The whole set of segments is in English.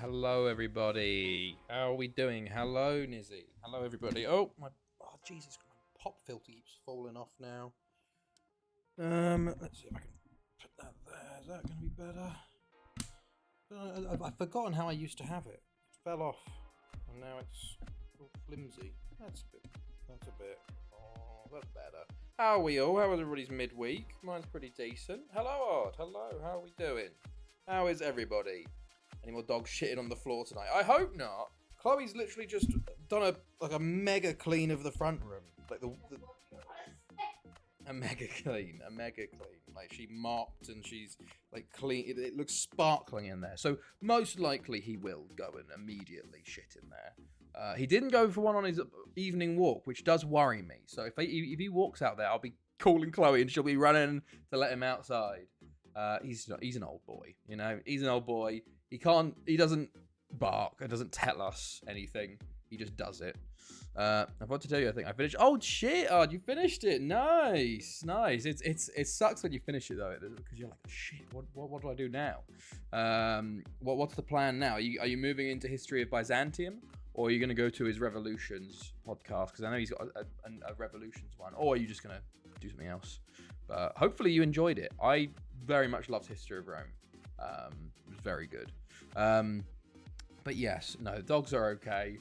Hello everybody. How are we doing? Hello, Nizzy. Hello, everybody. Oh, Jesus, my pop filter keeps falling off now. Let's see if I can put that there. Is that going to be better? I've forgotten how I used to have it. It fell off, and now it's all flimsy. That's a bit. Oh, that's better. How are we all? How was everybody's midweek? Mine's pretty decent. Hello, Ard. Hello. How are we doing? How is everybody? Any more dogs shitting on the floor tonight? I hope not. Chloe's literally just done a mega clean of the front room, like a mega clean. Like she mopped and she's like clean. It looks sparkling in there. So most likely he will go and immediately shit in there. He didn't go for one on his evening walk, which does worry me. So if he walks out there, I'll be calling Chloe and she'll be running to let him outside. He's an old boy, you know. He's an old boy. He doesn't bark. It doesn't tell us anything. He just does it. I've got to tell you, I think I finished. Oh shit! Oh, you finished it. Nice. It sucks when you finish it though, because you're like, shit. What do I do now? What's the plan now? Are you moving into History of Byzantium, or are you going to go to his Revolutions podcast? Because I know he's got a Revolutions one. Or are you just going to do something else? But hopefully you enjoyed it. I very much loved History of Rome. It was very good. But yes, no, the dogs are okay.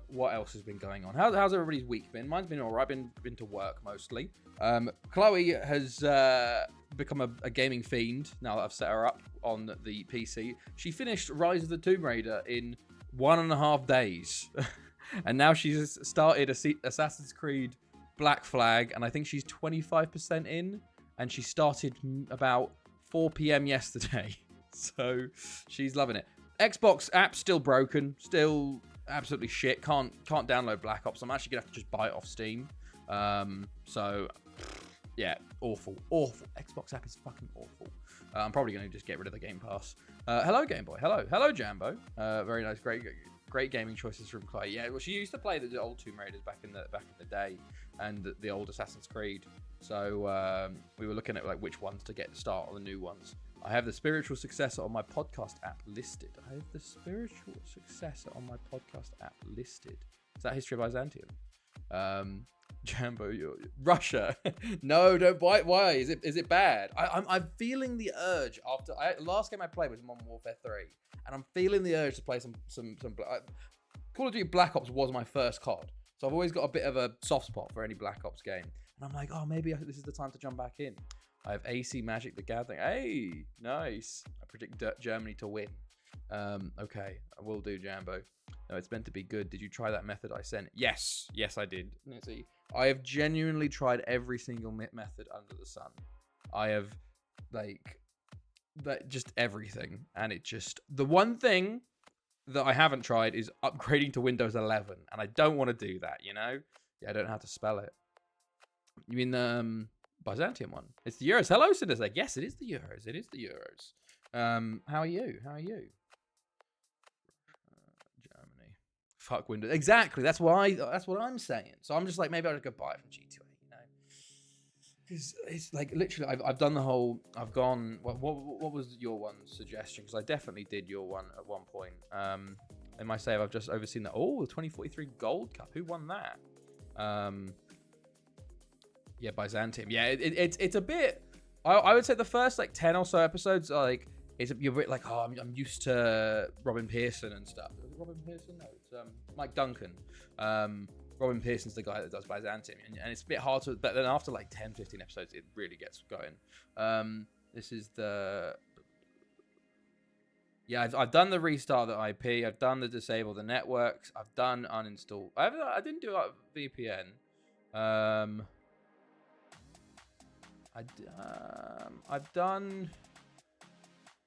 What else has been going on? How's everybody's week been? Mine's been alright. Been to work mostly. Chloe has become a gaming fiend now that I've set her up on the PC. She finished Rise of the Tomb Raider in 1.5 days, and now she's started Assassin's Creed Black Flag, and I think she's 25% in, and she started about 4 p.m. yesterday, so she's loving it. Xbox app's still broken, still absolutely shit. Can't download Black Ops. I'm actually gonna have to just buy it off Steam. So yeah, awful. Xbox app is fucking awful. I'm probably gonna just get rid of the Game Pass. Hello Game Boy. Hello Jambo. Very nice, great gaming choices from Chloe. Yeah, well, she used to play the old Tomb Raiders back in the day, and the old Assassin's Creed. So we were looking at like which ones to get start on the new ones. I have the spiritual successor on my podcast app listed. Is that History of Byzantium? Jambo, Russia. No, don't. Why? Is it bad? I'm feeling the urge after. Last game I played was Modern Warfare 3, and I'm feeling the urge to play some. Call of Duty Black Ops was my first COD, so I've always got a bit of a soft spot for any Black Ops game, and I'm like, oh, maybe this is the time to jump back in. I have AC Magic the Gathering. Hey, nice. I predict Germany to win. Okay, I will do, Jambo. No, it's meant to be good. Did you try that method I sent? Yes, I did. See, I have genuinely tried every single method under the sun. I have, just everything. And it just... The one thing that I haven't tried is upgrading to Windows 11. And I don't want to do that, you know? Yeah, I don't know how to spell it. You mean, Byzantium one? It's the Euros. Hello, Cinder's. Yes, it is the Euros. How are you? Germany. Fuck Windows. Exactly. That's what I'm saying. So I'm just like, maybe I'll just go buy it from G2A, you know? Because it's like literally, I've done the whole. I've gone. What was your one suggestion? Because I definitely did your one at one point. In my save, I've just overseen that. Oh, the 2043 Gold Cup. Who won that? Yeah, Byzantium. Yeah, it's a bit. I would say the first 10 or so episodes are you're a bit like, oh, I'm used to Robin Pearson and stuff. Is it Robin Pearson? No, it's Mike Duncan. Robin Pearson's the guy that does Byzantium, and it's a bit hard to. But then after 10, 15 episodes, it really gets going. This is the. Yeah, I've done the restart the IP. I've done the disable the networks. I've done uninstall. I didn't do VPN. I've done.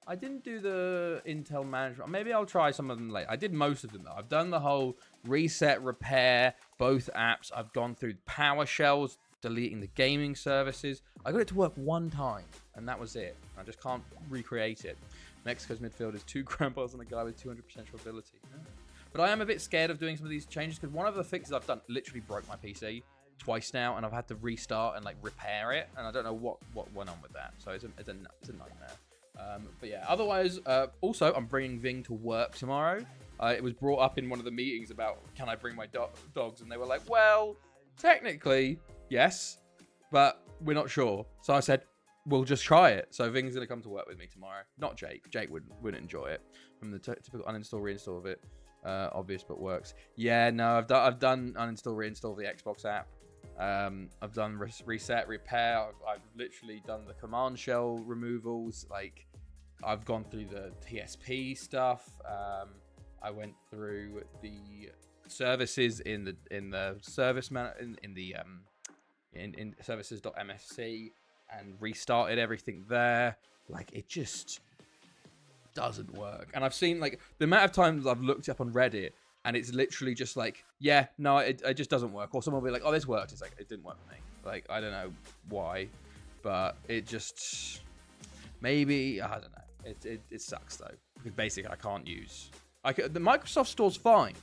I didn't do the Intel management. Maybe I'll try some of them later. I did most of them though. I've done the whole reset, repair, both apps. I've gone through PowerShells, deleting the gaming services. I got it to work one time, and that was it. I just can't recreate it. Mexico's midfield is 2 grandpas and a guy with 200% ability. But I am a bit scared of doing some of these changes because one of the fixes I've done literally broke my PC twice now, and I've had to restart and repair it, and I don't know what went on with that. So it's a nightmare. But yeah, otherwise, also I'm bringing Ving to work tomorrow. It was brought up in one of the meetings about can I bring my dogs, and they were like, well, technically yes, but we're not sure. So I said, we'll just try it. So Ving's gonna come to work with me tomorrow. Not Jake. Jake wouldn't enjoy it from the typical uninstall reinstall of it. Obvious but works. Yeah, no, I've done uninstall reinstall the Xbox app. I've done reset repair. I've literally done the command shell removals. Like, I've gone through the TSP stuff. I went through the services in the service in services.msc and restarted everything there. Like, it just doesn't work. And I've seen, like, the amount of times I've looked up on Reddit and it's literally just like, yeah, no, it just doesn't work. Or someone will be like, oh, this worked. It's like, it didn't work for me. Like, I don't know why, but it just, maybe, I don't know. It sucks though, because basically I can't use, the Microsoft Store's fine,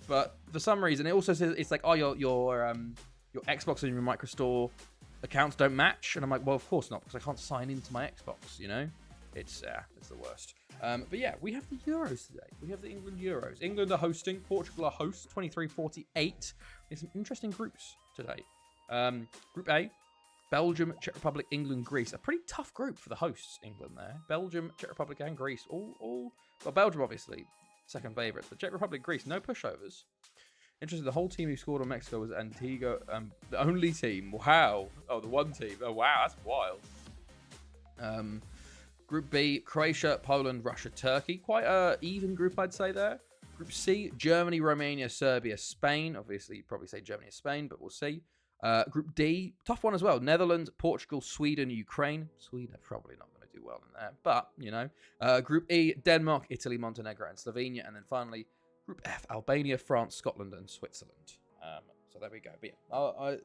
but for some reason it also says, it's like, oh, your Xbox and your Microsoft Store accounts don't match. And I'm like, well, of course not, because I can't sign into my Xbox, you know? It's the worst. But yeah, we have the Euros today. We have the England Euros. England are hosting. Portugal are hosts. 23-48. There's some interesting groups today. Group A, Belgium, Czech Republic, England, Greece. A pretty tough group for the hosts, England there. Belgium, Czech Republic, and Greece. Well, Belgium, obviously, second favourites. But Czech Republic, Greece, no pushovers. Interesting, the whole team who scored on Mexico was Antigua. The only team. Wow. Oh, the one team. Oh, wow, that's wild. Group B, Croatia, Poland, Russia, Turkey. Quite a even group, I'd say there. Group C, Germany, Romania, Serbia, Spain. Obviously, you'd probably say Germany or Spain, but we'll see. Group D, tough one as well. Netherlands, Portugal, Sweden, Ukraine. Sweden are probably not going to do well in there, but, you know. Group E, Denmark, Italy, Montenegro, and Slovenia. And then finally, Group F, Albania, France, Scotland, and Switzerland. So there we go. But yeah,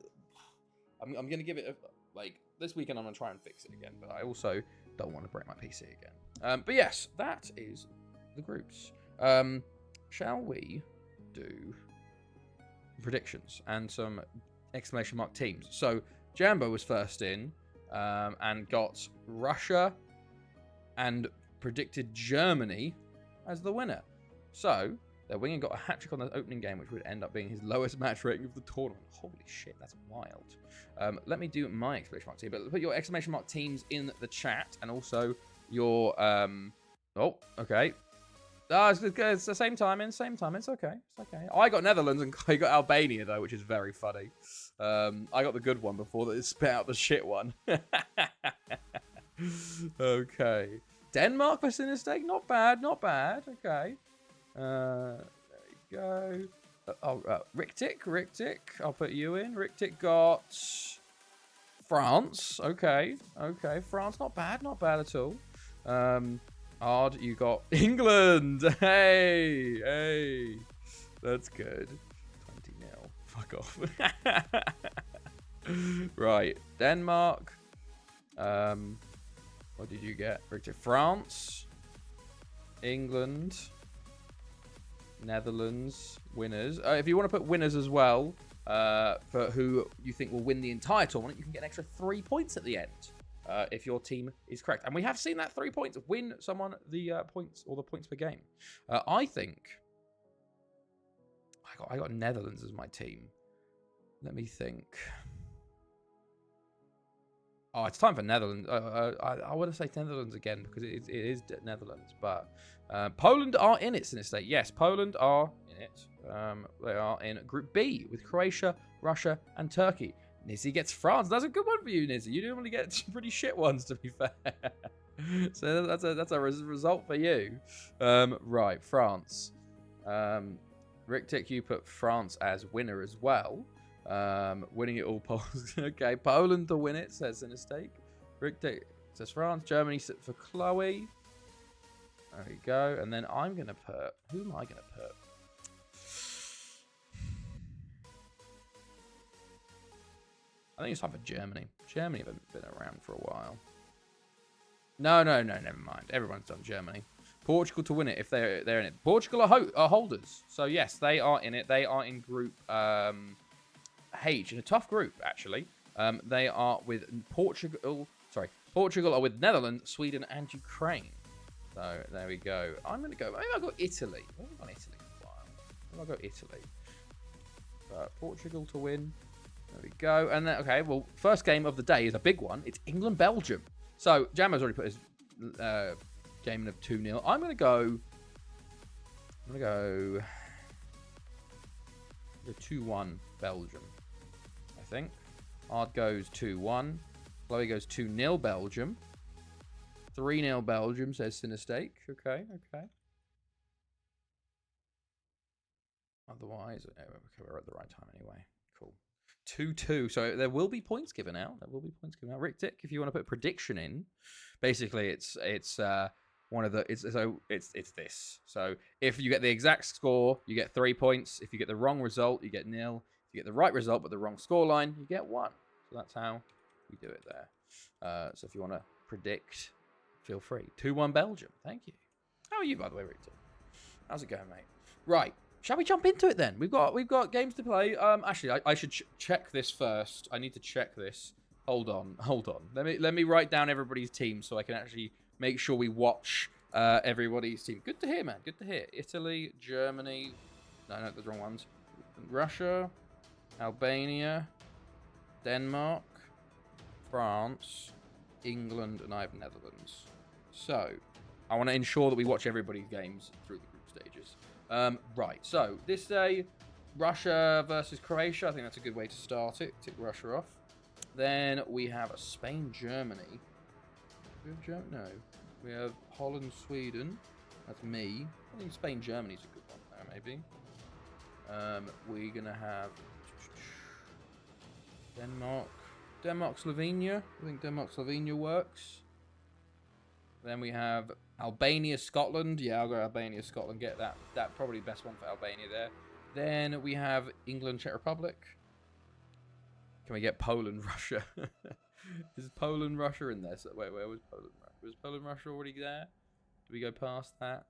I'm going to give it, like, this weekend I'm going to try and fix it again, but I also don't want to break my PC again. But yes, that is the groups. Shall we do predictions and some exclamation mark teams? So Jambo was first in and got Russia and predicted Germany as the winner. So their winger got a hat-trick on the opening game, which would end up being his lowest match rating of the tournament. Holy shit, that's wild. Let me do my exclamation mark team, but put your exclamation mark teams in the chat, and also your, oh, okay. It's the same time, it's okay, I got Netherlands and I got Albania, though, which is very funny. I got the good one before that it spit out the shit one. Okay. Denmark for Sinistake, not bad, okay. There you go. Rictic, I'll put you in. Rictic got France. Okay. France, not bad at all. Ard, you got England. Hey. That's good. 20-0. Fuck off. Right. Denmark. What did you get? Rictic, France. England. Netherlands winners. If you want to put winners as well, for who you think will win the entire tournament, you can get an extra 3 points at the end if your team is correct. And we have seen that 3 points win someone the points or the points per game. I think I got Netherlands as my team. Let me think. Oh, it's time for Netherlands. I want to say Netherlands again because it is Netherlands, but Poland are in it, Sinistate. Yes, Poland are in it. They are in Group B with Croatia, Russia, and Turkey. Nizzy gets France. That's a good one for you, Nizzy. You normally get pretty shit ones, to be fair. So that's a result for you. Right, France. Rictic, you put France as winner as well. Winning it all. Okay, Poland to win it, says Sinistate. Rictic says France. Germany for Chloe. There we go. And then I'm going to put... Who am I going to put? I think it's time for Germany. Germany haven't been around for a while. No, never mind. Everyone's done Germany. Portugal to win it if they're in it. Portugal are holders. So, yes, they are in it. They are in Group H. In a tough group, actually. They are with Portugal... Sorry. Portugal are with Netherlands, Sweden, and Ukraine. So, there we go. I'm going to go... Maybe I'll go Italy. I haven't gone Italy in a while. Maybe I'll go Italy. Portugal to win. There we go. And then, okay, well, first game of the day is a big one. It's England-Belgium. So, Jammer's already put his game in of 2-0. I'm going to go 2-1 Belgium, I think. Ard goes 2-1. Chloe goes 2-0 Belgium. 3-0 Belgium, says Sinistake. Okay. Otherwise, okay, we're at the right time anyway. Cool. 2-2. So there will be points given out. Rick Dick, if you want to put a prediction in, basically it's one of the it's this. So if you get the exact score, you get 3 points. If you get the wrong result, you get 0. If you get the right result but the wrong scoreline, you get 1. So that's how we do it there. So if you want to predict, feel free. 2-1 Belgium. Thank you. How are you, by the way, Rick Dick? How's it going, mate? Right. Shall we jump into it then? We've got games to play. Actually, I should check this first. I need to check this. Hold on. Let me write down everybody's team so I can actually make sure we watch everybody's team. Good to hear, man. Good to hear. Italy, Germany. No, the wrong ones. Russia, Albania, Denmark, France, England, and I have Netherlands. So I want to ensure that we watch everybody's games through the group stages. Right, so this day, Russia versus Croatia. I think that's a good way to start it. Tick Russia off. Then we have Spain, Germany. We have Germany? No. We have Holland, Sweden. That's me. I think Spain, Germany's a good one there, maybe. We're going to have Denmark, Slovenia. I think Denmark, Slovenia works. Then we have Albania, Scotland. Yeah, I'll go Albania, Scotland. Get that. That probably the best one for Albania there. Then we have England, Czech Republic. Can we get Poland, Russia? Is Poland, Russia in there? So, wait, where was Poland, Russia? Was Poland, Russia already there? Did we go past that?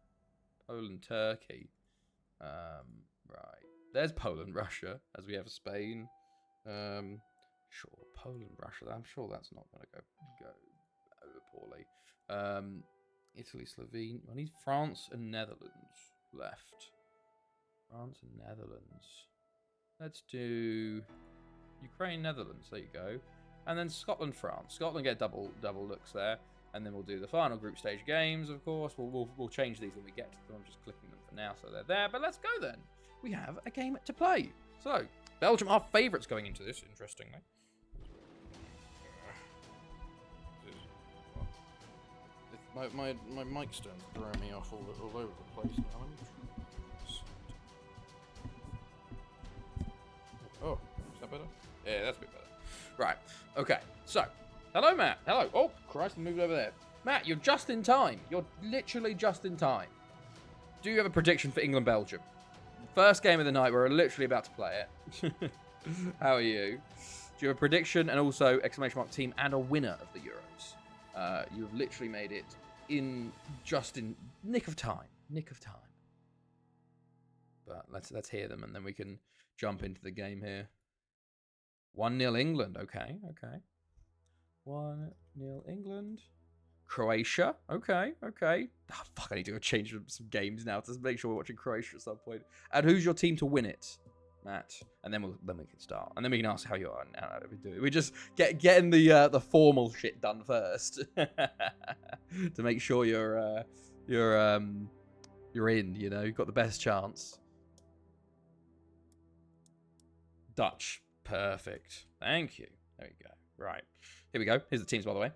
Poland, Turkey. Right. There's Poland, Russia, as we have Spain. Sure, Poland, Russia. I'm sure that's not going to go over poorly. Italy, Slovenia. I need France and Netherlands left. France and Netherlands. Let's do Ukraine, Netherlands. There you go. And then Scotland, France. Scotland get double looks there. And then we'll do the final group stage games, of course. We'll change these when we get to them. I'm just clicking them for now so they're there. But let's go then. We have a game to play. So, Belgium are favourites going into this, interestingly. My mic stand's throwing me off all over the place now. Let me try this. Oh, is that better? Yeah, that's a bit better. Right, okay. So, hello, Matt. Hello. Oh, Christ, I moved over there. Matt, you're just in time. You're literally just in time. Do you have a prediction for England-Belgium? First game of the night. We're literally about to play it. How are you? Do you have a prediction and also exclamation mark team and a winner of the Euros? You have literally made it in nick of time. Nick of time. But let's hear them and then we can jump into the game here. 1-0 England. Okay. 1-0 England. Croatia. Okay. Oh, fuck, I need to go change some games now to make sure we're watching Croatia at some point. And who's your team to win it, Matt? And then we can start. And then we can ask how you are now. How do we do it? We just getting the formal shit done first to make sure you're in. You know, you've got the best chance. Dutch. Perfect. Thank you. There you go. Right. Here we go. Here's the teams, by the way.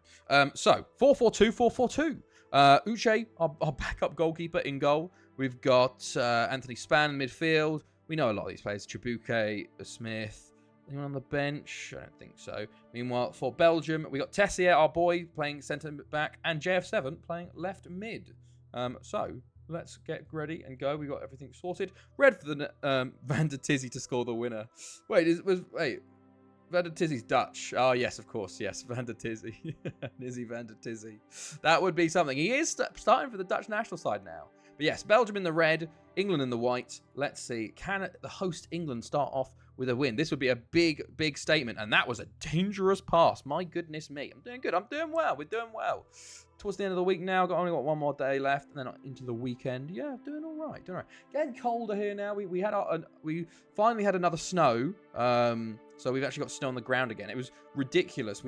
So, 4-4-2, 4-4-2. Uche, our backup goalkeeper, in goal. We've got Anthony Spann in midfield. We know a lot of these players. Chibuke, Smith. Anyone on the bench? I don't think so. Meanwhile, for Belgium, we got Tessier, our boy, playing centre back, and JF7 playing left mid. So, let's get ready and go. We got everything sorted. Red for the Van der Tizzy to score the winner. Wait, Van der Tizzy's Dutch. Oh, yes, of course. Yes, Van der Tizzy. Nizzy Van der Tizzy. That would be something. He is starting for the Dutch national side now. But yes, Belgium in the red, England in the white. Let's see. Can the host England start off with a win? This would be a big statement. And that was a dangerous pass. My goodness me. I'm doing good. I'm doing well. We're doing well. Towards the end of the week now. Only got one more day left. And then into the weekend. Yeah, doing all right. Getting colder here now. We finally had another snow. So we've actually got snow on the ground again. It was ridiculous.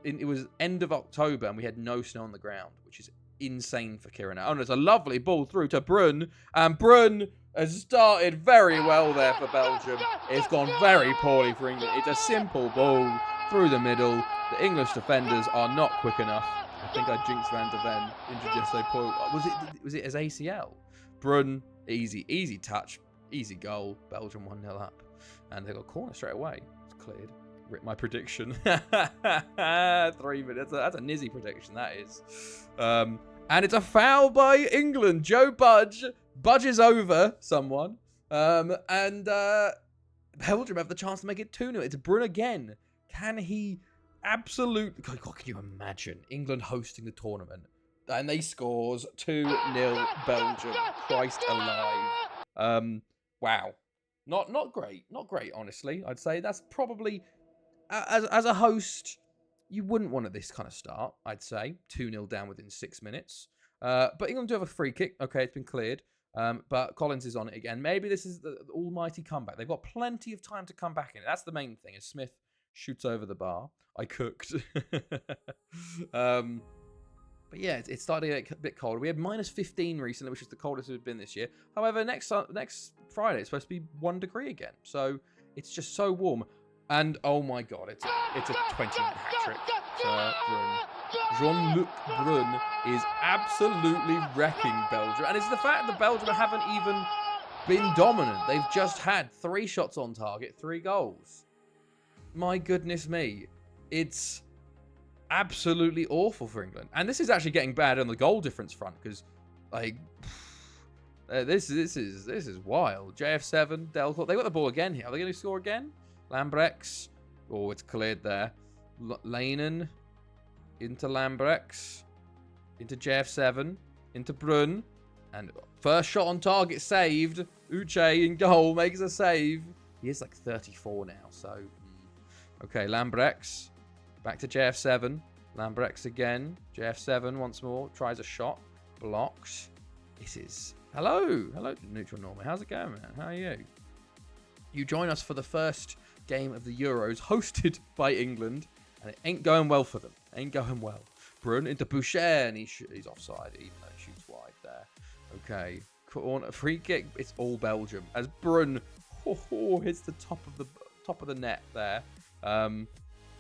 It was end of October and we had no snow on the ground, which is insane for Kieran. Oh, and it's a lovely ball through to Brun, and Brun has started very well there for Belgium. It's gone very poorly for England. It's a simple ball through the middle. The English defenders are not quick enough. I think I jinxed Van de Ven injured yesterday. Was it as ACL? Brun, easy touch, easy goal. Belgium 1-0 up, and they got a corner straight away. It's cleared. Rip my prediction. 3 minutes. That's a nizzy prediction, that is. And it's a foul by England. Joe Budge budges over someone. And Belgium have the chance to make it 2-0. It's Brun again. Can he absolutely... God, can you imagine England hosting the tournament? And they scores 2-0 Belgium. Christ alive. Wow. Not great. Not great, honestly. I'd say that's probably... As a host, you wouldn't want this kind of start, I'd say. 2-0 down within 6 minutes. But England do have a free kick. Okay, it's been cleared. But Collins is on it again. Maybe this is the almighty comeback. They've got plenty of time to come back in it. That's the main thing, as Smith shoots over the bar. I cooked. But yeah, it's starting to get a bit colder. We had -15 recently, which is the coldest it's been this year. However, next Friday, it's supposed to be 1 degree again. So it's just so warm. And oh my God, it's a 20-minute hat trick for Brun. Jean-Luc Brun is absolutely wrecking Belgium. And it's the fact that Belgium haven't even been dominant. They've just had 3 shots on target, 3 goals. My goodness me. It's absolutely awful for England. And this is actually getting bad on the goal difference front because, like, this is wild. JF7, Delcourt. They got the ball again here. Are they going to score again? Lambrex. Oh, it's cleared there. Lanen. Into Lambrex. Into JF7. Into Brun. And first shot on target saved. Uche in goal makes a save. He is like 34 now, so... Okay, Lambrex. Back to JF7. Lambrex again. JF7 once more. Tries a shot. Blocks. This is... Hello. Hello, Neutral Norman. How's it going, man? How are you? You join us for the first game of the Euros, hosted by England, and it ain't going well for them. Ain't going well. Brun into Boucher, and he's offside, even though he shoots wide there. Okay, corner free kick. It's all Belgium as Brun hits the top of the net there.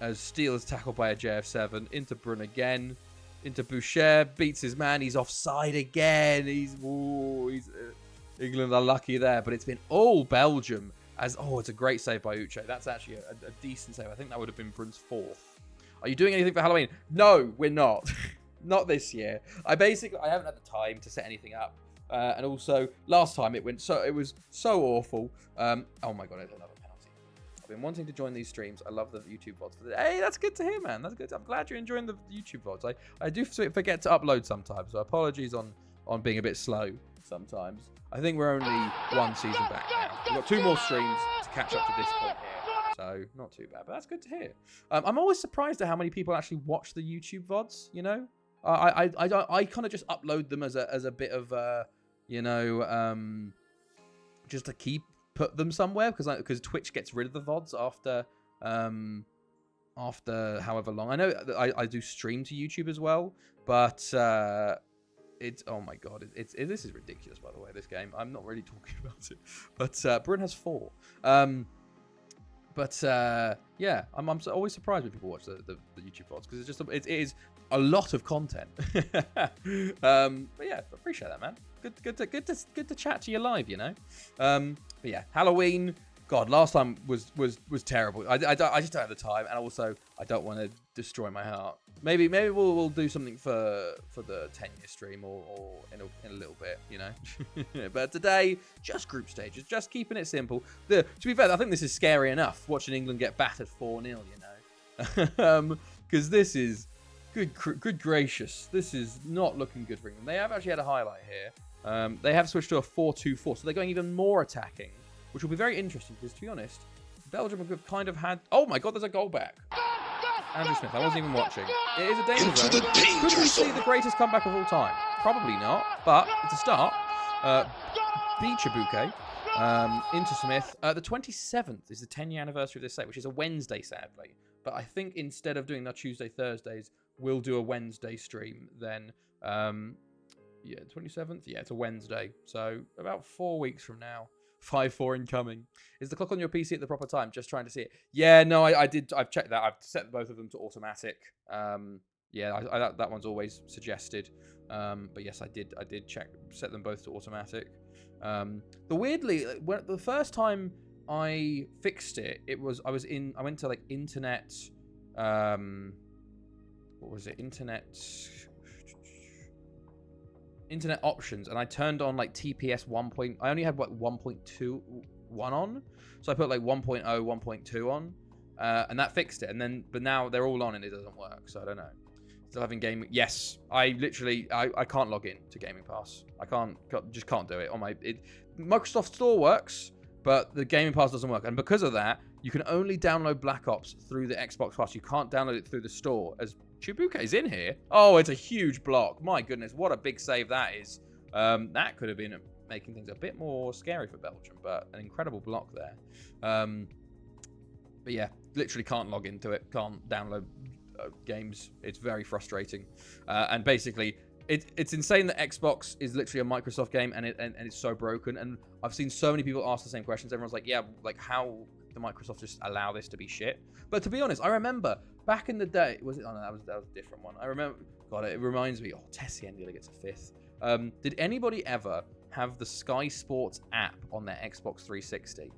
As Steele is tackled by a JF7 into Brun again, into Boucher, beats his man. He's offside again. England are lucky there, but it's been all Belgium. It's a great save by Uche. That's actually a decent save. I think that would have been Brun's 4th. Are you doing anything for Halloween? No, we're not. Not this year. I haven't had the time to set anything up. And also, last time it was so awful. Oh my God, it's another penalty. I've been wanting to join these streams. I love the YouTube VODs. Hey, that's good to hear, man. That's good. I'm glad you're enjoying the YouTube VODs. I do forget to upload sometimes, so apologies on being a bit slow sometimes. I think we're only 1 season back now. We've got 2 more streams to catch up to this point here. So, not too bad, but that's good to hear. I'm always surprised at how many people actually watch the YouTube VODs, you know? I kind of just upload them as a bit of, just to put them somewhere, because Twitch gets rid of the VODs after however long. I know that I do stream to YouTube as well, but... It's oh my God! This is ridiculous. By the way, this game. I'm not really talking about it, but Brun has 4. Yeah, I'm always surprised when people watch the YouTube VODs because it is a lot of content. But yeah, appreciate that, man. Good to chat to you live, you know. But yeah, Halloween. God, last time was terrible. I just don't have the time, and also I don't want to destroy my heart. Maybe we'll do something for the 10-year stream or in a little bit, you know. But today, just group stages, just keeping it simple. To be fair, I think this is scary enough watching England get battered 4-0, you know, because this is good gracious, this is not looking good for England. They have actually had a highlight here. They have switched to a 4-2-4, so they're going even more attacking, which will be very interesting because, to be honest, Belgium have kind of had... Oh my God, there's a goal back. Andrew Smith, I wasn't even watching. It is a danger zone. Could we see the greatest comeback of all time? Probably not, but it's a start. Beachabuke Intersmith. The 27th is the 10-year anniversary of this set, which is a Wednesday, sadly. But I think instead of doing that Tuesday, Thursdays, we'll do a Wednesday stream then. Yeah, 27th? Yeah, it's a Wednesday. So about 4 weeks from now. 5-4 incoming. Is the clock on your PC at the proper time? Just trying to see it. Yeah, no, I did. I've checked that. I've set both of them to automatic. Yeah, that one's always suggested. But yes, I did set them both to automatic. The first time I fixed it, I went to like internet. What was it? Internet options, and I turned on like TPS 1. I only had what 1.21 on, so I put like 1.0, 1.2 on, and that fixed it. But now they're all on and it doesn't work. So I don't know. Still having gaming. Yes, I can't log in to Gaming Pass. Just can't do it on Microsoft Store works, but the Gaming Pass doesn't work, and because of that, you can only download Black Ops through the Xbox Pass. You can't download it through the store. As Chibuke is in here. Oh, it's a huge block. My goodness, what a big save that is. That could have been making things a bit more scary for Belgium, but an incredible block there. But yeah, literally can't log into it. Can't download games. It's very frustrating. And basically, it's insane that Xbox is literally a Microsoft game, and it's so broken. And I've seen so many people ask the same questions. Everyone's like, yeah, like how the Microsoft just allow this to be shit? But to be honest, I remember back in the day, was it? Oh no, that was a different one. I remember. God, it reminds me. Oh, Tessie Endila gets a 5th. Did anybody ever have the Sky Sports app on their Xbox 360?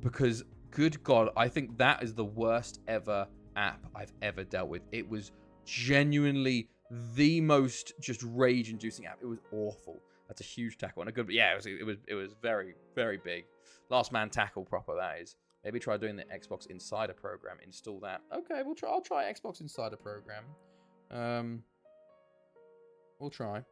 Because good God, I think that is the worst ever app I've ever dealt with. It was genuinely the most just rage-inducing app. It was awful. That's a huge tackle and a good. Yeah, it was very, very big. Last man tackle proper. That is. Maybe try doing the Xbox Insider program. Install that. Okay, I'll try Xbox Insider program. We'll try.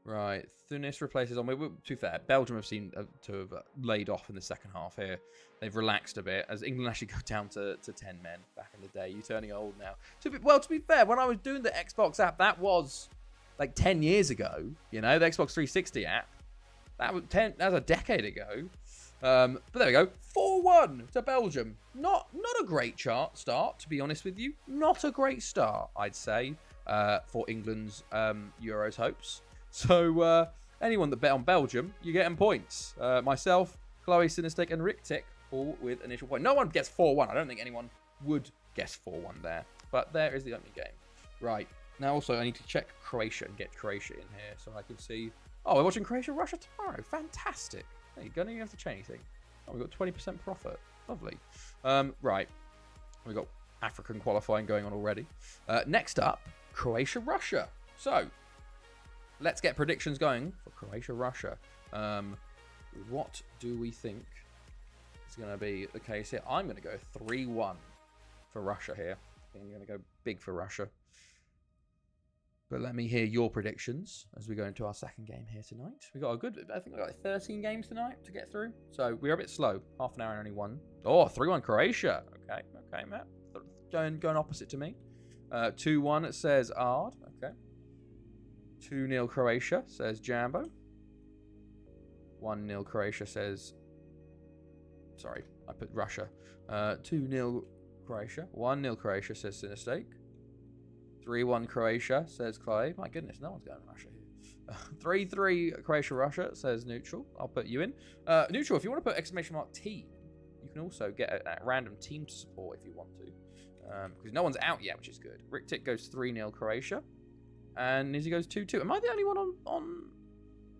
Right, Thunis replaces on. To be fair, Belgium have seemed to have laid off in the second half here. They've relaxed a bit as England actually go down to 10 men back in the day. You're turning old now. To be fair, when I was doing the Xbox app, that was like 10 years ago. You know, the Xbox 360 app. That was a decade ago. But there we go. 4-1 to Belgium. Not a great start, to be honest with you. Not a great start, I'd say, for England's Euros hopes. So anyone that bet on Belgium, you're getting points. Myself, Chloe, Sinistake, and Rictic all with initial point. No one gets 4-1. I don't think anyone would guess 4-1 there. But there is the opening game. Right. Now also I need to check Croatia and get Croatia in here so I can see. Oh, we're watching Croatia-Russia tomorrow. Fantastic. There you go. No, you have to change anything. Oh, we've got 20% profit. Lovely. Right. We've got African qualifying going on already. Next up, Croatia-Russia. So, let's get predictions going for Croatia-Russia. What do we think is going to be the case here? I'm going to go 3-1 for Russia here. I think I'm going to go big for Russia. But let me hear your predictions as we go into our second game here tonight. I think we've got like 13 games tonight to get through. So we're a bit slow. Half an hour and only one. Oh, 3-1 Croatia. Okay, Matt. Going opposite to me. 2-1 it says Ard. Okay. 2-0 Croatia says Jambo. 1-0 Croatia says. Sorry, I put Russia. 2-0 Croatia. 1-0 Croatia says Sinistake. 3-1 Croatia, says Clay. My goodness, no one's going to Russia here. 3-3 Croatia-Russia, says Neutral. I'll put you in. Neutral, if you want to put ! team, you can also get a random team to support if you want to. Because no one's out yet, which is good. Rictic goes 3-0 Croatia. And Nizzy goes 2-2. Am I the only one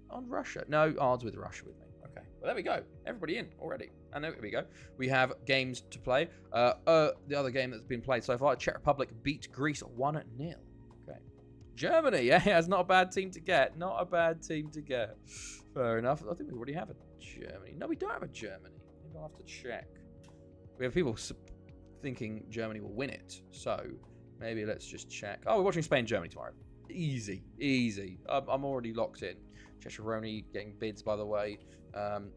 on Russia? No, Ard's with Russia with me. Okay. Well, there we go. Everybody in already. And there we go. We have games to play. The other game that's been played so far, Czech Republic beat Greece 1-0. Okay. Germany, yeah, it's not a bad team to get. Not a bad team to get. Fair enough. I think we already have a Germany. No, we don't have a Germany. Maybe I'll have to check. We have people thinking Germany will win it. So maybe let's just check. Oh, we're watching Spain-Germany tomorrow. Easy. I'm already locked in. Chesheroni getting bids, by the way.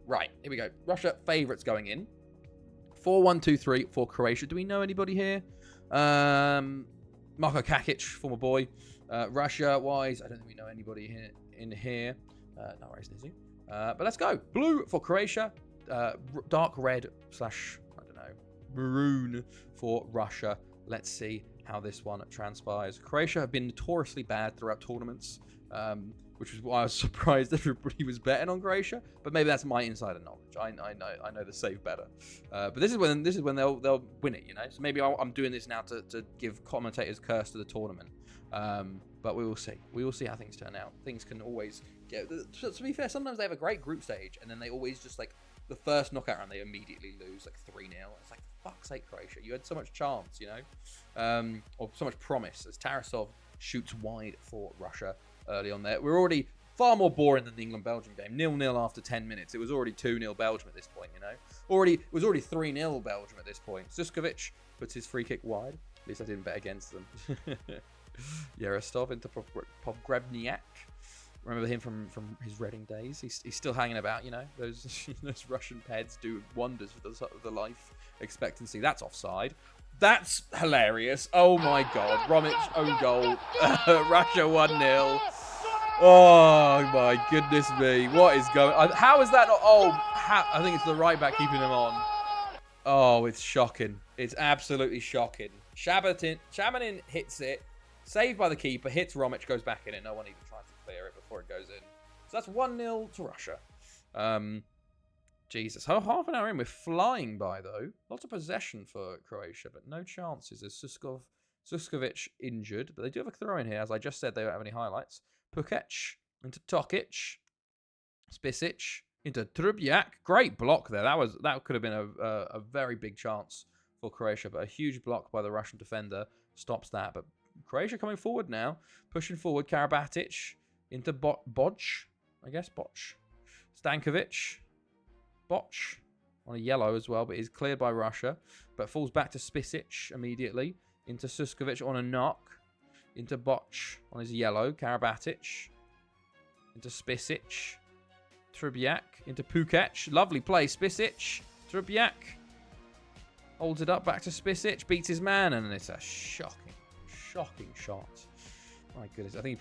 Right, here we go. Russia favourites going in. 4-1-2-3 for Croatia. Do we know anybody here? Marko Kakic, former boy. Russia-wise, I don't think we know anybody in here. No worries, Nizu. But let's go. Blue for Croatia. Dark red / I don't know, maroon for Russia. Let's see how this one transpires. Croatia have been notoriously bad throughout tournaments, which is why I was surprised everybody was betting on Croatia. But maybe that's my insider knowledge. I know the save better. But this is when they'll win it, you know. So maybe I'm doing this now to give commentators curse to the tournament. But we will see. We will see how things turn out. Things can always get. To be fair, sometimes they have a great group stage, and then they always just like the first knockout round they immediately lose like 3-0. It's like, for fuck's sake, Croatia, you had so much chance, you know, or so much promise. As Tarasov shoots wide for Russia early on there. We're already far more boring than the England-Belgium game. 0-0 after 10 minutes. It was already 2-0 Belgium at this point, you know. It was already 3-0 Belgium at this point. Suskovic puts his free kick wide. At least I didn't bet against them. Yarostov into Pogrebniak. Remember him from his Reading days. He's still hanging about, you know. Those Russian peds do wonders for the life expectancy. That's offside. That's hilarious. Oh my God. Romic, own goal. Russia 1-0. Oh my goodness me. What is going on? How is that not? I think it's the right back keeping him on. Oh, it's shocking. It's absolutely shocking. Shabanin hits it. Saved by the keeper. Hits Romic. Goes back in it. No one even tries to clear it before it goes in. So that's 1-0 to Russia. Jesus. Half an hour in. We're flying by, though. Lots of possession for Croatia, but no chances. There's Suskovic injured, but they do have a throw in here. As I just said, they don't have any highlights. Pukic into Tokic. Spisic into Trubjak. Great block there. That could have been a very big chance for Croatia, but a huge block by the Russian defender stops that. But Croatia coming forward now. Pushing forward. Karabatic into Bodge. I guess Bodge. Stankovic. Botch on a yellow as well, but is cleared by Russia. But falls back to Spisic immediately. Into Suskovic on a knock. Into Botch on his yellow. Karabatic. Into Spisic. Trubjak. Into Pukic. Lovely play. Spisic. Trubjak. Holds it up. Back to Spisic. Beats his man. And it's a shocking shot. My goodness. I think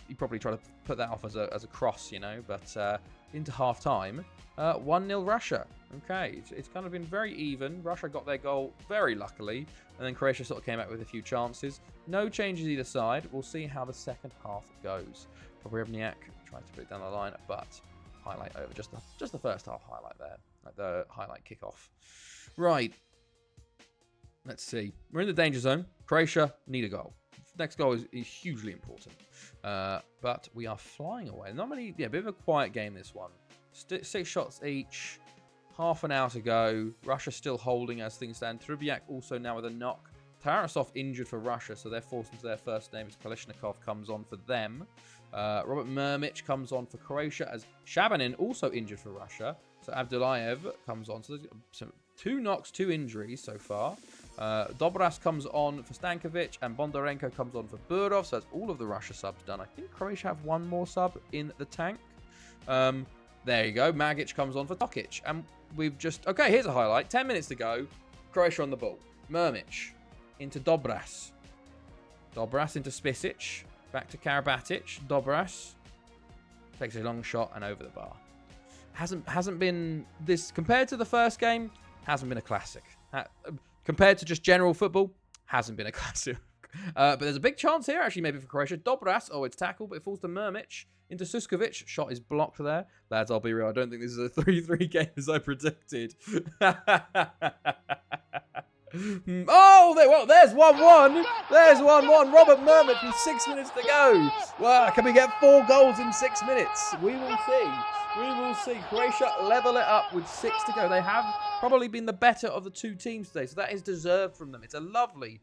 he probably tried to put that off as a cross, you know. But into half time. 1-0 Russia. Okay, it's kind of been very even. Russia got their goal very luckily, and then Croatia sort of came out with a few chances. No changes either side. We'll see how the second half goes. Pogrebniak tried to put it down the line, but highlight over. Just the first half highlight there, like the highlight kickoff. Right. Let's see. We're in the danger zone. Croatia need a goal. Next goal is hugely important, but we are flying away. Not many. Yeah, a bit of a quiet game this one. 6 shots each. Half an hour to go. Russia still holding as things stand. Trubjak also now with a knock. Tarasov injured for Russia, so they're forced into their first name as Kalishnikov comes on for them. Robert Murmic comes on for Croatia as Shabanin also injured for Russia. So Abdullayev comes on. So there's 2 knocks, 2 injuries so far. Dobras comes on for Stankovic and Bondarenko comes on for Burov. So that's all of the Russia subs done. I think Croatia have one more sub in the tank. There you go. Magic comes on for Tokic. And we've just... Okay, here's a highlight. 10 minutes to go. Croatia on the ball. Murmic into Dobras. Dobras into Spisic. Back to Karabatic. Dobras takes a long shot and over the bar. Hasn't been this... Compared to the first game, hasn't been a classic. Compared to just general football, hasn't been a classic. But there's a big chance here, actually, maybe for Croatia. Dobras, it's tackled, but it falls to Murmic. Into Suskovic. Shot is blocked there. Lads, I'll be real. I don't think this is a 3-3 game as I predicted. There's 1-1. There's 1-1. Robert Murmic with 6 minutes to go. Wow, can we get 4 goals in 6 minutes? We will see. We will see. Croatia level it up with 6 to go. They have probably been the better of the 2 teams today, so that is deserved from them. It's a lovely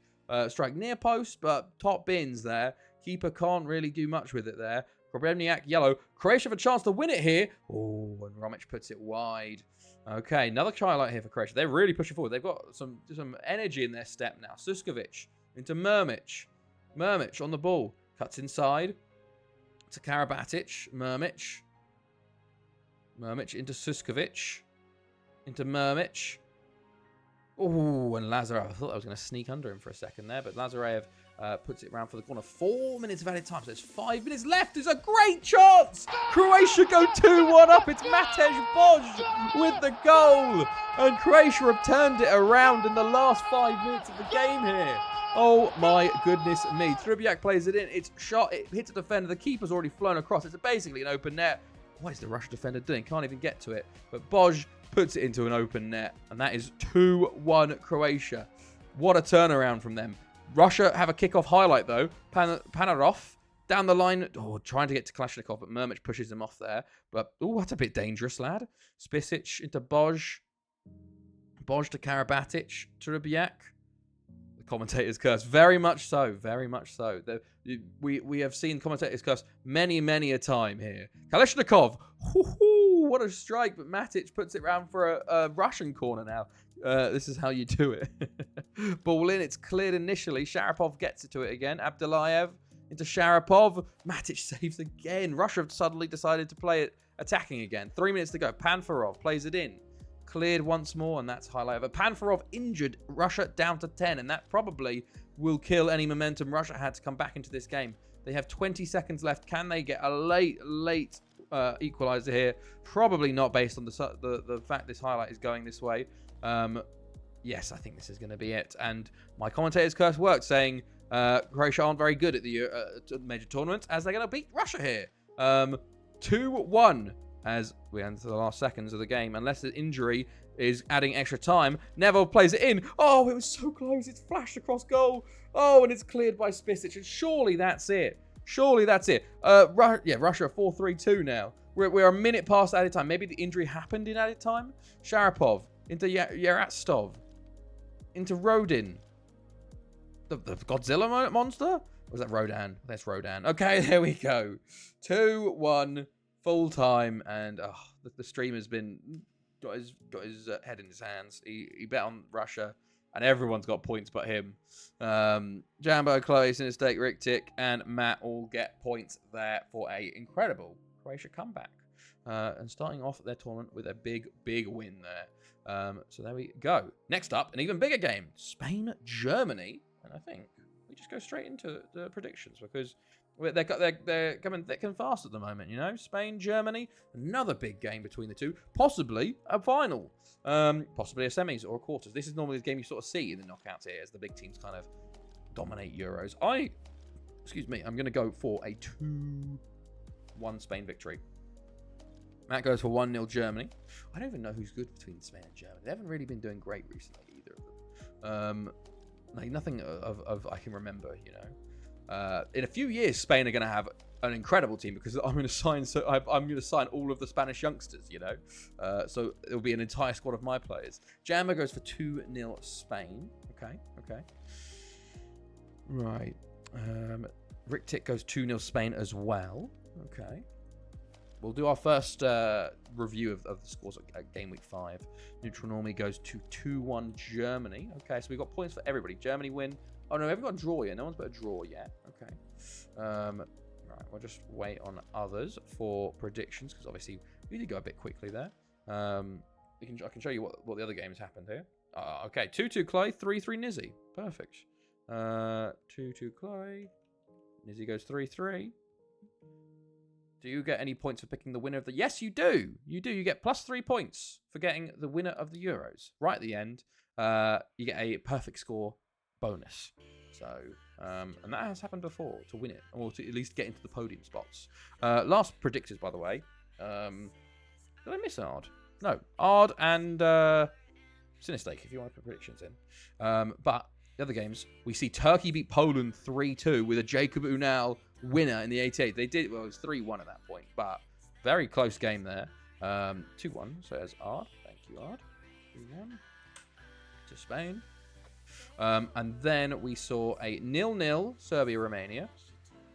strike near post, but top bins there. Keeper can't really do much with it there. Pogrebniak, yellow. Croatia have a chance to win it here. Oh, and Romic puts it wide. Okay, another highlight here for Croatia. They're really pushing forward. They've got some energy in their step now. Suskovic into Murmic. Murmic on the ball. Cuts inside to Karabatic. Murmic. Murmic into Suskovic. Into Murmic. Oh, and Lazarev. I thought I was going to sneak under him for a second there, but Lazarev Puts it round for the corner. 4 minutes of added time. So there's 5 minutes left. There's a great chance. Croatia go 2-1 up. It's Matej Boj with the goal. And Croatia have turned it around in the last 5 minutes of the game here. Oh my goodness me. Trubjak plays it in. It's shot. It hits a defender. The keeper's already flown across. It's basically an open net. What is the Russian defender doing? Can't even get to it. But Boj puts it into an open net. And that is 2-1 Croatia. What a turnaround from them. Russia have a kickoff highlight, though. Panarov down the line. Oh, trying to get to Kalashnikov, but Murmic pushes him off there. But, oh, that's a bit dangerous, lad. Spisic into Boj. Boj to Karabatic. Trubjak. The commentator's curse. Very much so. Very much so. We have seen commentator's curse many, many a time here. Kalashnikov. What a strike. But Matic puts it round for a Russian corner now. This is how you do it. Ball in. It's cleared initially. Sharapov gets it to it again. Abdullayev into Sharapov. Matic saves again. Russia have suddenly decided to play it attacking again. 3 minutes to go. Panfarov plays it in. Cleared once more, and that's highlight. But Panfarov injured. Russia down to 10, and that probably will kill any momentum Russia had to come back into this game. They have 20 seconds left. Can they get a late equalizer here? Probably not, based on the fact this highlight is going this way. Yes, I think this is going to be it. And my commentator's curse worked, saying Croatia aren't very good at the major tournaments, as they're going to beat Russia here. 2-1 as we enter the last seconds of the game. Unless the injury is adding extra time. Neville plays it in. Oh, it was so close. It's flashed across goal. Oh, and it's cleared by Spisic. And surely that's it. Surely that's it. Russia 4-3-2 now. We're a minute past added time. Maybe the injury happened in added time. Sharapov into Yarastov. Into Rodin. The Godzilla monster? Or was that Rodan? That's Rodan. Okay, there we go. 2-1 full time. And the streamer's got his head in his hands. He bet on Russia. And everyone's got points but him. Jambo, Chloe, Sinistake, Riktik, and Matt all get points there for a incredible Croatia comeback. And starting off their tournament with a big, big win there. So there we go. Next up, an even bigger game. Spain, Germany. And I think we just go straight into the predictions because they're coming thick and fast at the moment, you know. Spain, Germany, another big game between the two. Possibly a final. Possibly a semis or a quarters. This is normally the game you sort of see in the knockouts here as the big teams kind of dominate Euros. I'm going to go for a 2-1 Spain victory. Matt goes for 1-0 Germany. I don't even know who's good between Spain and Germany. They haven't really been doing great recently, either of them. Like nothing of I can remember, you know. In a few years, Spain are going to have an incredible team because I'm going to sign all of the Spanish youngsters, you know. So it'll be an entire squad of my players. Jamba goes for 2-0 Spain. Okay. Right. Riktik goes 2-0 Spain as well. Okay. We'll do our first review of the scores at Game Week 5. Neutral Normie goes to 2-1 Germany. Okay, so we've got points for everybody. Germany win. Oh, no, we haven't got a draw yet. No one's put a draw yet. Okay. Right, we'll just wait on others for predictions because obviously we did go a bit quickly there. I can show you what the other games happened here. Okay, 2-2 Clay, 3-3 Nizzy. Perfect. 2-2 Clay. Nizzy goes 3-3. Do you get any points for picking the winner of the... Yes, you do. You do. You get +3 points for getting the winner of the Euros. Right at the end, you get a perfect score bonus. So, and that has happened before to win it, or to at least get into the podium spots. Last predictors, by the way. Did I miss Ard? No. Ard and Sinistake, if you want to put predictions in. But the other games, we see Turkey beat Poland 3-2 with a Jacob Unal winner in the 88. They did, well, it was 3-1 at that point, but very close game there. 2-1, so there's Ard. Thank you, Ard. 2-1 to Spain. And then we saw a 0-0 Serbia-Romania.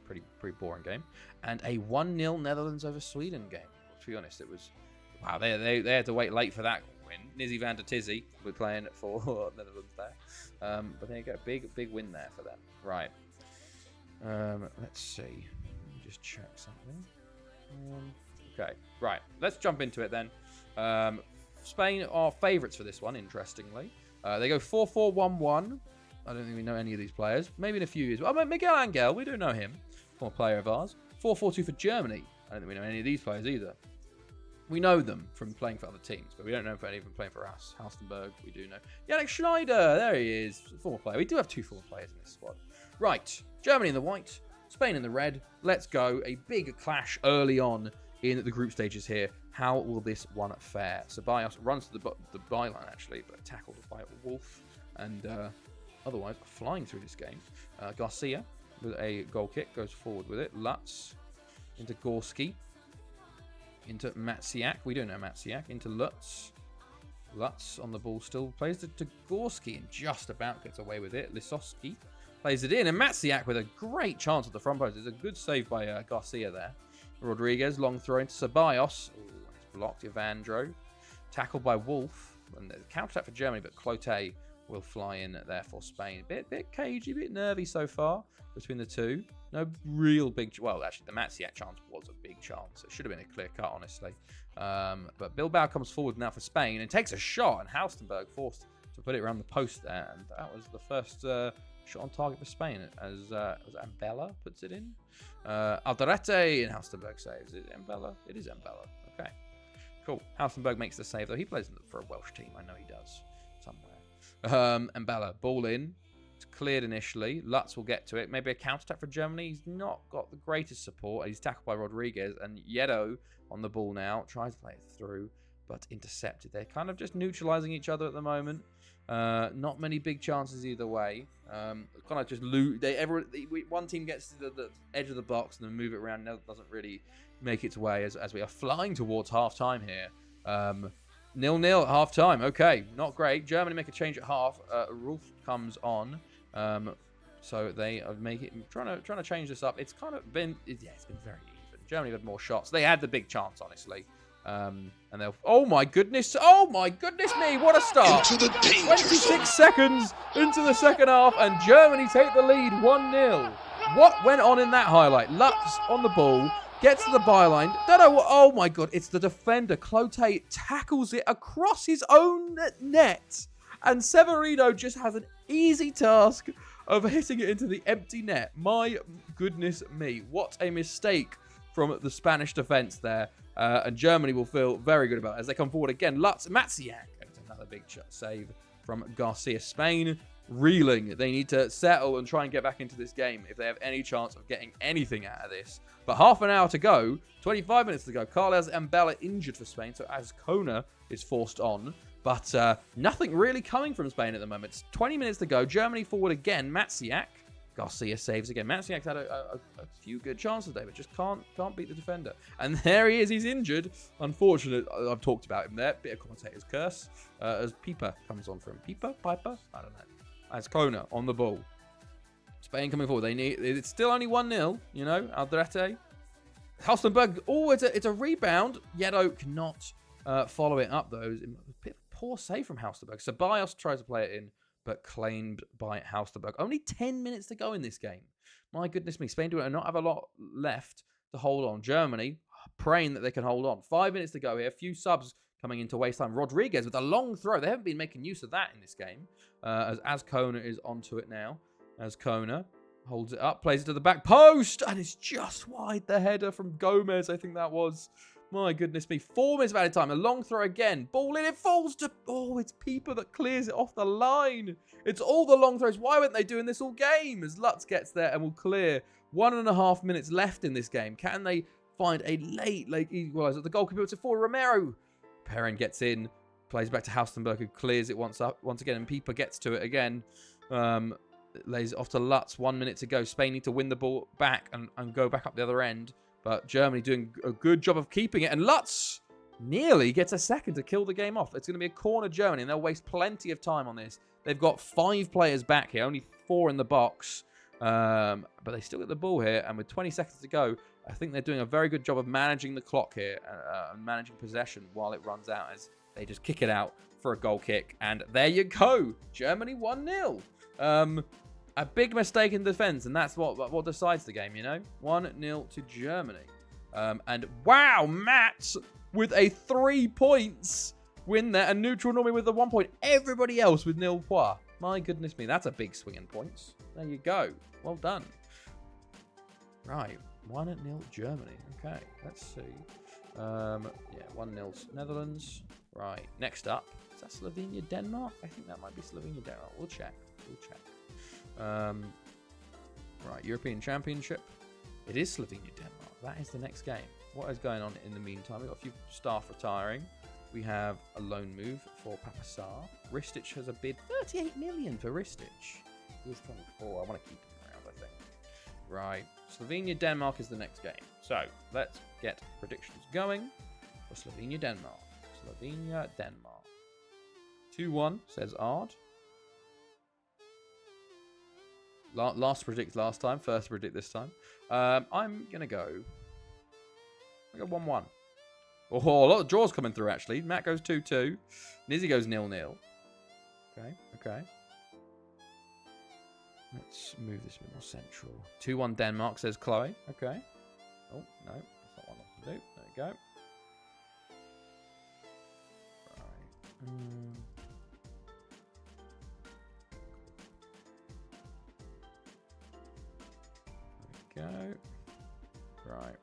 Pretty boring game. And a 1-0 Netherlands over Sweden game. To be honest, it was... Wow, they had to wait late for that win. Nizzy van der Tizzy were playing for Netherlands there. But there you go. Big win there for them. Right. Let's see. Let me just check something. Okay, right. Let's jump into it then. Spain are favourites for this one, interestingly. They go 4-4-1-1. I don't think we know any of these players. Maybe in a few years. Oh, Miguel Angel, we do know him. Former player of ours. 4-4-2 for Germany. I don't think we know any of these players either. We know them from playing for other teams, but we don't know if any of them playing for us. Halstenberg, we do know. Yannick Schneider, there he is. Former player. We do have 2 former players in this squad. Right, Germany in the white, Spain in the red. Let's go. A big clash early on in the group stages here. How will this one fare? Ceballos runs to the byline, actually, but tackled by Wolf. And otherwise, flying through this game. Garcia with a goal kick, goes forward with it. Lutz into Gorski. Into Matsiak. We don't know Matsiak. Into Lutz. Lutz on the ball still. Plays to Gorski and just about gets away with it. Lisowski plays it in. And Matsiak with a great chance at the front post. There's a good save by Garcia there. Rodriguez, long throw into Ceballos. Ooh, it's blocked. Evandro. Tackled by Wolf. And the counter-attack for Germany, but Clotet will fly in there for Spain. Bit cagey, bit nervy so far between the two. No real big... Well, actually, the Matsiak chance was a big chance. It should have been a clear cut, honestly. But Bilbao comes forward now for Spain and takes a shot. And Halstenberg forced to put it around the post there. And that was the first shot on target for Spain. As Ambella puts it in. Alderete and Halstenberg saves. Is it Ambella? It is Ambella. Okay. Cool. Halstenberg makes the save, though. He plays for a Welsh team. I know he does. Somewhere. Ambella, ball in. It's cleared initially. Lutz will get to it. Maybe a counter-attack for Germany. He's not got the greatest support. He's tackled by Rodriguez. And Yedo on the ball now. Tries to play it through, but intercepted. They're kind of just neutralizing each other at the moment. Not many big chances either way. Kind of just loot. One team gets to the edge of the box and then move it around. No, doesn't really make its way as we are flying towards half-time here. 0-0 at half-time. Okay, not great. Germany make a change at half. Rolf comes on. So they are trying to change this up. It's kind of been... Yeah, it's been very even. Germany had more shots. They had the big chance, honestly. And they'll... Oh, my goodness. Oh, my goodness me. What a start. 26 seconds into the second half, and Germany take the lead 1-0. What went on in that highlight? Lutz on the ball. Gets to the byline. Don't know what. Oh my god! It's the defender. Clotet tackles it across his own net, and Severino just has an easy task of hitting it into the empty net. My goodness me! What a mistake from the Spanish defense there, and Germany will feel very good about it as they come forward again. Lutz, Matsiak, another big save from Garcia. Spain reeling. They need to settle and try and get back into this game if they have any chance of getting anything out of this. But half an hour to go, 25 minutes to go. Carles Ambella injured for Spain, so Azcona is forced on. But nothing really coming from Spain at the moment. It's 20 minutes to go. Germany forward again. Matsiak. Garcia saves again. Matsiak's had a few good chances there, but just can't beat the defender. And there he is. He's injured. Unfortunate. I've talked about him there. Bit of commentator's curse. As Pipa comes on for him. Pipa? Piper? I don't know. Azcona on the ball. Spain coming forward. It's still only 1-0, you know. Alderete. Halstenberg. Oh, it's a rebound. Yedo cannot follow it up, though. A bit of a poor save from Halstenberg. Ceballos tries to play it in, but claimed by Halstenberg. Only 10 minutes to go in this game. My goodness me. Spain do not have a lot left to hold on. Germany praying that they can hold on. 5 minutes to go here. A few subs coming into waste time. Rodriguez with a long throw. They haven't been making use of that in this game. As Azcona is onto it now. Azcona holds it up, plays it to the back post, and it's just wide. The header from Gomez, I think that was. My goodness me. 4 minutes of added time. A long throw again. Ball in. It falls to... Oh, it's Pieper that clears it off the line. It's all the long throws. Why weren't they doing this all game? As Lutz gets there and will clear. 1.5 minutes left in this game. Can they find a late equaliser? The goalkeeper puts it forward. Romero. Perrin gets in. Plays back to Halstenberg, who clears it once again. And Pieper gets to it again. Lays it off to Lutz. 1 minute to go. Spain need to win the ball back and go back up the other end. But Germany doing a good job of keeping it. And Lutz nearly gets a second to kill the game off. It's going to be a corner Germany, and they'll waste plenty of time on this. They've got 5 players back here, only 4 in the box. But they still get the ball here. And with 20 seconds to go, I think they're doing a very good job of managing the clock here and managing possession while it runs out as they just kick it out for a goal kick. And there you go. Germany 1-0. A big mistake in defense, and that's what decides the game, you know? 1-0 to Germany. And wow, Matt with a 3 points win there. And Neutral normally with the 1 point. Everybody else with 0 points. My goodness me, that's a big swing in points. There you go. Well done. Right, 1-0 Germany. Okay, let's see. Yeah, 1-0 Netherlands. Right, next up. Is that Slovenia, Denmark? I think that might be Slovenia, Denmark. We'll check. Right, European Championship. It is Slovenia, Denmark. That is the next game. What is going on in the meantime? We've got a few staff retiring. We have a loan move for Papasar. Ristic has a bid. 38 million for Ristic. He was 24. I want to keep him around, I think. Right. Slovenia, Denmark is the next game. So, let's get predictions going for Slovenia, Denmark. Slovenia, Denmark. 2-1, says Ard. Last predict last time. First predict this time. I'm going to go... I go 1-1. Oh, a lot of draws coming through, actually. Matt goes 2-2. Nizzy goes 0-0. Okay. Let's move this a bit more central. 2-1 Denmark, says Chloe. Okay. Oh, no. That's not what I want to do. There we go. Right. There we go. Right.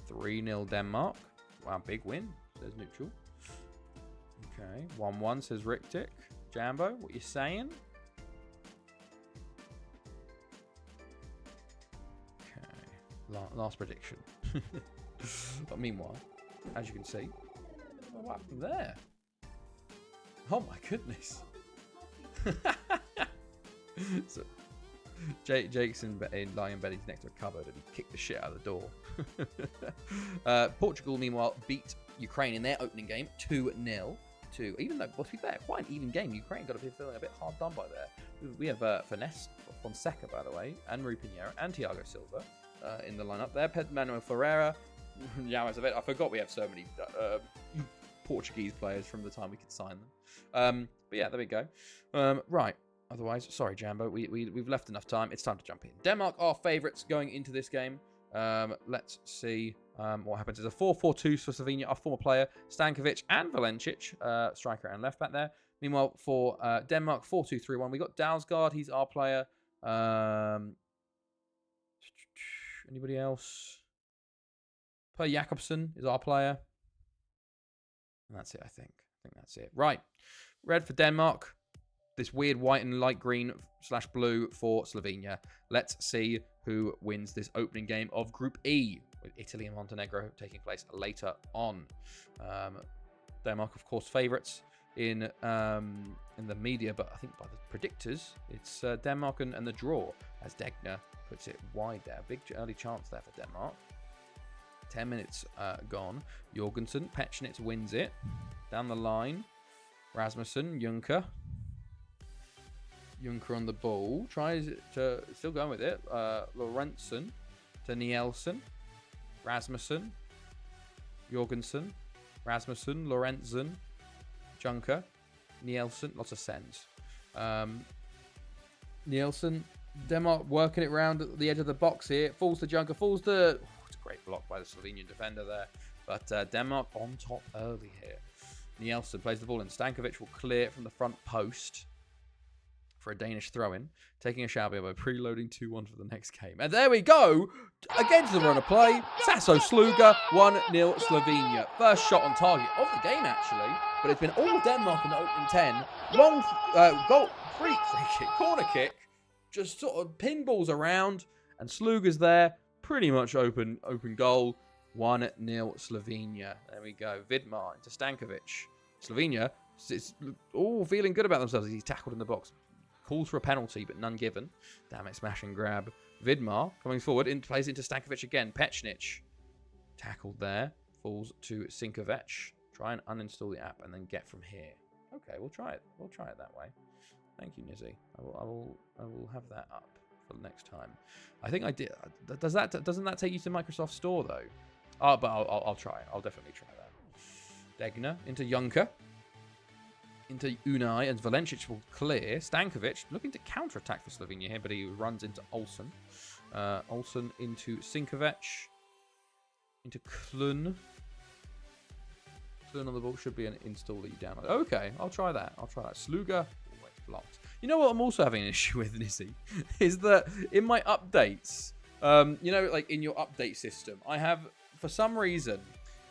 3-0 Denmark. Wow, big win, says Neutral. Okay, 1-1, says Rictic. Jambo, what you saying? Okay, last prediction. But meanwhile, as you can see, what happened there? Oh my goodness. So, Jake's lying in bed. He's next to a cupboard and he kicked the shit out of the door. Portugal, meanwhile, beat Ukraine in their opening game 2-0. Even though, well, to be fair, quite an even game. Ukraine got to be feeling a bit hard done by there. We have Fonseca, by the way, and Rui Pinheiro and Thiago Silva in the lineup there. Pedro Manuel Ferreira. I forgot we have so many Portuguese players from the time we could sign them. But yeah, there we go. Right. Otherwise, sorry, Jambo, we've left enough time. It's time to jump in. Denmark are favourites going into this game. Let's see what happens. It's a 4-4-2 for Slovenia, our former player, Stankovic and Valencic, striker and left back there. Meanwhile, for Denmark, 4-2-3-1. We got Dalsgaard, he's our player. Anybody else? Per Jakobsen is our player. And that's it, I think. I think that's it. Right. Red for Denmark. This weird white and light green / blue for Slovenia. Let's see who wins this opening game of Group E, with Italy and Montenegro taking place later on. Denmark, of course, favourites in the media, but I think by the predictors, it's Denmark and the draw, as Degner puts it wide there. Big early chance there for Denmark. 10 minutes gone. Jorgensen, Petchnitz wins it. Down the line, Rasmussen, Juncker on the ball. Tries to still going with it. Lorentzen to Nielsen. Rasmussen. Jorgensen. Rasmussen. Lorentzen. Juncker. Nielsen. Lots of sends. Nielsen. Denmark working it around at the edge of the box here. Falls to Juncker. Falls to... it's a great block by the Slovenian defender there. But Denmark on top early here. Nielsen plays the ball in. Stankovic will clear it from the front post for a Danish throw-in. Taking a shower by preloading 2-1 for the next game. And there we go! Against the run of play, Sasso Sluga, 1-0 Slovenia. First shot on target of the game, actually. But it's been all Denmark in the opening 10. Long goal, free kick, corner kick. Just sort of pinballs around. And Sluga's there. Pretty much open goal. 1-0 Slovenia. There we go. Vidmar into Stankovic. Slovenia is all feeling good about themselves as he's tackled in the box. Calls for a penalty, but none given. Damn it, smash and grab. Vidmar coming forward, plays into Stankovic again. Petchnitz tackled there. Falls to Sinkovic. Try and uninstall the app and then get from here. Okay, we'll try it. We'll try it that way. Thank you, Nizzy. I will have that up for the next time. I think I did. Doesn't that take you to Microsoft Store though? Oh, but I'll try it. I'll definitely try that. Degner into Juncker. Into Unai, and Valencic will clear. Stankovic looking to counter-attack for Slovenia here, but he runs into Olsen. Olsen into Sinkovic. Into Klun. Klun on the ball should be an install that you download. Okay, I'll try that. Sluga. Always blocked. You know what I'm also having an issue with, Nizzy? Is that in my updates, you know, like in your update system, I have, for some reason,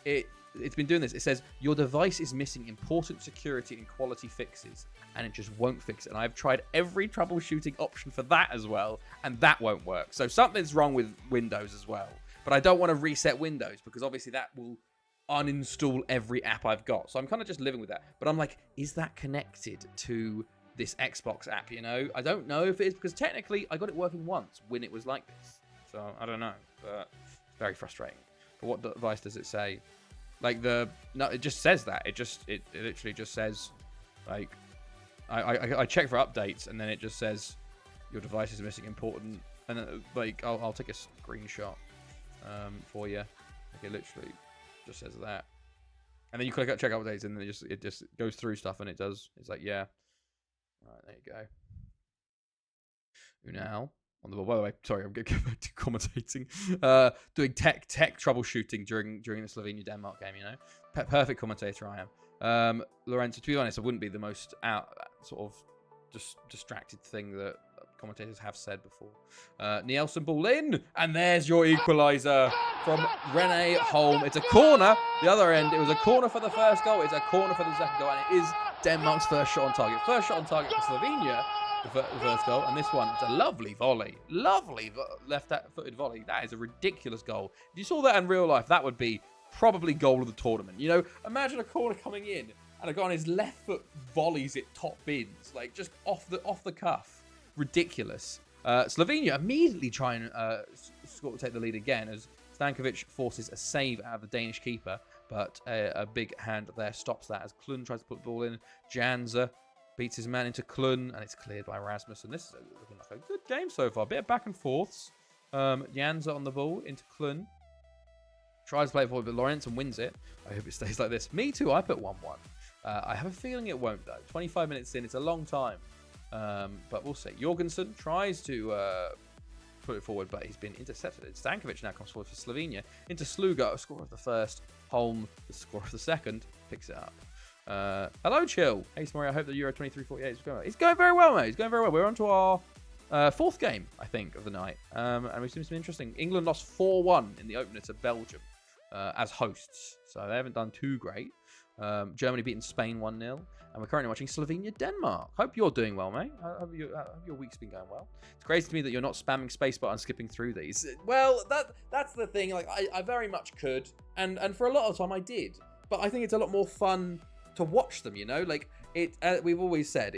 it's been doing this. It says, your device is missing important security and quality fixes, and it just won't fix it. And I've tried every troubleshooting option for that as well, and that won't work. So something's wrong with Windows as well. But I don't want to reset Windows, because obviously that will uninstall every app I've got. So I'm kind of just living with that. But I'm like, is that connected to this Xbox app, you know? I don't know if it is, because technically I got it working once when it was like this. So I don't know, but it's very frustrating. But what device does it say? Like no, it just says that. It literally just says, like, I check for updates, and then it just says your device is missing important, and like I'll take a screenshot for you. Like, it literally just says that, and then you click check updates, and then it just goes through stuff, and it's like, yeah. All right, there you go. Now on the ball. By the way, sorry, I'm getting back to commentating. Doing tech troubleshooting during the Slovenia-Denmark game. You know, perfect commentator I am. Lorenzo, to be honest, I wouldn't be the most sort of just distracted thing that commentators have said before. Nielsen ball in, and there's your equaliser from Rene Holm. It's a corner. The other end, it was a corner for the first goal. It's a corner for the second goal, and it is Denmark's first shot on target. First shot on target for Slovenia, the first goal, and this one, it's a lovely volley. Lovely left-footed volley. That is a ridiculous goal. If you saw that in real life, that would be probably goal of the tournament. You know, imagine a corner coming in, and a guy on his left foot volleys it top bins, like just off the cuff. Ridiculous. Slovenia immediately try and take the lead again as Stankovic forces a save out of the Danish keeper, but a big hand there stops that as Klun tries to put the ball in. Janza beats his man into Klun, and it's cleared by Rasmussen. This is looking like a good game so far. A bit of back and forths. Janza on the ball into Klun. Tries to play it forward, but Lorentzen wins it. I hope it stays like this. Me too, I put 1-1. I have a feeling it won't, though. 25 minutes in, it's a long time. But we'll see. Jorgensen tries to put it forward, but he's been intercepted. Stankovic now comes forward for Slovenia. Into Sluga, a score of the first. Holm, the score of the second, picks it up. Hello, Chill. Hey, Smori, I hope the Euro 2348 is going well. It's going very well, mate. It's going very well. We're on to our fourth game, I think, of the night. And we've seen some interesting. England lost 4-1 in the opener to Belgium as hosts. So they haven't done too great. Germany beating Spain 1-0. And we're currently watching Slovenia-Denmark. Hope you're doing well, mate. Hope your week's been going well. It's crazy to me that you're not spamming spacebar and skipping through these. Well, that's the thing. Like, I very much could. And for a lot of time, I did. But I think it's a lot more fun to watch them, you know? Like, we've always said,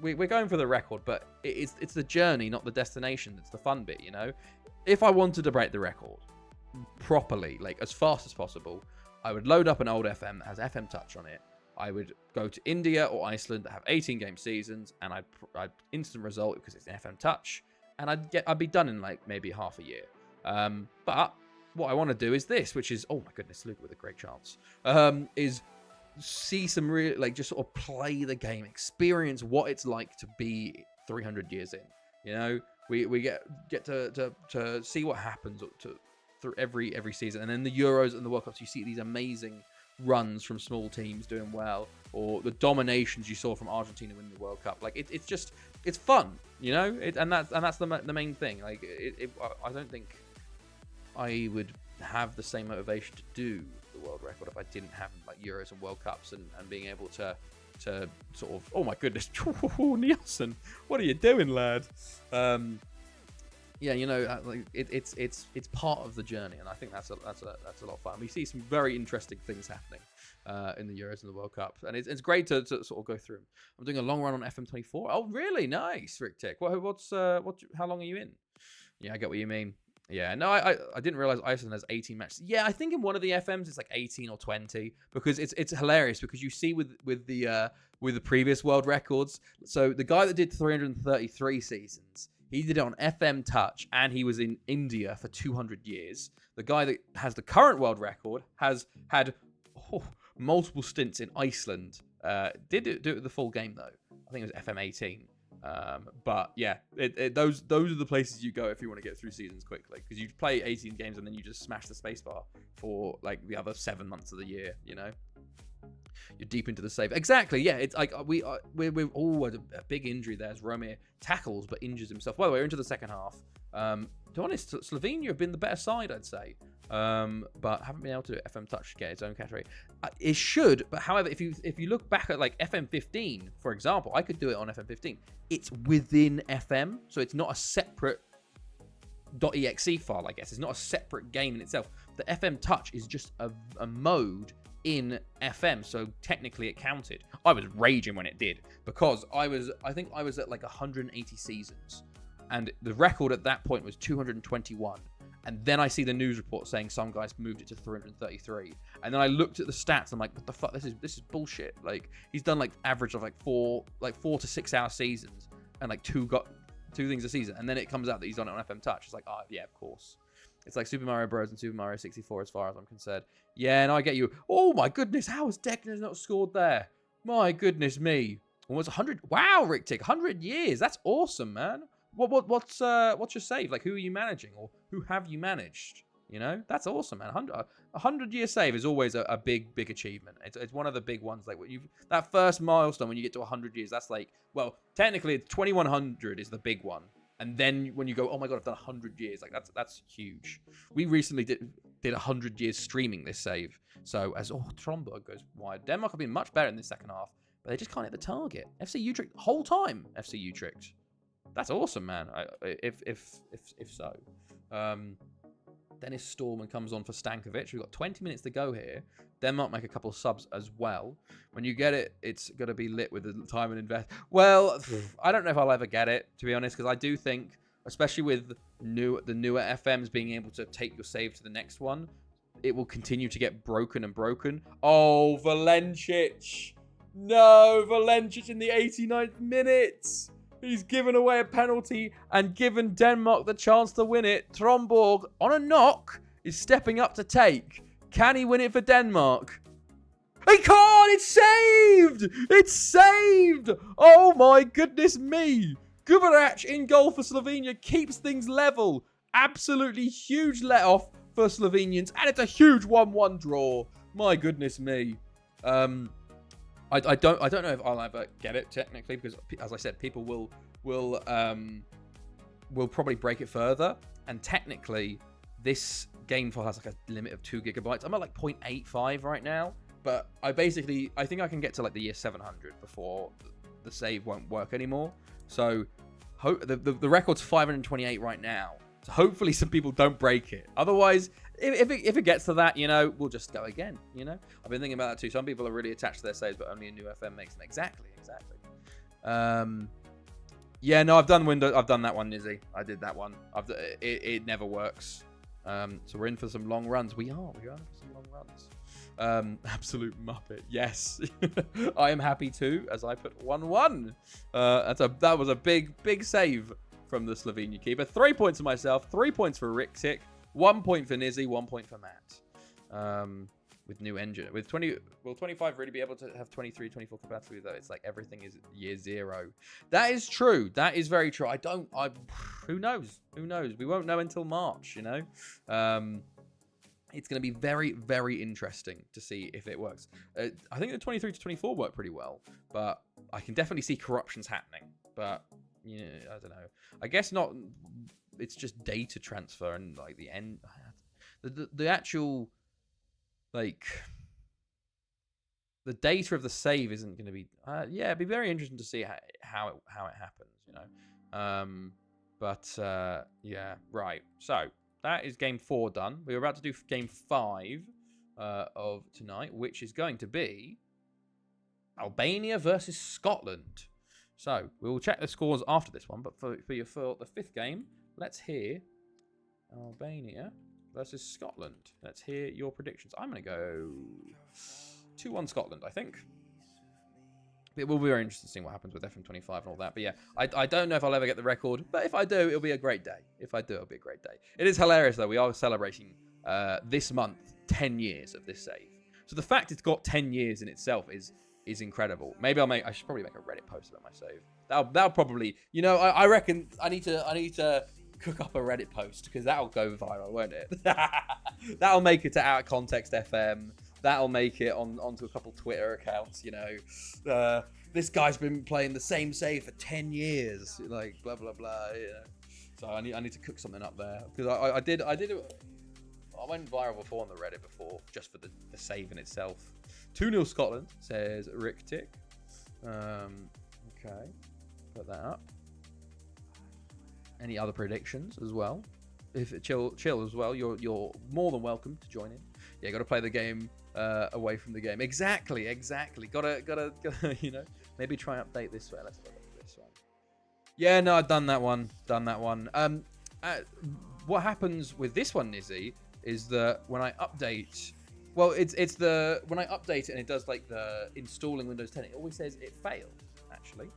we're going for the record, but it's the journey, not the destination. That's the fun bit, you know? If I wanted to break the record properly, like, as fast as possible, I would load up an old FM that has FM Touch on it. I would go to India or Iceland that have 18-game seasons, and I'd instant result because it's an FM Touch, and I'd be done in like maybe half a year. But what I want to do is this, which is, oh my goodness, Luke with a great chance, is see some real, like, just sort of play the game, experience what it's like to be 300 years in. You know, we get to see what happens through every season, and then the Euros and the World Cups, you see these amazing runs from small teams doing well, or the dominations you saw from Argentina winning the World Cup. Like, it's fun, you know, and that's the main thing. Like, I don't think I would have the same motivation to do the world record if I didn't have like Euros and World Cups and being able to sort of, oh my goodness, Nielsen, what are you doing, lad? Yeah, you know, like it's part of the journey, and I think that's a lot of fun. We see some very interesting things happening in the Euros and the World Cup, and it's great to sort of go through them. I'm doing a long run on FM24. Oh, really? Nice, Rick Tick. How long are you in? Yeah, I get what you mean. Yeah, no, I didn't realize Iceland has 18 matches. Yeah, I think in one of the FMs it's like 18 or 20, because it's hilarious, because you see with the previous world records. So the guy that did 333 seasons, he did it on FM Touch, and he was in India for 200 years. The guy that has the current world record has had multiple stints in Iceland. Did do it with the full game, though. I think it was FM18. But yeah, those are the places you go if you want to get through seasons quickly, because you play 18 games and then you just smash the spacebar for like the other 7 months of the year, you know? You're deep into the save. Exactly, yeah. It's like we're a big injury there as Romeo tackles but injures himself. By the way, we're into the second half. To be honest, Slovenia have been the better side, I'd say. But haven't been able to FM Touch get its own category. It should, but however, if you look back at like FM15, for example, I could do it on FM15. It's within FM, so it's not a separate .exe file, I guess. It's not a separate game in itself. The FM Touch is just a mode in FM, so technically it counted. I was raging when it did, because I think I was at like 180 seasons, and the record at that point was 221. And then I see the news report saying some guys moved it to 333. And then I looked at the stats. I'm like, what the fuck? This is bullshit. Like, he's done like average of like 4 to 6 hour seasons, and like two things a season. And then it comes out that he's done it on FM Touch. It's like, oh yeah, of course. It's like Super Mario Bros. And Super Mario 64 as far as I'm concerned. Yeah, and I get you. Oh my goodness, how has Declan not scored there? My goodness me. Almost 100. Wow, Rick Tick, 100 years. That's awesome, man. What's your save? Like, who are you managing, or who have you managed? You know, that's awesome, man. 100-year save is always a big achievement. It's one of the big ones. Like, that first milestone when you get to 100 years, that's like, well, technically 2100 is the big one, and then when you go, oh my god, I've done 100 years, like that's huge. We recently did 100 years streaming this save. So as Tromberg goes wide, Denmark have been much better in the second half, but they just can't hit the target. FC Utrecht whole time. FC Utrecht. That's awesome, man. If so. Dennis Storman comes on for Stankovic. We've got 20 minutes to go here. Denmark make a couple of subs as well. When you get it, it's going to be lit with the time and invest. Well, I don't know if I'll ever get it, to be honest, because I do think, especially with the newer FMs being able to take your save to the next one, it will continue to get broken and broken. Oh, Valencic. No, Valencic in the 89th minute. He's given away a penalty and given Denmark the chance to win it. Tromborg, on a knock, is stepping up to take. Can he win it for Denmark? He can't! It's saved! It's saved! Oh my goodness me! Gubarac in goal for Slovenia keeps things level. Absolutely huge let-off for Slovenians. And it's a huge 1-1 draw. My goodness me. I don't know if I'll ever get it technically, because as I said, people will probably break it further, and technically this game file has like a limit of 2 gigabytes. I'm at like 0.85 right now, but I think I can get to like the year 700 before the save won't work anymore. So the record's 528 right now. So hopefully some people don't break it. Otherwise, if it gets to that, you know, we'll just go again, you know? I've been thinking about that too. Some people are really attached to their saves, but only a new FM makes them. Exactly. Yeah, no, I've done that one, Nizzy. I did that one. It never works. So we're in for some long runs. We are in for some long runs. Absolute muppet. Yes. I am happy too, as I put 1-1. That was a big save from the Slovenia keeper. 3 points for myself, 3 points for Rick Tick, 1 point for Nizzy, 1 point for Matt. With new engine. With 25 really be able to have 23, 24 capacity, though? It's like everything is year 0. That is true. That is very true. Who knows? Who knows? We won't know until March, you know? It's going to be very, very interesting to see if it works. I think the 23 to 24 worked pretty well, but I can definitely see corruptions happening. But, yeah, I don't know. I guess not. It's just data transfer and like the end. The actual, like, the data of the save isn't going to be. Yeah, it'd be very interesting to see how it happens, you know. Yeah, right. So that is game 4 done. We're about to do game 5 of tonight, which is going to be Albania versus Scotland. So we will check the scores after this one, but for the 5th game, let's hear Albania versus Scotland. Let's hear your predictions. I'm going to go 2-1 Scotland, I think. It will be very interesting to see what happens with FM25 and all that. But yeah, I don't know if I'll ever get the record, but if I do, it'll be a great day. It is hilarious, though. We are celebrating this month 10 years of this save. So the fact it's got 10 years in itself is incredible. Maybe I should probably make a Reddit post about my save. That'll probably, you know, I reckon I need to cook up a Reddit post, because that'll go viral, won't it? That'll make it to Out of Context FM. that'll make it onto a couple Twitter accounts. You know, this guy's been playing the same save for 10 years, like blah blah blah. You know? So I need to cook something up there because I went viral before on the Reddit before just for the save in itself. 2-0 Scotland, says Rick Tick. Okay, put that up. Any other predictions as well? If chill as well, you're more than welcome to join in. Yeah, got to play the game away from the game. Exactly. Gotta you know, maybe try and update this way. Let's have a look at this one. Yeah, no, I've done that one. What happens with this one, Nizzy, is that when I update, well, it's when I update it and it does like the installing Windows 10, it always says it failed. Actually,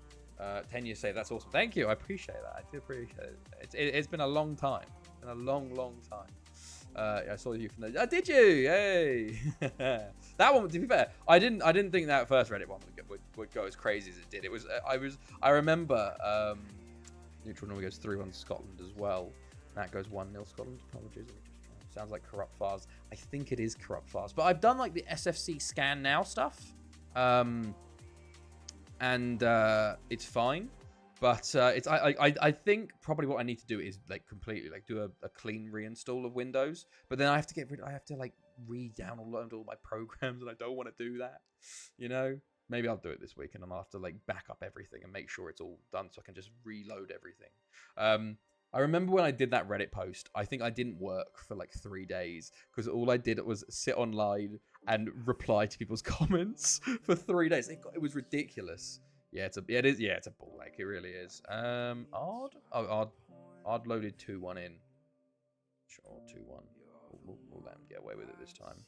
10 years save. That's awesome. Thank you. I appreciate that. I do appreciate it. It's been a long time. It's been a long time. I saw you from there. Oh, did you? Hey, that one. To be fair, I didn't think that first Reddit one would go as crazy as it did. It was. I remember. Neutral normally goes 3-1 Scotland as well. That goes 1-0 Scotland. Apologies. Sounds like corrupt files. I think it is corrupt files, but I've done like the SFC scan now stuff, and it's fine. But I think probably what I need to do is like completely like do a clean reinstall of Windows. But then I have to like re-download all my programs, and I don't want to do that. You know, maybe I'll do it this week, and I'll have to like back up everything and make sure it's all done, so I can just reload everything. I remember when I did that Reddit post, I think I didn't work for like 3 days because all I did was sit online and reply to people's comments for 3 days. It was ridiculous. Yeah, it's a ball ache. It really is. Odd loaded 2-1 in. Sure, 2-1. We'll let him get away with it this time.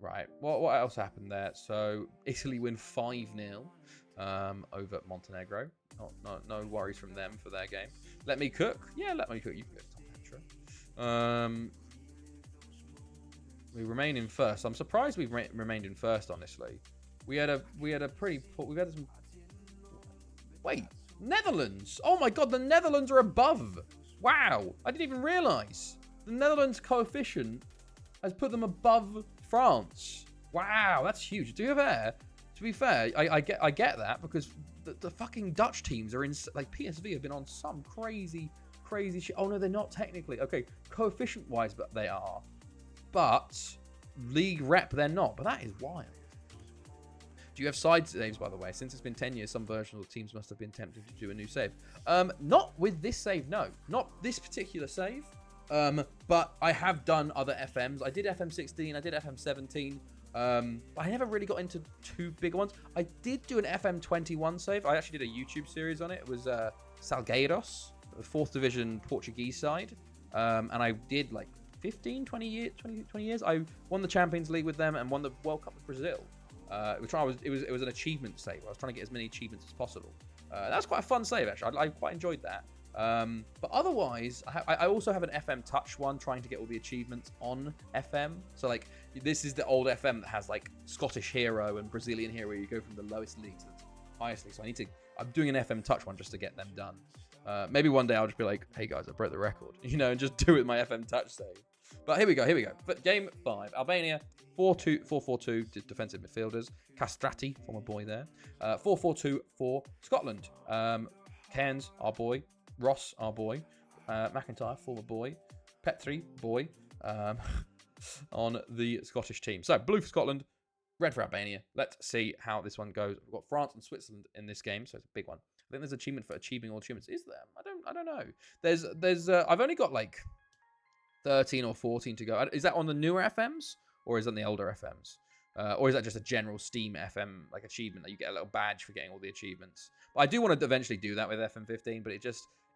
Right. What else happened there? So Italy win 5-0 over Montenegro. No worries from them for their game. Let me cook. Yeah, let me cook. You can go to Tom Petra. We remain in first. I'm surprised we've remained in first. Honestly, we had some. Wait, Netherlands. Oh my God, the Netherlands are above. Wow, I didn't even realise the Netherlands coefficient has put them above France. Wow, that's huge. To be fair, I get that because the fucking Dutch teams are in, like, PSV have been on some crazy shit. Oh no, they're not technically. Okay, coefficient wise, but they are. But league rep, they're not. But that is wild. Do you have side saves, by the way? Since it's been 10 years, some versions of teams must have been tempted to do a new save. Not with this save, no. Not this particular save. But I have done other FMs. I did FM16, I did FM17. I never really got into two big ones. I did do an FM21 save. I actually did a YouTube series on it. It was Salgueiros, the 4th division Portuguese side. And I did like 20 years. I won the Champions League with them and won the World Cup with Brazil. It was an achievement save. I was trying to get as many achievements as possible. That was quite a fun save, actually. I quite enjoyed that. But otherwise, I also have an FM Touch one, trying to get all the achievements on FM. So like, this is the old FM that has like Scottish Hero and Brazilian Hero, where you go from the lowest league to the highest league. So I'm doing an FM Touch one just to get them done. Maybe one day I'll just be like, hey guys, I broke the record, and just do it with my FM Touch save. But here we go. But game 5, Albania, 4-4-2 defensive midfielders. Castrati, former boy there. 4-4-2 for Scotland. Cairns, our boy. Ross, our boy. McIntyre, former boy. Petri, boy. On the Scottish team. So, blue for Scotland, red for Albania. Let's see how this one goes. We've got France and Switzerland in this game, so it's a big one. I think there's an achievement for achieving all achievements. Is there? I don't know. There's I've only got like 13 or 14 to go. Is that on the newer FMs or is that on the older FMs? Or is that just a general Steam FM like achievement that you get a little badge for getting all the achievements? But I do want to eventually do that with FM15, but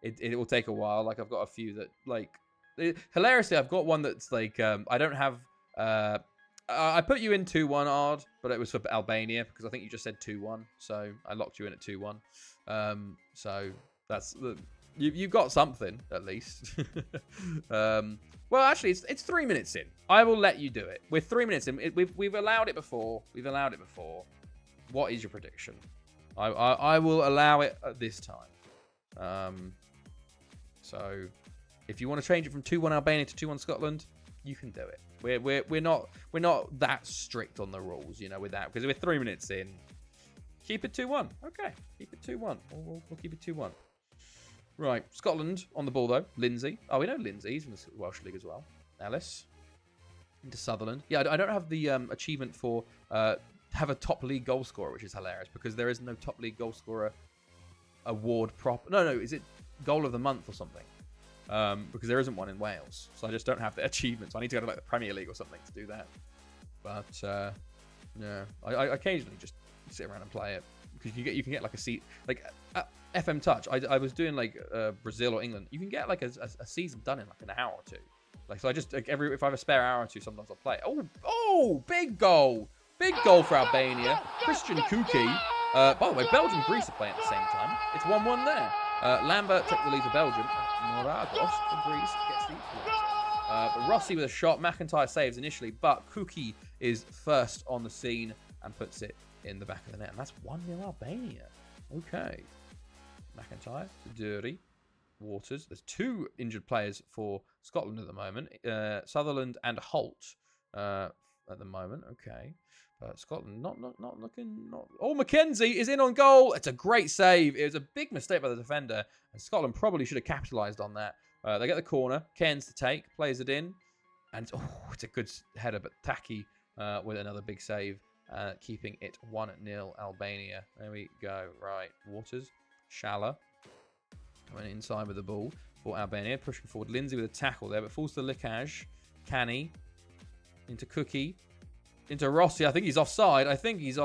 it will take a while. Like I've got a few that like hilariously I've got one that's like I don't have I put you in 2-1 Ard, but it was for Albania because I think you just said 2-1, so I locked you in at 2-1. So that's you've got something at least. Well, actually, it's 3 minutes in. I will let you do it. We're 3 minutes in. We've allowed it before. What is your prediction? I will allow it at this time. So if you want to change it from 2-1 Albania to 2-1 Scotland, You can do it. We're not that strict on the rules, you know, with that, because we're 3 minutes in. Keep it 2-1. Okay, keep it 2-1. We'll keep it 2-1. Right, Scotland on the ball though. Lindsay. Oh, we know Lindsay. He's in the Welsh League as well. Ellis into Sutherland. Yeah, I don't have the achievement for have a top league goal scorer, which is hilarious because there is no top league goal scorer award No, is it goal of the month or something? Because there isn't one in Wales, so I just don't have the achievement. So I need to go to like the Premier League or something to do that. But yeah, I occasionally just sit around and play it because you can get like a seat like FM Touch. I was doing like Brazil or England. You can get like a season done in like an hour or two. Like so, I just like if I have a spare hour or two, sometimes I'll play. Oh, big goal for Albania. Christian Kuki. By the way, Belgium and Greece are playing at the same time. It's 1-1 there. Lambert took the lead for Belgium. Moragos for Greece gets the equaliser. But Rossi with a shot. McIntyre saves initially, but Kuki is first on the scene and puts it in the back of the net. And that's 1-0 Albania. Okay. McIntyre to Dury. Waters. There's 2 injured players for Scotland at the moment. Sutherland and Holt at the moment. Okay. Scotland not looking. Oh, McKenzie is in on goal. It's a great save. It was a big mistake by the defender, and Scotland probably should have capitalised on that. They get the corner. Cairns to take, plays it in, and it's a good header, but Taki with another big save, keeping it 1-0 Albania. There we go. Right, Waters, Schaller going inside with the ball for Albania, pushing forward. Lindsay with a tackle there, but falls to Likaj. Canny into Cookie. Into Rossi. I think he's offside. He's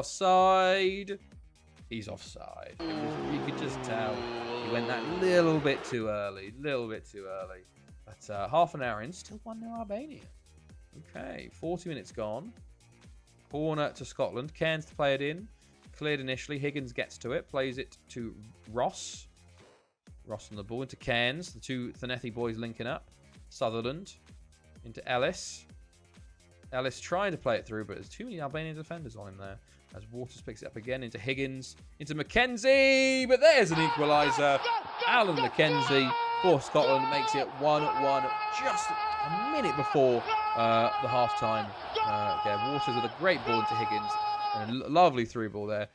offside. You could just tell he went that little bit too early. But half an hour in, still 1-0 Albania. Okay, 40 minutes gone. Corner to Scotland. Cairns to play it in. Cleared initially. Higgins gets to it. Plays it to Ross. Ross on the ball into Cairns. The 2 Thanethi boys linking up. Sutherland into Ellis. Ellis trying to play it through, but there's too many Albanian defenders on him there. As Waters picks it up again into Higgins, into McKenzie, but there's an equaliser. Alan McKenzie for Scotland makes it 1-1 just a minute before the half-time. Waters with a great ball into Higgins and a lovely through ball there.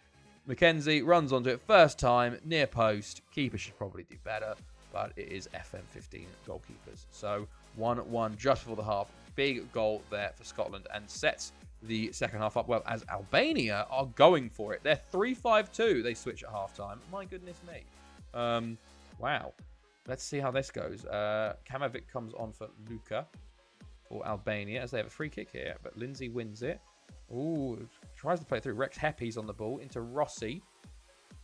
McKenzie runs onto it first time, near post. Keeper should probably do better, but it is FM15 goalkeepers. So 1-1 just before the half. Big goal there for Scotland and sets the second half up well as Albania are going for it. They're 3-5-2. They switch at halftime. My goodness me. Wow. Let's see how this goes. Kamovic comes on for Luka for Albania as they have a free kick here, but Lindsay wins it. Ooh, tries to play it through. Rex Heppy's on the ball into Rossi.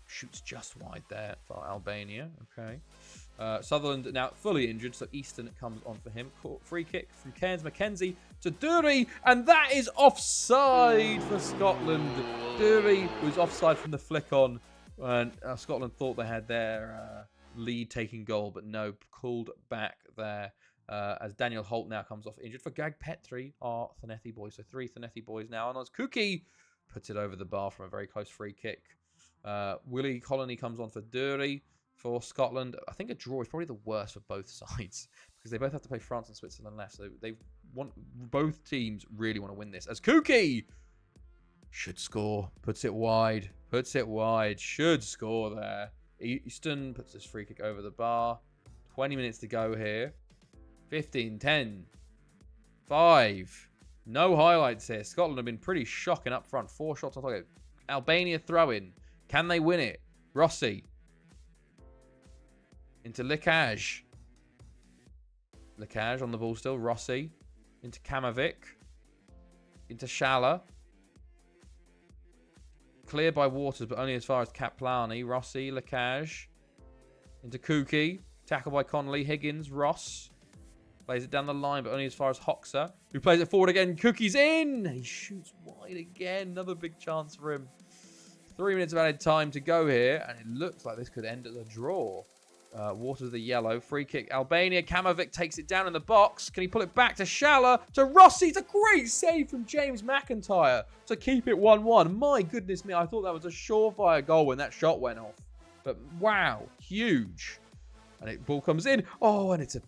Shoots just wide there for Albania. Okay. Sutherland now fully injured, so Easton comes on for him. Free kick from Cairns McKenzie to Dury, and that is offside for Scotland. Dury was offside from the flick on, and Scotland thought they had their lead taking goal, but no, called back there. As Daniel Holt now comes off injured for Gag Petri, our Thanethi boys. So 3 Thanethi boys now. And as Kuki puts it over the bar from a very close free kick. Willie Colony comes on for Dury for Scotland. I think a draw is probably the worst for both sides because they both have to play France and Switzerland left. So both teams really want to win this. As Kuki should score, puts it wide, should score there. Easton puts this free kick over the bar. 20 minutes to go here. 15, 10, 5. No highlights here. Scotland have been pretty shocking up front. 4 shots on target. Albania throw in. Can they win it? Rossi. Into Likaj. Likaj on the ball still. Rossi. Into Kamovic. Into Schaller. Cleared by Waters, but only as far as Kaplani. Rossi. Likaj. Into Kuki. Tackled by Connolly. Higgins. Ross. Plays it down the line, but only as far as Hoxer, who plays it forward again. Cookie's in. He shoots wide again. Another big chance for him. 3 minutes of added time to go here, and it looks like this could end as a draw. Waters the yellow. Free kick. Albania. Kamovic takes it down in the box. Can he pull it back to Schaller? To Rossi. It's a great save from James McIntyre to keep it 1-1. My goodness me. I thought that was a surefire goal when that shot went off. But wow. Huge. And ball comes in. Oh, and it's a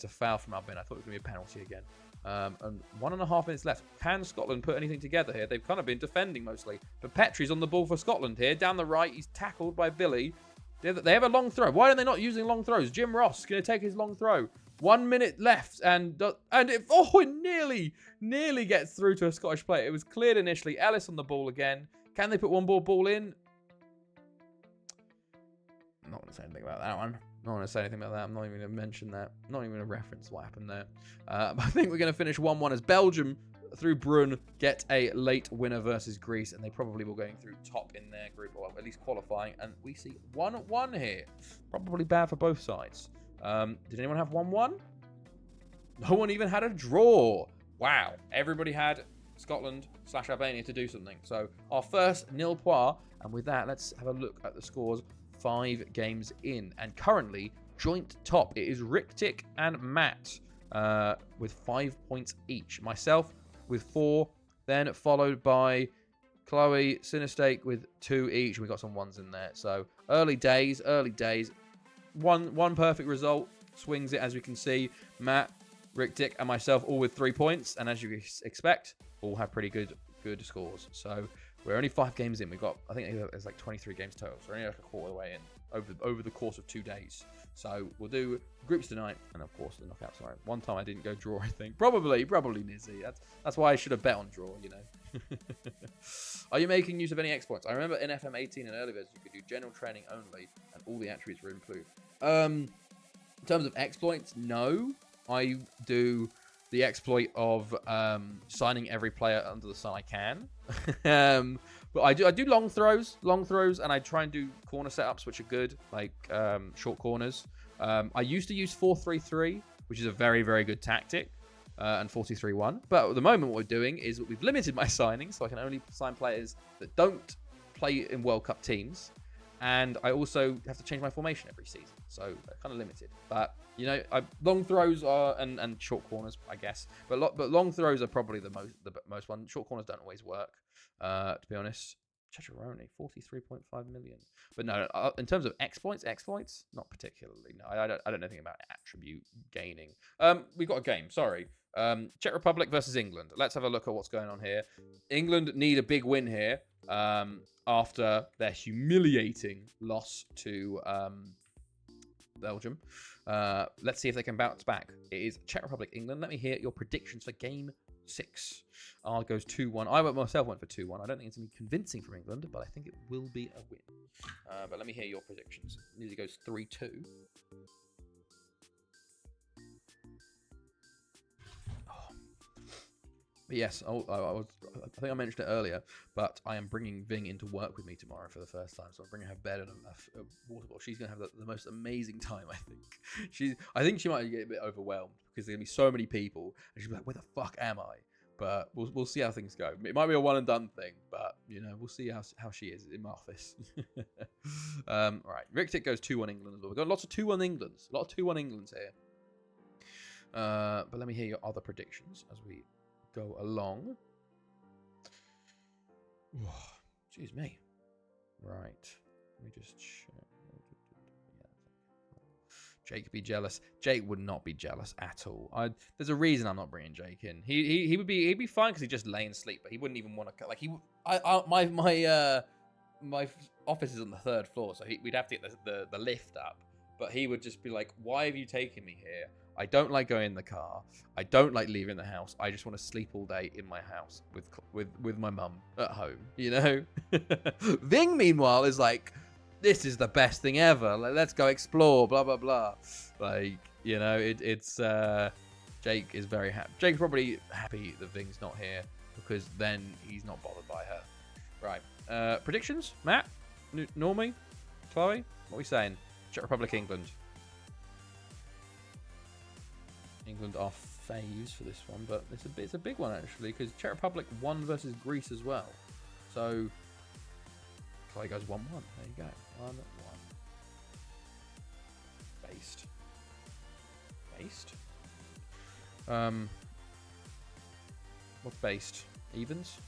foul from Albania. I thought it was going to be a penalty again. And 1.5 minutes left. Can Scotland put anything together here? They've kind of been defending mostly. But Petrie's on the ball for Scotland here. Down the right, he's tackled by Billy. They have a long throw. Why are they not using long throws? Jim Ross going to take his long throw. 1 minute left, and it nearly gets through to a Scottish player. It was cleared initially. Ellis on the ball again. Can they put one more ball in? I'm not going to say anything about that one. Not going to say anything about that. I'm not even going to mention that. Not even going to reference what happened there. I think we're going to finish 1-1 as Belgium, through Brun, get a late winner versus Greece, and they probably will going through top in their group, or at least qualifying. And we see 1-1 here. Probably bad for both sides. Did anyone have 1-1? No one even had a draw. Wow. Everybody had Scotland/Albania to do something. So our first nil point. And with that, let's have a look at the scores 5 games in. And currently, joint top. It is Riktik and Matt with 5 points each. Myself with 4. Then followed by Chloe, Sinistake with 2 each. We got some ones in there. So early days. One perfect result swings it, as we can see. Matt, Riktik, and myself all with 3 points, and as you expect, all have pretty good scores. So we're only 5 games in. We've got, I think it's like 23 games total. So we're only like a quarter of the way in over the course of 2 days. So we'll do groups tonight, and of course the knockouts tomorrow. One time I didn't go draw, I think. Probably Nizzy. That's why I should have bet on draw, you know. Are you making use of any exploits? I remember in FM15 and early versions you could do general training only, and all the attributes were included. In terms of exploits, no. I do the exploit of signing every player under the sun I can. But I do long throws, and I try and do corner setups, which are good, like short corners. I used to use 4-3-3, which is a very, very good tactic, and 4-2-3-1. But at the moment, what we're doing is we've limited my signings, so I can only sign players that don't play in World Cup teams. And I also have to change my formation every season, so kind of limited. But you know, long throws are and short corners, I guess. But long throws are probably the most one. Short corners don't always work, to be honest. Chicharone, 43.5 million. But no, in terms of exploits, not particularly. No, I don't know anything about attribute gaining. We got a game. Sorry. Czech Republic versus England. Let's have a look at what's going on here. England need a big win here. After their humiliating loss to Belgium. Let's see if they can bounce back. It is Czech Republic, England. Let me hear your predictions for game 6. R goes 2-1. I myself went for 2-1. I don't think it's going to be convincing from England, but I think it will be a win. But let me hear your predictions. Nearly goes 3-2. But yes, I think I mentioned it earlier, but I am bringing Ving into work with me tomorrow for the first time. So I'm bringing her bed and a water bottle. She's going to have the most amazing time, I think. I think she might get a bit overwhelmed because there's going to be so many people. And she'll be like, where the fuck am I? But we'll see how things go. It might be a one and done thing, but, you know, we'll see how she is in my office. Right, Riktik goes 2-1 England as well. We've got lots of 2-1 Englands. A lot of 2-1 Englands here. But let me hear your other predictions as we go along. Excuse me. Right. Let me just check. Jake be jealous. Jake would not be jealous at all. There's a reason I'm not bringing Jake in. He'd be fine because he'd just lay and sleep, but he wouldn't even want to. Like my office is on the 3rd floor, so we'd have to get the lift up. But he would just be like, "Why have you taken me here? I don't like going in the car. I don't like leaving the house. I just want to sleep all day in my house with my mum at home, you know?" Ving, meanwhile, is like, "This is the best thing ever. Like, let's go explore, blah, blah, blah." Like, you know, it's Jake is very happy. Jake's probably happy that Ving's not here because then he's not bothered by her. Right. Predictions? Matt? Normie? Chloe? What are we saying? Czech Republic, England. England are faves for this one, but it's a big one actually because Czech Republic won versus Greece as well. So Chloe goes 1-1. There you go. 1-1. Based. What's based? Evens?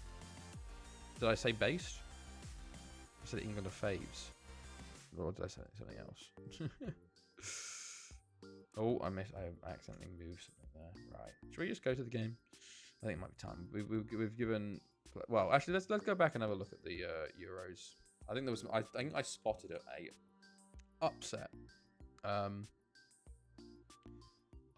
Did I say based? I said England are faves. Or did I say something else? Oh, I accidentally moved something there. Right. Should we just go to the game? I think it might be time. We've given. Well, actually, let's go back and have a look at the Euros. I think there was. I think I spotted a upset.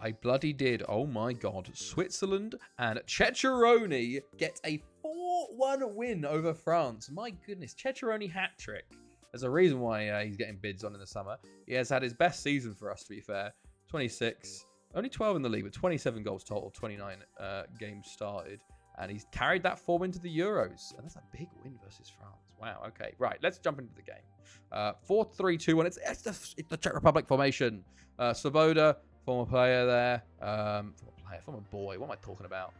I bloody did. Oh my god. Switzerland and Ceccheroni get a 4-1 win over France. My goodness. Ceccheroni hat trick. There's a reason why he's getting bids on in the summer. He has had his best season for us, to be fair. 26. Only 12 in the league, but 27 goals total, 29 games started. And he's carried that form into the Euros. And that's a big win versus France. Wow, okay. Right, let's jump into the game. 4-3-2-1. It's the Czech Republic formation. Svoboda, former player there. Former boy. What am I talking about?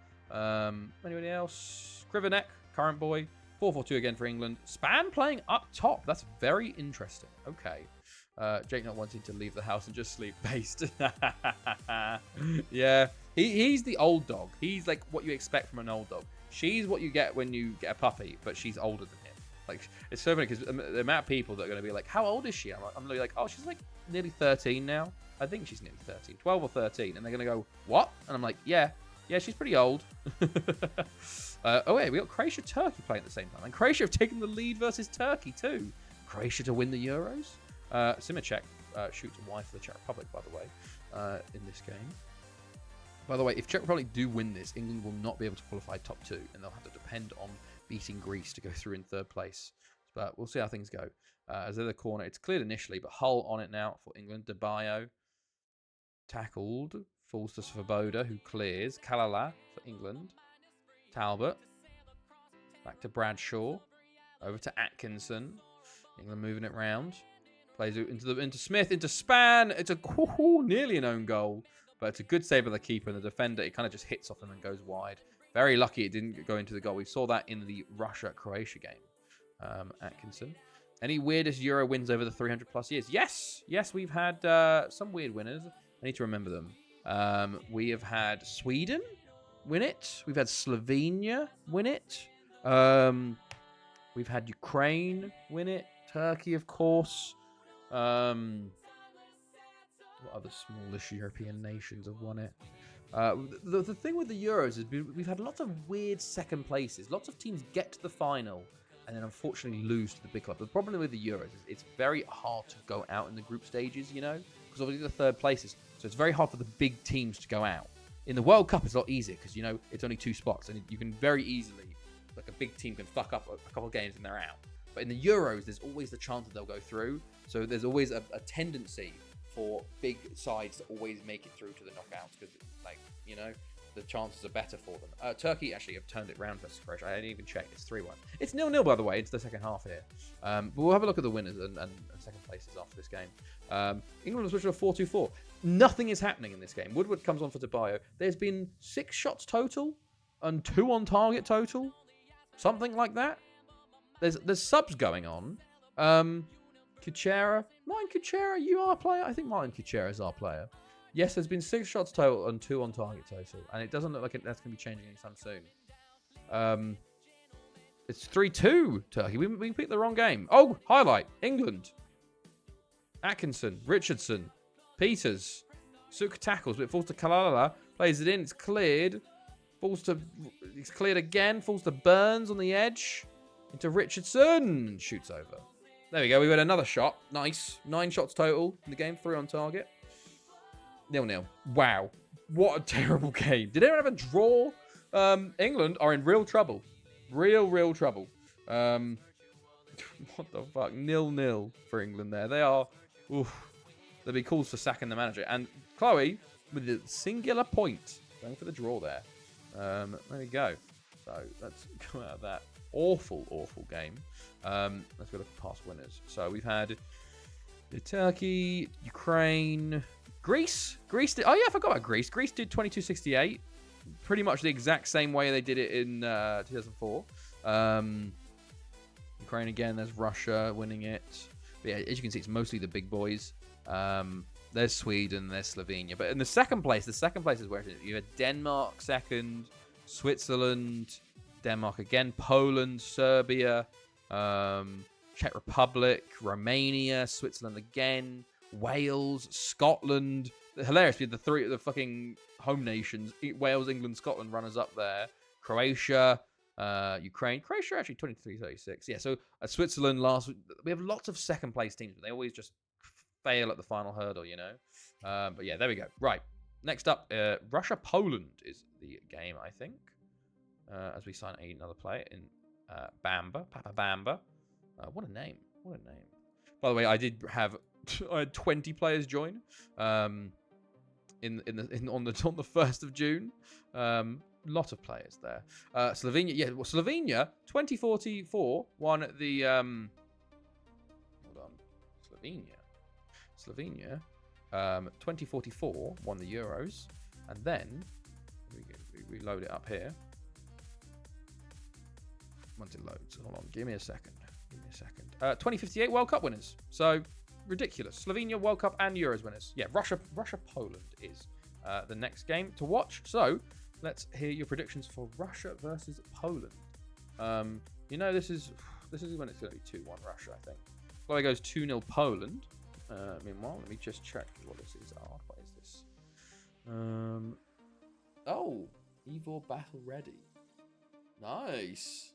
Anybody else? Krivonek, current boy. 4-4-2 again for England. Span playing up top. That's very interesting. Okay. Jake not wanting to leave the house and just sleep based. Yeah. He's the old dog. He's like what you expect from an old dog. She's what you get when you get a puppy, but she's older than him. Like, it's so funny because the amount of people that are going to be like, how old is she? I'm like, oh, she's like nearly 13 now. I think she's nearly 13, 12 or 13. And they're going to go, what? And I'm like, yeah, she's pretty old. Oh, wait, we got Croatia, Turkey playing at the same time. And Croatia have taken the lead versus Turkey, too. Croatia to win the Euros. Simacek shoots a wife for the Czech Republic, by the way, in this game. By the way, if Czech Republic do win this, England will not be able to qualify top 2, and they'll have to depend on beating Greece to go through in 3rd place. But we'll see how things go. As they're the corner, it's cleared initially, but Hull on it now for England. De Bayo tackled, falls to Svoboda, who clears. Kalala for England. Talbot. Back to Bradshaw. Over to Atkinson. England moving it round. Plays it into Smith, into Span. It's nearly an own goal. But it's a good save of the keeper and the defender. It kind of just hits off him and goes wide. Very lucky it didn't go into the goal. We saw that in the Russia-Croatia game. Atkinson. Any weirdest Euro wins over the 300-plus years? Yes, we've had some weird winners. I need to remember them. We have had Sweden win it. We've had Slovenia win it. We've had Ukraine win it. Turkey, of course. What other smallish European nations have won it? The thing with the Euros is we've had lots of weird second places. Lots of teams get to the final and then unfortunately lose to the big club. The problem with the Euros is it's very hard to go out in the group stages, you know, because obviously the 3rd places. So it's very hard for the big teams to go out. In the World Cup, it's a lot easier because, you know, it's only 2 spots and you can very easily, like a big team can fuck up a couple of games and they're out. But in the Euros, there's always the chance that they'll go through. So there's always a tendency for big sides to always make it through to the knockouts because, like, you know, the chances are better for them. Turkey actually have turned it round versus Croatia. I didn't even check. It's 3-1. It's 0-0, by the way. It's the second half here. But we'll have a look at the winners and second places after this game. England was switched to a 4-2-4. Nothing is happening in this game. Woodward comes on for De Bayo. There's been 6 shots total and 2 on target total. Something like that. There's subs going on. Kuchera. Martin Kuchera, you are a player? I think Martin Kuchera is our player. Yes, there's been 6 shots total and 2 on target total. And it doesn't look like that's going to be changing anytime soon. It's 3-2 Turkey. We picked the wrong game. Oh, highlight. England. Atkinson. Richardson. Peters. Suk tackles, but it falls to Kalala. Plays it in. It's cleared. It's cleared again. Falls to Burns on the edge. Into Richardson. Shoots over. There we go. We had another shot. Nice. 9 shots total in the game. 3 on target. 0-0. Wow. What a terrible game. Did anyone have a draw? England are in real trouble. Real trouble. What the fuck? 0-0 for England there. They are... Oof. There'll be calls for sacking the manager. And Chloe, with the singular point, going for the draw there. There we go. So, let's come out of that awful game. Let's go look at past winners. So, we've had Turkey, Ukraine, Greece. Greece did... Oh, yeah, I forgot about Greece. Greece did 22-68. Pretty much the exact same way they did it in 2004. Ukraine again. There's Russia winning it. But yeah, as you can see, it's mostly the big boys. There's Sweden, there's Slovenia. But in the second place is where it is. You had Denmark second, Switzerland, Denmark again, Poland, Serbia, Czech Republic, Romania, Switzerland again, Wales, Scotland. Hilariously, the fucking home nations, Wales, England, Scotland, runners up there. Croatia, Ukraine. Croatia actually 23-36. Yeah, so Switzerland last. We have lots of second place teams, but they always just fail at the final hurdle, you know. But yeah, there we go. Right. Next up, Russia, Poland is the game, I think. As we sign another player in Bamba, Papa Bamba. What a name! What a name! By the way, I did have I had 20 players join. On the 1st of June. Lot of players there. Slovenia, yeah, well, Slovenia 2044 won the hold on. Slovenia 2044 won the Euros, and then we load it up here. Once it loads, hold on, give me a second. 2058 World Cup winners. So ridiculous. Slovenia World Cup and Euros winners. Yeah, Russia Poland is the next game to watch. So let's hear your predictions for Russia versus Poland. You know, this is when it's going to be 2-1 Russia, I think. Chloe goes 2-0 Poland. Meanwhile, let me just check what this is. What is this? Oh, Ivor Battle Ready. Nice.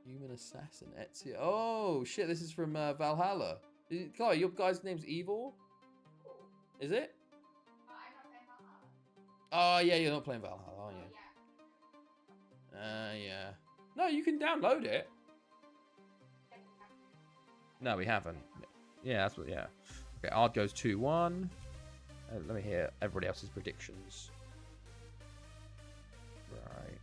Human Assassin, Ezio. Oh, shit, this is from Valhalla. Chloe, your guy's name's Ivor? Is it? Oh, yeah, you're not playing Valhalla, are you? Yeah. No, you can download it. No, we haven't. Yeah, that's what, yeah. Okay, Ard goes 2-1. Let me hear everybody else's predictions. Right.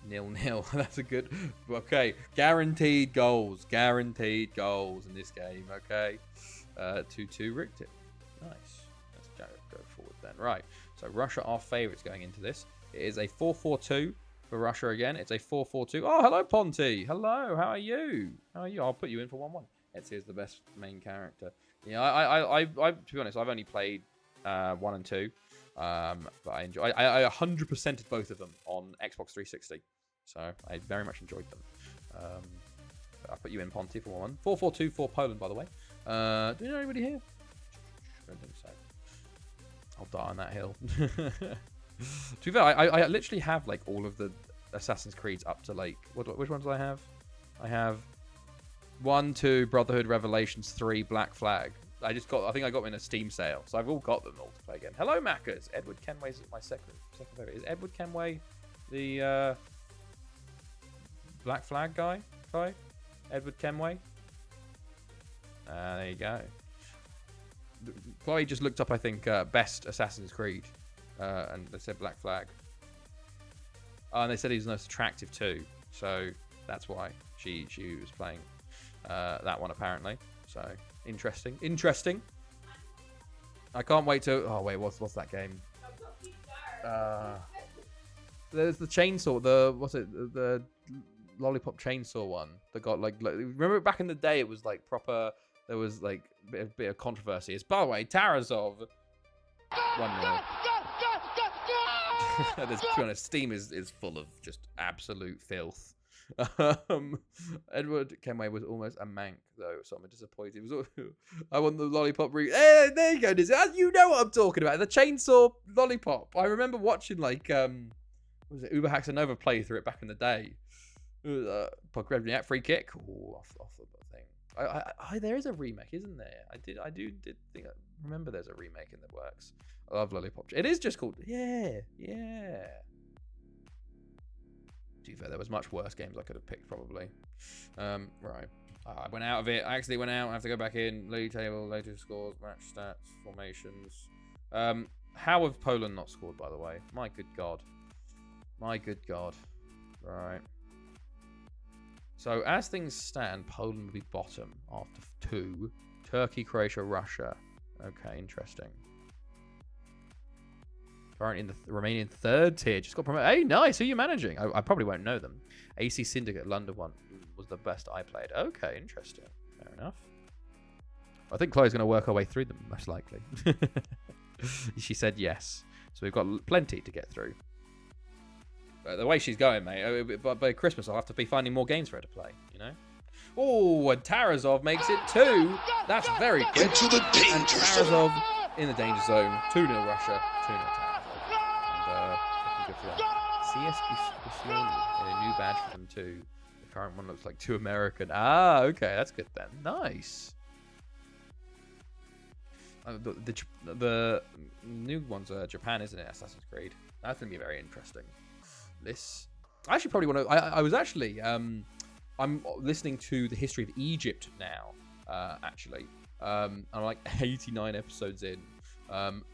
Nil-nil. That's a good. Okay, guaranteed goals in this game. Okay, 2-2 rigged it. Nice. Let's go forward then. Right. So Russia are favourites going into this. It is a 4-4-2 for Russia again. It's a 4-4-2. Oh, hello Ponty. Hello. How are you? I'll put you in for 1-1. Ezio is the best main character. Yeah, I to be honest, I've only played 1 and 2. But I enjoy. I 100%ed both of them on Xbox 360, so I very much enjoyed them. I'll put you in Ponty for 1-1. 4-4-2 for Poland, by the way. Do you know anybody here? I don't think so. I'll die on that hill. To be fair, I literally have like all of the Assassin's Creeds up to like which ones do I have? I have 1, 2, Brotherhood, Revelations, 3, Black Flag. I think I got them in a Steam sale, so I've all got them all to play again. Hello, Maccas. Edward Kenway's my second favorite. Is Edward Kenway the Black Flag guy? Edward Kenway. There you go. Chloe just looked up, I think, best Assassin's Creed, and they said Black Flag. Oh, and they said he's the most attractive too, so that's why she was playing that one apparently. So interesting. I can't wait to. Oh wait, what's that game? There's the chainsaw. The lollipop chainsaw one that got like remember back in the day it was like proper. There was like a bit of controversy. It's by the way Tarasov. 1-0. To be honest, Steam is full of just absolute filth. Edward Kenway was almost a mank though, so I'm disappointed. I want the lollipop Hey, there you go, Dizzy. You know what I'm talking about. The chainsaw lollipop. I remember watching like was it Uber Hacks Nova play through it back in the day. Free kick. Ooh, off the thing. There is a remake, isn't there? I did think I remember there's a remake in the works. I love Lollipop. It is just called yeah. To be fair, there was much worse games I could have picked probably. Right. I went out of it. I actually went out. I have to go back in. League table, latest scores, match stats, formations. How have Poland not scored, by the way? My good God. Right. So as things stand, Poland will be bottom after 2. Turkey, Croatia, Russia. Okay, interesting. Currently in the Romanian 3rd tier. Just got promoted. Hey, nice. Who are you managing? I probably won't know them. AC Syndicate, London one was the best I played. Okay, interesting. Fair enough. I think Chloe's going to work her way through them, most likely. She said yes. So we've got plenty to get through. The way she's going, mate, by Christmas I'll have to be finding more games for her to play, you know? Oh, and Tarazov makes it 2. That's very quick. Into the danger zone. Tarazov in the danger zone. 2-0 Russia, 2-0 Tarazov. And looking good for that. CS Gusloni, a new badge for them too. The current one looks like too American. Ah, okay, that's good then. Nice. The new one's Japan, isn't it? Assassin's Creed. That's going to be very interesting. This... I actually probably want to... I was actually... I'm listening to the history of Egypt now, actually. I'm like 89 episodes in.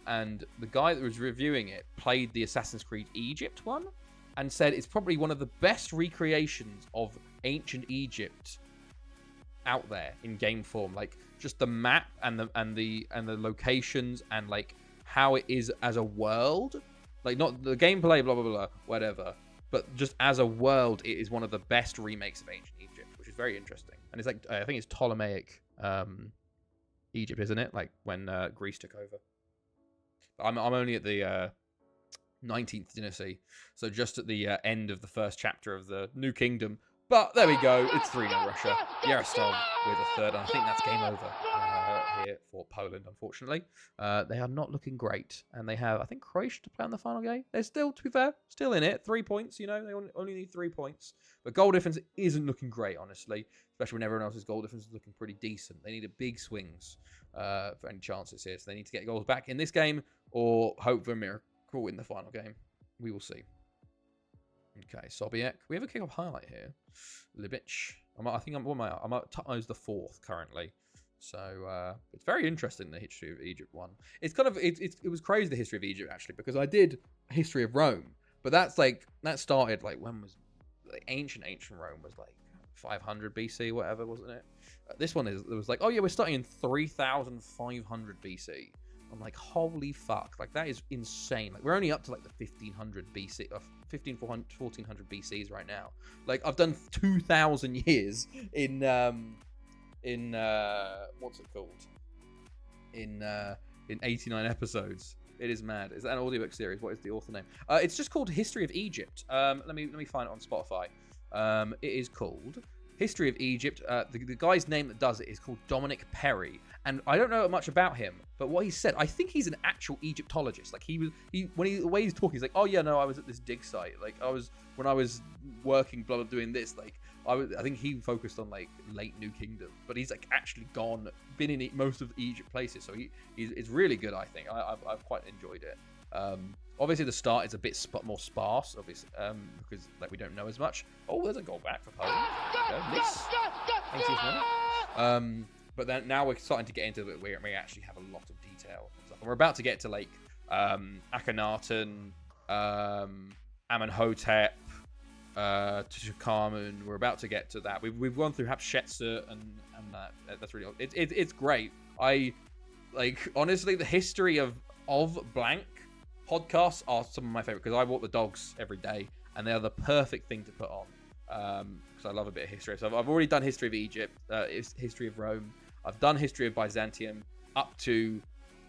And the guy that was reviewing it played the Assassin's Creed Egypt one and said it's probably one of the best recreations of ancient Egypt out there in game form. Like just the map and the locations and like how it is as a world. Like not the gameplay, blah blah blah, whatever. But just as a world, it is one of the best remakes of ancient Egypt, which is very interesting. And it's like, I think it's Ptolemaic Egypt, isn't it? Like when Greece took over. I'm only at the 19th dynasty, so just at the end of the first chapter of the New Kingdom. But there we go. It's 3-0 Russia. Yarostov with a third. And I think that's game over here for Poland, unfortunately. They are not looking great. And they have, I think, Croatia to play on the final game. They're still, to be fair, still in it. 3 points, you know. They only need 3 points. But goal difference isn't looking great, honestly. Especially when everyone else's goal difference is looking pretty decent. They need a big swings for any chances here. So they need to get goals back in this game or hope for a miracle in the final game. We will see. Okay, Sobiek. We have a kick-off highlight here. Libic. I think I'm at Tutmo's the 4th currently. So it's very interesting, the history of Egypt one. It's kind of it was crazy, the history of Egypt actually, because I did history of Rome, but that started like when was like, ancient Rome was like 500 BC, whatever, wasn't it? This one it was like, oh yeah, we're starting in 3500 BC. I'm like, holy fuck, like that is insane. Like we're only up to like the 1500 BC, 1400 BCs right now. Like I've done 2000 years in what's it called? In 89 episodes. It is mad. Is that an audiobook series? What is the author name? It's just called History of Egypt. Let me find it on Spotify. It is called History of Egypt. The guy's name that does it is called Dominic Perry, and I don't know much about him, but what he said, I think he's an actual Egyptologist. Like the way he's talking, he's like, oh yeah, no, I was at this dig site. Like when I was working, blah blah, doing this. Like I think he focused on like late New Kingdom, but he's like actually been in most of the Egypt places. So it's really good. I think I've quite enjoyed it. Obviously the start is a bit more sparse, obviously, because like we don't know as much. Oh, there's a goal back for Poland. Miss. 80th minute. But then now we're starting to get into it where we actually have a lot of detail and stuff. And we're about to get to like Akhenaten, Amenhotep, Tutankhamun. We're about to get to that. We've gone through Hatshepsut and that. That's really it's great. I like honestly the history of blank podcasts are some of my favorite because I walk the dogs every day and they are the perfect thing to put on because I love a bit of history. So I've already done history of Egypt, history of Rome. I've done history of Byzantium up to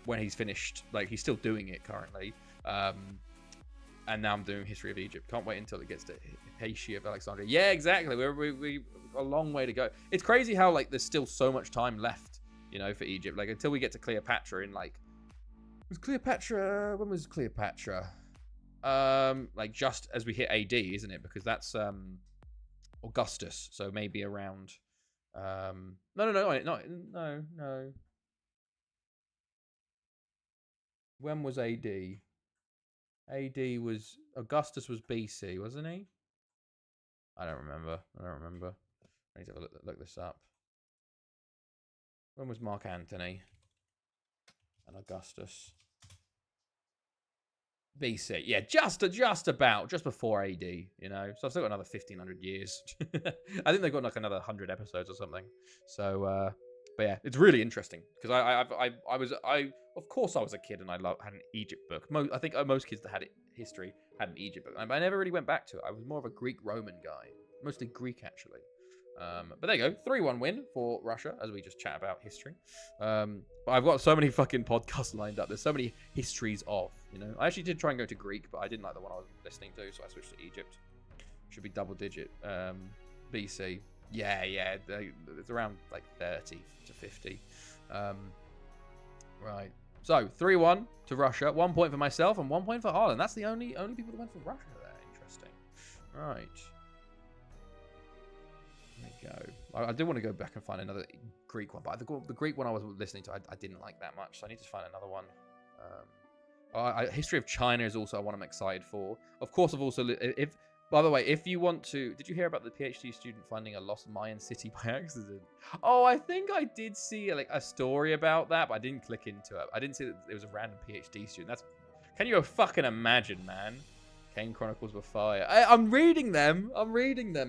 when he's finished. Like he's still doing it currently. And now I'm doing history of Egypt. Can't wait until it gets to Hypatia of Alexandria. Yeah, exactly. We a long way to go. It's crazy how like there's still so much time left, you know, for Egypt. Like until we get to Cleopatra in like when was Cleopatra? Like just as we hit AD, isn't it? Because that's Augustus. So maybe around no. When was AD? AD was Augustus was BC, wasn't he? I don't remember. I need to look this up. When was Mark Antony and Augustus? BC, yeah, just before AD, you know. So I've still got another 1500 years. I think they've got like another 100 episodes or something. So, but yeah, it's really interesting because I of course I was a kid and had an Egypt book. I think most kids that had history had an Egypt book, but I never really went back to it. I was more of a Greek Roman guy, mostly Greek actually. But there you go, 3-1 win for Russia as we just chat about history. But I've got so many fucking podcasts lined up. There's so many histories of, you know. I actually did try and go to Greek, but I didn't like the one I was listening to, so I switched to Egypt. Should be double digit. BC. Yeah, it's around like 30 to 50. Right. So 3-1 to Russia. 1 point for myself and 1 point for Ireland. That's the only people that went for Russia there. Interesting. Right. There we go. I do want to go back and find another Greek one, but the Greek one I was listening to, I didn't like that much, so I need to find another one. History of China is also one I'm excited for. Of course, I've also by the way, if you want to, did you hear about the PhD student finding a lost Mayan city by accident? Oh, I think I did see like a story about that, but I didn't click into it. I didn't see that it was a random PhD student. Can you fucking imagine, man? Kane Chronicles were fire. I'm reading them.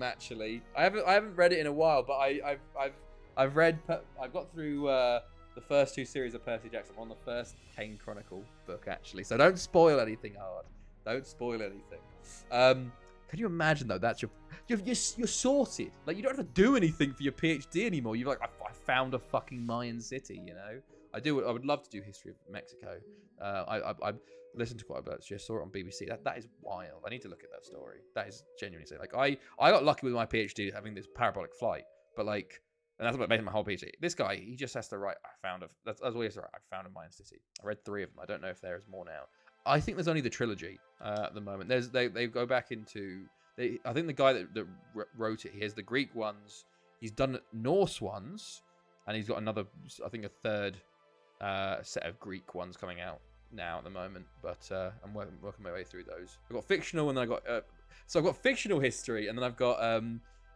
Actually. I haven't read it in a while, but I've got through the first 2 series of Percy Jackson. I'm on the first Kane Chronicle book actually, so don't spoil anything hard. Don't spoil anything. Can you imagine though? That's you're sorted. Like you don't have to do anything for your PhD anymore. You're like, I found a fucking Mayan city. You know, I would love to do history of Mexico. I listened to quite a bit. I saw it on BBC. That is wild. I need to look at that story. That is genuinely sick. Like I got lucky with my PhD having this parabolic flight, but like, and that's about making my whole PhD. This guy, he just has to write. That's all he has to write. I found a Mayan city. I read 3 of them. I don't know if there is more now. I think there's only the trilogy at the moment. They go back into. I think the guy that wrote it, he has the Greek ones. He's done Norse ones, and he's got another. I think a third set of Greek ones coming out now at the moment. But I'm working my way through those. I've got fictional, and then I've got fictional history, and then I've got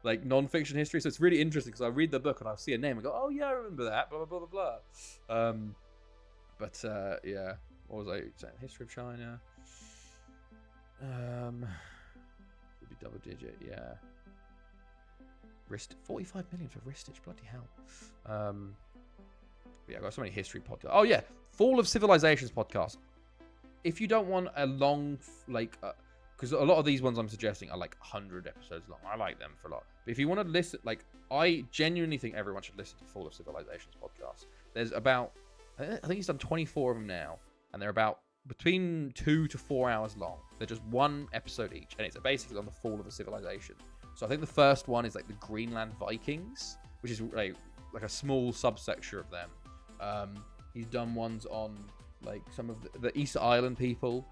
like non-fiction history. So it's really interesting because I read the book and I'll see a name and go, oh yeah, I remember that. Blah blah blah blah blah. Yeah. What was I saying? History of China. Would be double digit, yeah. 45 million for Ristich, bloody hell. Yeah, I've got so many history podcasts. Oh yeah, Fall of Civilizations podcast. If you don't want a long, because a lot of these ones I'm suggesting are like 100 episodes long. I like them for a lot. But if you want to listen, I genuinely think everyone should listen to Fall of Civilizations podcast. There's about, I think he's done 24 of them now. And they're about between 2 to 4 hours long. They're just 1 episode each, and it's basically on the fall of a civilization. So I think the first one is like the Greenland Vikings, which is like a small subsector of them. He's done ones on like some of the Easter Island people,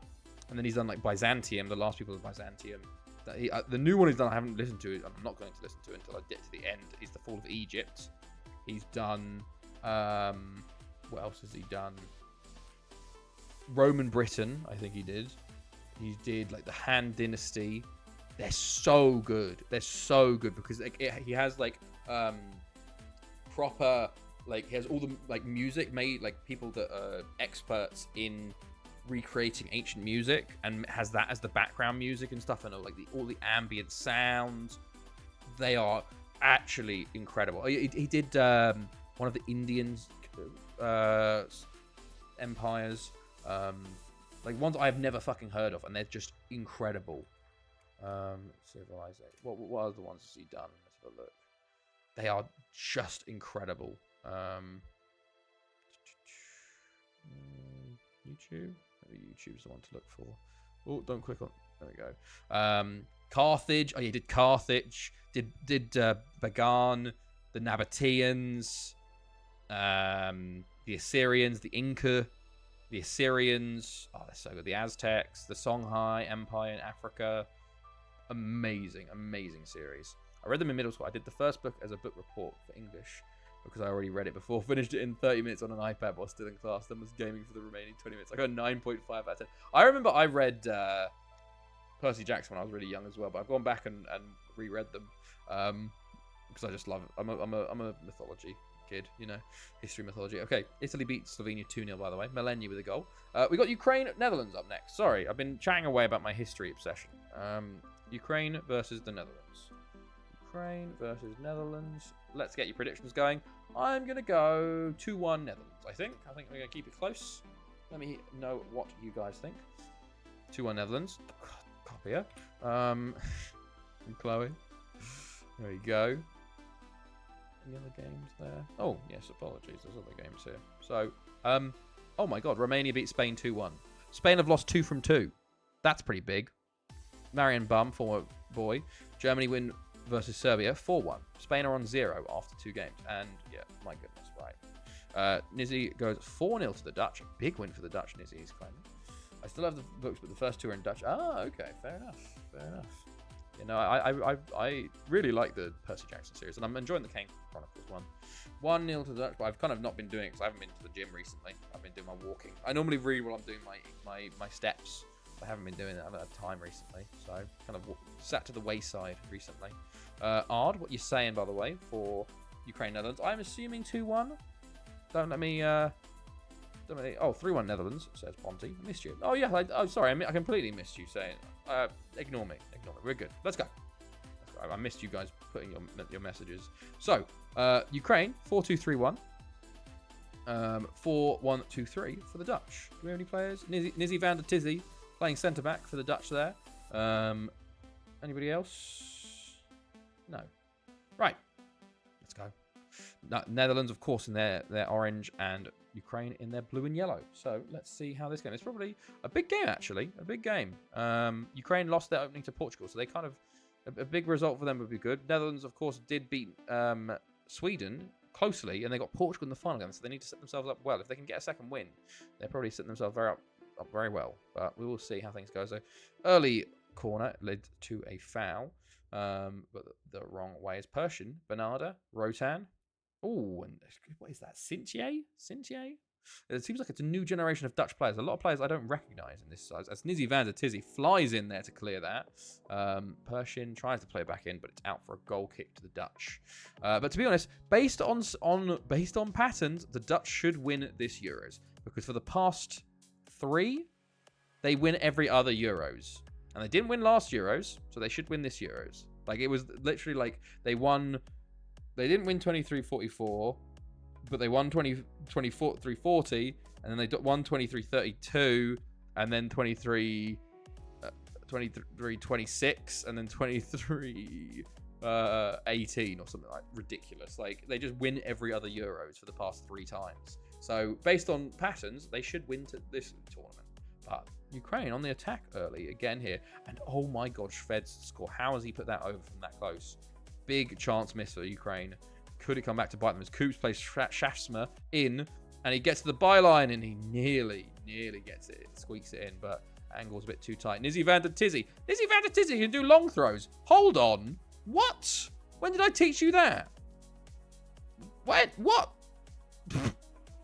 and then he's done like Byzantium, the last people of Byzantium. The new one he's done I haven't listened to. I'm not going to listen to it until I get to the end. Is the fall of Egypt. He's done. What else has he done? Roman Britain, I think he did. He did like the Han Dynasty. They're so good. Because he has like proper, like he has all the like music made, like people that are experts in recreating ancient music, and has that as the background music and stuff, and like all the ambient sounds. They are actually incredible. He did one of the Indian empires. Like ones I've never fucking heard of, and they're just incredible. Civilization. What other ones has he done? Let's have a look. They are just incredible. YouTube. Maybe YouTube's the one to look for. Oh, don't click on. There we go. Carthage. Oh, he did Carthage. Did Bagan, the Nabateans, the Assyrians, the Inca. The Assyrians, they're so good. The Aztecs, the Songhai Empire in Africa. Amazing series. I read them in middle school. I did the first book as a book report for English because I already read it before. Finished it in 30 minutes on an iPad while still in class. Then was gaming for the remaining 20 minutes. I got 9.5 out of 10. I remember I read Percy Jackson when I was really young as well, but I've gone back and reread them because I just love it. I'm a mythology kid, you know, history, mythology. Okay, Italy beat Slovenia 2-0, by the way. Melania with a goal. We got Ukraine, Netherlands up next. Sorry, I've been chatting away about my history obsession. Ukraine versus the Netherlands. Ukraine versus Netherlands. Let's get your predictions going. I'm going to go 2-1 Netherlands, I think. I think we're going to keep it close. Let me know what you guys think. 2-1 Netherlands. Copy her. From Chloe. There you go. Any other games there? Oh, yes, apologies. There's other games here. So, oh my God, Romania beat Spain 2-1. Spain have lost 2 from 2. That's pretty big. Marian Bum, former boy. Germany win versus Serbia 4-1. Spain are on 0 after 2 games. And, yeah, my goodness, right. Nizzy goes 4-0 to the Dutch. A big win for the Dutch, Nizzy is claiming. I still have the books, but the first 2 are in Dutch. Ah, okay, fair enough. Fair enough. You know, I really like the Percy Jackson series, and I'm enjoying the Kane Chronicles one. 1-0 to the Dutch, but I've kind of not been doing it because I haven't been to the gym recently. I've been doing my walking. I normally read while I'm doing my steps. I haven't been doing that. I haven't had time recently, so kind of sat to the wayside recently. Ard, what you saying, by the way, for Ukraine Netherlands? I'm assuming 2-1. Don't let me. Oh, 3-1 Netherlands, says Ponty. I missed you. Oh, yeah. Sorry. I completely missed you saying. Ignore me. Ignore me. We're good. Let's go. I missed you guys putting your messages. So, Ukraine, 4-2-3-1. 4-1-2-3 for the Dutch. Do we have any players? Nizzy van der Tizzy playing centre-back for the Dutch there. Anybody else? No. Right. Let's go. Netherlands, of course, in their orange, and Ukraine in their blue and yellow. So let's see how this game is. Probably a big game, actually. A big game. Ukraine lost their opening to Portugal, so they kind of a big result for them would be good. Netherlands, of course, did beat Sweden closely, and they got Portugal in the final game, so they need to set themselves up well. If they can get a second win, they're probably setting themselves up very well. But we will see how things go. So early corner led to a foul, but the wrong way is Persian, Bernarda, Rotan. Oh, and what is that? Sintier? It seems like it's a new generation of Dutch players. A lot of players I don't recognise in this size. As Nizzy van der Tizzy flies in there to clear that. Persian tries to play back in, but it's out for a goal kick to the Dutch. But to be honest, based on patterns, the Dutch should win this Euros, because for the past 3, they win every other Euros, and they didn't win last Euros, so they should win this Euros. Like, it was literally like they didn't win 23-44, but they won 23-40, and then they won 23-32, and then 23-26, and then 23-18 or something like ridiculous. Like, they just win every other Euros for the past 3 times. So based on patterns, they should win this tournament. But Ukraine on the attack early again here, and oh my God, Shved's score. How has he put that over from that close? Big chance miss for Ukraine. Could it come back to bite them as Coops plays Shafsma in, and he gets to the byline, and he nearly gets it. Squeaks it in, but angle's a bit too tight. Nizzy van der Tizzy can do long throws. Hold on. What? When did I teach you that? What?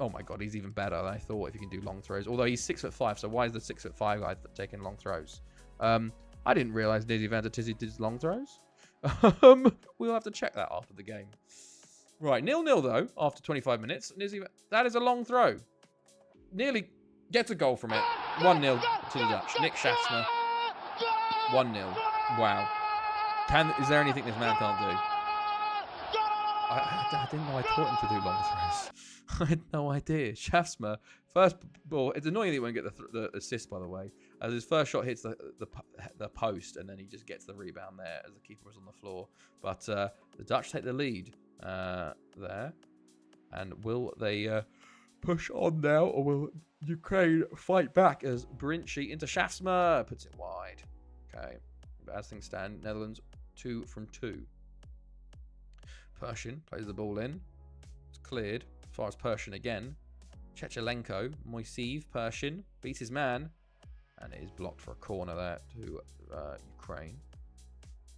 Oh my God, he's even better than I thought if he can do long throws. Although he's 6'5", so why is the 6'5" guy taking long throws? I didn't realize Nizzy van der Tizzy did long throws. We'll have to check that after the game. Right, 0-0 though, after 25 minutes. That is a long throw. Nearly gets a goal from it. 1-0 to the Dutch. Nick Schatzner. 1-0. Wow. Is there anything this man can't do? I didn't know I taught him to do long throws. I had no idea. Schatzner, first ball. It's annoying that he won't get the assist, by the way, as his first shot hits the post, and then he just gets the rebound there as the keeper was on the floor. But the Dutch take the lead there. And will they push on now, or will Ukraine fight back as Brinchi into Schatzner puts it wide? Okay. But as things stand, Netherlands 2 from 2. Persian plays the ball in. It's cleared. As far as Persian again. Chechelenko, Moiseev, Persian beats his man, and it is blocked for a corner there to Ukraine.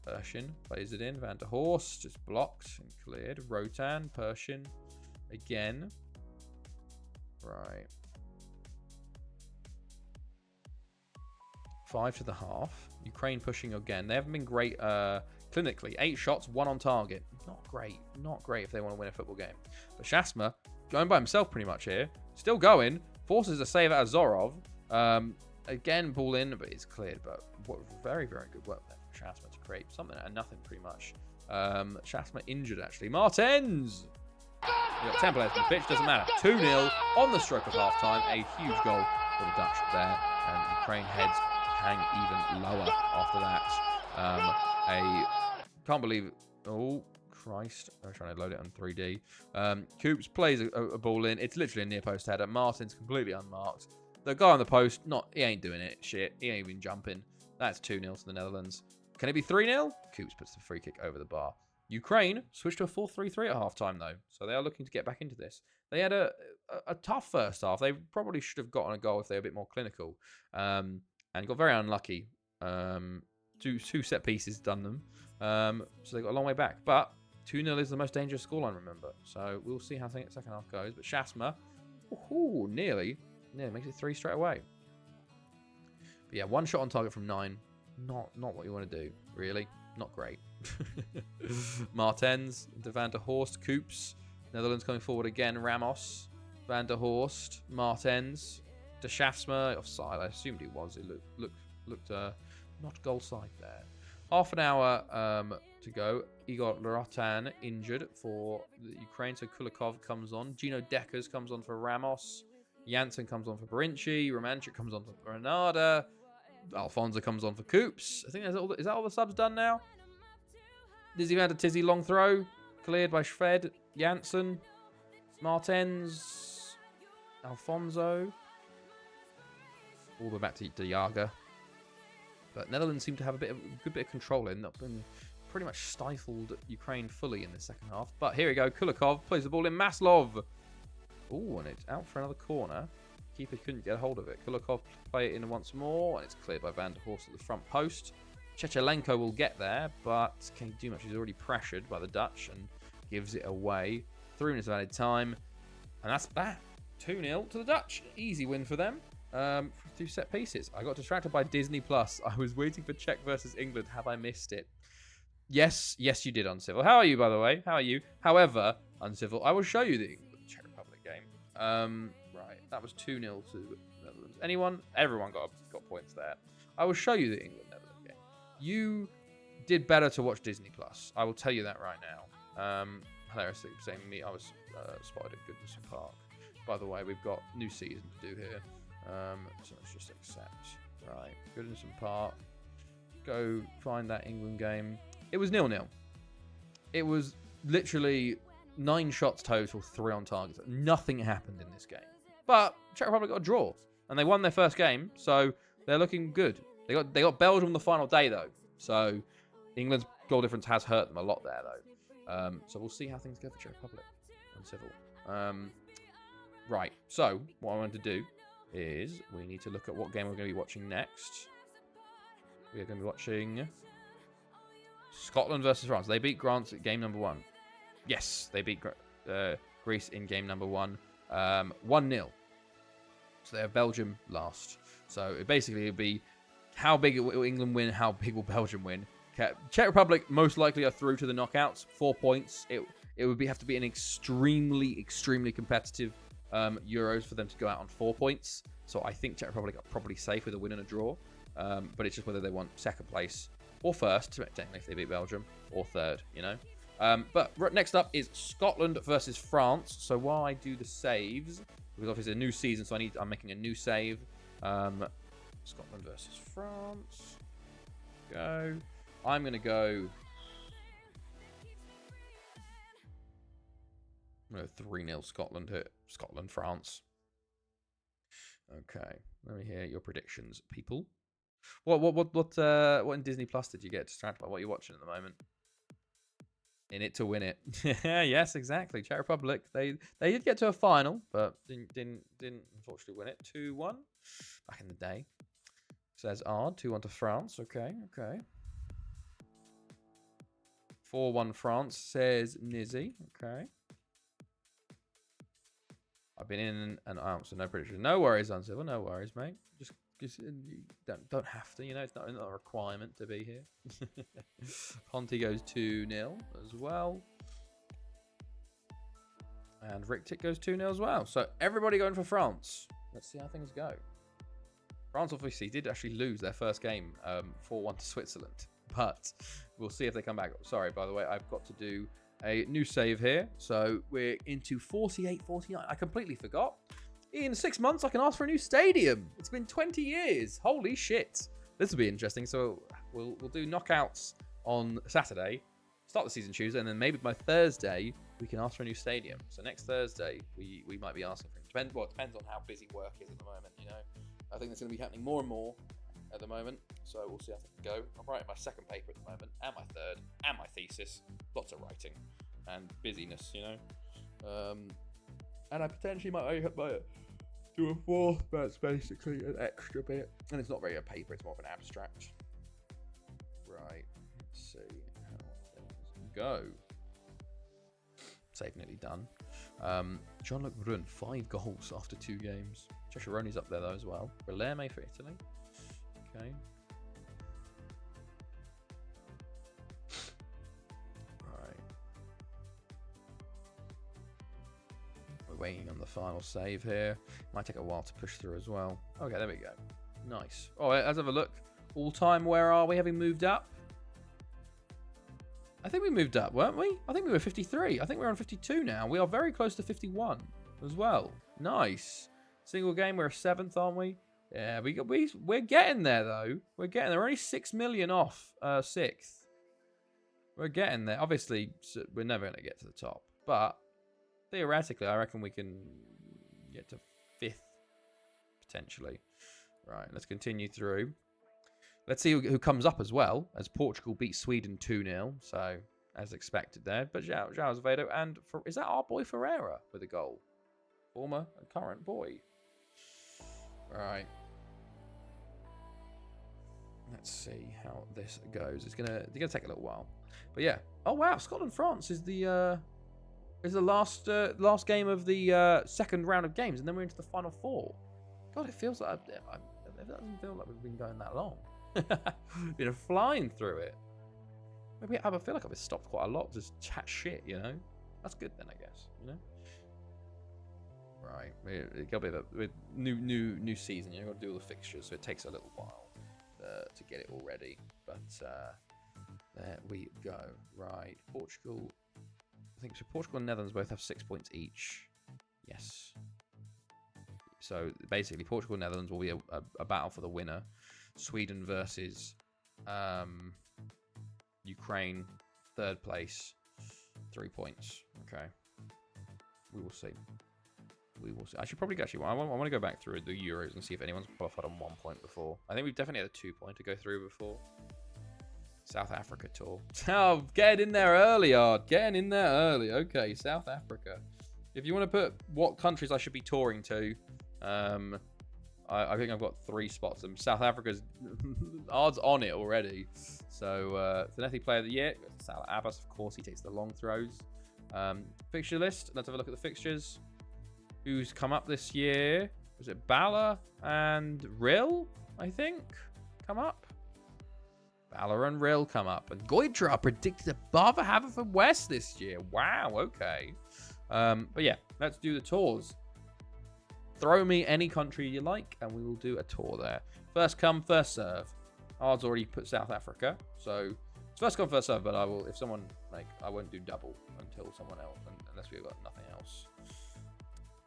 Persian plays it in. Van der Horst just blocked and cleared. Rotan, Persian again. Right. 5 to the half. Ukraine pushing again. They haven't been great clinically. 8 shots, 1 on target. Not great. Not great if they want to win a football game. But Schatzner, going by himself pretty much here. Still going. Forces a save out of Zorov. Again, ball in, but it's cleared. But very, very good work there from Schatzner to create something out of nothing pretty much. Schatzner injured actually. Martens! We've got 10 players on the pitch. Doesn't matter. 2-0 on the stroke of half time. A huge goal for the Dutch there. And Ukraine heads hang even lower after that. Can't believe. Oh, Christ. I was trying to load it on 3D. Coops plays a ball in. It's literally a near post header. Martin's completely unmarked. The guy on the post, he ain't doing it. Shit. He ain't even jumping. That's 2-0 to the Netherlands. Can it be 3-0? Coops puts the free kick over the bar. Ukraine switched to a 4-3-3 at halftime, though. So they are looking to get back into this. They had a tough first half. They probably should have gotten a goal if they were a bit more clinical. And got very unlucky. Two set pieces done them. So they got a long way back. But 2-0 is the most dangerous scoreline, remember. So we'll see how the second half goes. But Shasma, nearly makes it 3 straight away. But yeah, 1 shot on target from 9. Not what you want to do, really. Not great. Martens, De Van der Horst, Coops. Netherlands coming forward again. Ramos, Van der Horst, Martens, De Schafsma. Offside, I assumed he was. It looked not goal side there. Half an hour to go. Igor Larotan injured for the Ukraine. So Kulikov comes on. Gino Deckers comes on for Ramos. Janssen comes on for Barinci. Romanchuk comes on for Granada. Alfonso comes on for Coops. I think is that all the subs done now? Dizzy Van der Tizzy, long throw. Cleared by Shved. Janssen. Martens. Alfonso. All the way back to Jager. But Netherlands seem to have a good bit of control in. Not been pretty much stifled Ukraine fully in the second half. But here we go. Kulikov plays the ball in. Maslov. Oh, and it's out for another corner. Keeper couldn't get a hold of it. Kulikov play it in once more, and it's cleared by Van der Horst at the front post. Chechelenko will get there, but can he do much? He's already pressured by the Dutch and gives it away. 3 minutes of added time, and that's that. 2-0 to the Dutch. Easy win for them. 2 set pieces. I got distracted by Disney Plus. I was waiting for Czech versus England. Have I missed it? Yes, you did, Uncivil. How are you, by the way? How are you? However, Uncivil, I will show you the England-Czech Republic game. Right, that was 2-0 to Netherlands. Everyone got points there. I will show you the England-Netherlands game. You did better to watch Disney Plus. I will tell you that right now. Hilariously saying me, I was spotted at Goodness Park. By the way, we've got new season to do here. So let's just accept. Right, Goodness Park. Go find that England game. It was 0-0. It was literally 9 shots total, 3 on target. Nothing happened in this game. But Czech Republic got a draw, and they won their first game, so they're looking good. They got Belgium the final day though, so England's goal difference has hurt them a lot there though. So we'll see how things go for Czech Republic and Civil. Right. So what I want to do is we need to look at what game we're going to be watching next. We are going to be watching Scotland versus France. They beat France at game number 1. Yes, they beat Greece in game number 1. 1-0. So they have Belgium last. So it basically would be how big will England win, how big will Belgium win. Czech Republic most likely are through to the knockouts. 4 points. It would have to be an extremely competitive Euros for them to go out on 4 points. So I think Czech Republic are probably safe with a win and a draw. But it's just whether they want second place or first, technically if they beat Belgium, or third, you know. But next up is Scotland versus France. So while I do the saves, because obviously it's a new season, so I'm making a new save. Scotland versus France. Go. I'm going to go 3-0 Scotland here. Scotland, France. Okay. Let me hear your predictions, people. What in Disney Plus did you get distracted by? What you're watching at the moment? In it to win it. Yes, exactly. Czech Republic. They did get to a final, but didn't unfortunately win it. 2-1 back in the day. Says Ard. 2-1 to France. Okay. 4-1 France, says Nizzy. Okay. I've been in and out, so no prediction. No worries, Uncivil. No worries, mate. Just don't have to, you know. It's not a requirement to be here. Ponty goes 2-0 as well. And Rick goes 2-0 as well. So everybody going for France. Let's see how things go. France obviously did actually lose their first game 4-1 to Switzerland. But we'll see if they come back. Sorry, by the way, I've got to do a new save here. So we're into 48-49. I completely forgot. In 6 months, I can ask for a new stadium. It's been 20 years. Holy shit. This will be interesting. So we'll do knockouts on Saturday. start the season Tuesday, and then maybe by Thursday we can ask for a new stadium. So next Thursday we might be asking for it. Depends on how busy work is at the moment. I think it's going to be happening more and more at the moment. So we'll see how things go. I'm writing my second paper at the moment, and my third, and my thesis. Lots of writing and busyness, and I potentially might do a fourth. That's basically an extra bit, and it's not really a paper. It's more of an abstract. Right. Let's see how things go. Save nearly done. Jean-Luc Brun, 5 goals after 2 games. Cesaroni's up there though as well. Palermo for Italy. Okay. Right. We're waiting on the final save here. Might take a while to push through as well. Okay, there we go. Nice. Oh, let's have a look. All time, where are we? Having moved up? I think we moved up, weren't we? I think we were 53. I think we're on 52 now. We are very close to 51 as well. Nice. Single game, we're 7th, aren't we? Yeah, we're getting there, though. We're getting there. We're only 6 million off 6th. We're getting there. Obviously, we're never going to get to the top. But theoretically, I reckon we can get to 5th, potentially. Right, let's continue through. Let's see who comes up as well, as Portugal beat Sweden 2-0. So, as expected there. But João Azevedo, and is that our boy Ferreira with a goal? Former and current boy. Right. Let's see how this goes. It's gonna take a little while. But yeah. Oh wow, Scotland-France is the last game of the second round of games, and then we're into the final 4. God, it feels like it doesn't feel like we've been going that long. Flying through it. Maybe I feel like I've stopped quite a lot, just chat shit, That's good then, I guess, Right, it got to be with new season. You've got to do all the fixtures, so it takes a little while to get it all ready. But there we go. Right, Portugal. I think so. Portugal and Netherlands both have 6 points each. Yes. So basically, Portugal and Netherlands will be a battle for the winner. Sweden versus Ukraine, 3rd place, 3 points. Okay, we will see. I should probably I want to go back through the Euros and see if anyone's qualified on 1 point before. I think we've definitely had a 2 point to go through before. South Africa tour. Oh, getting in there early, Ard. Getting in there early. Okay, South Africa. If you want to put what countries I should be touring to, I think I've got 3 spots. South Africa's odds on it already. So, Zanetti Player of the Year. Salah Abbas, of course, he takes the long throws. Fixture list. Let's have a look at the fixtures. Who's come up this year? Was it Bala and Rill, I think, come up? Bala and Rill come up. And Goitra predicted above Haverfordwest this year. Wow, okay. But yeah, let's do the tours. Throw me any country you like, and we will do a tour there. First come, first serve. Ard's already put South Africa, so it's first come, first serve. But I will, if someone I won't do double until someone else, unless we've got nothing else.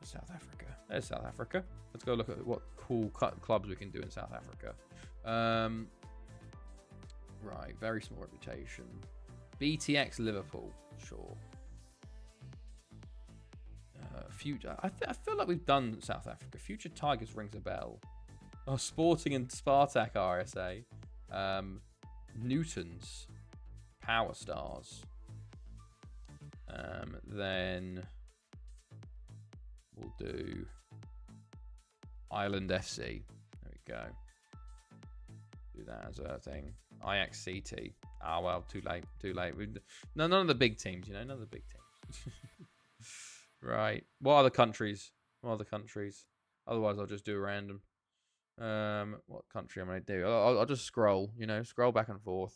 South Africa. There's South Africa. Let's go look at what cool clubs we can do in South Africa. Right, very small reputation. BTX Liverpool, sure. Future. I feel like we've done South Africa. Future Tigers rings a bell. Oh, Sporting and Spartak RSA. Newtons. Power Stars. Then we'll do Island FC. There we go. Do that as a thing. Ajax CT. Ah, well, too late. Too late. None of the big teams, none of the big teams. Right. What other countries? Otherwise, I'll just do a random. What country am I going to do? I'll just scroll, scroll back and forth.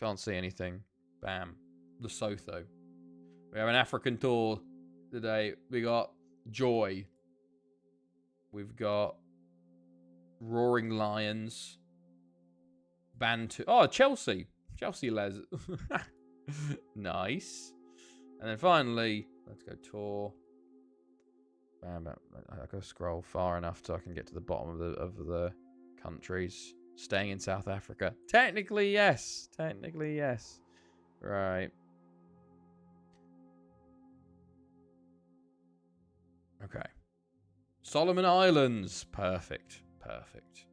Can't see anything. Bam. Lesotho. We have an African tour today. We got Joy. We've got Roaring Lions. Bantu. Oh, Chelsea. Chelsea Les. Nice. And then finally, let's go tour. Bam, bam. I gotta scroll far enough so I can get to the bottom of the countries. staying in South Africa. Technically, yes. Technically, yes. Right. Okay. Solomon Islands. Perfect. Perfect.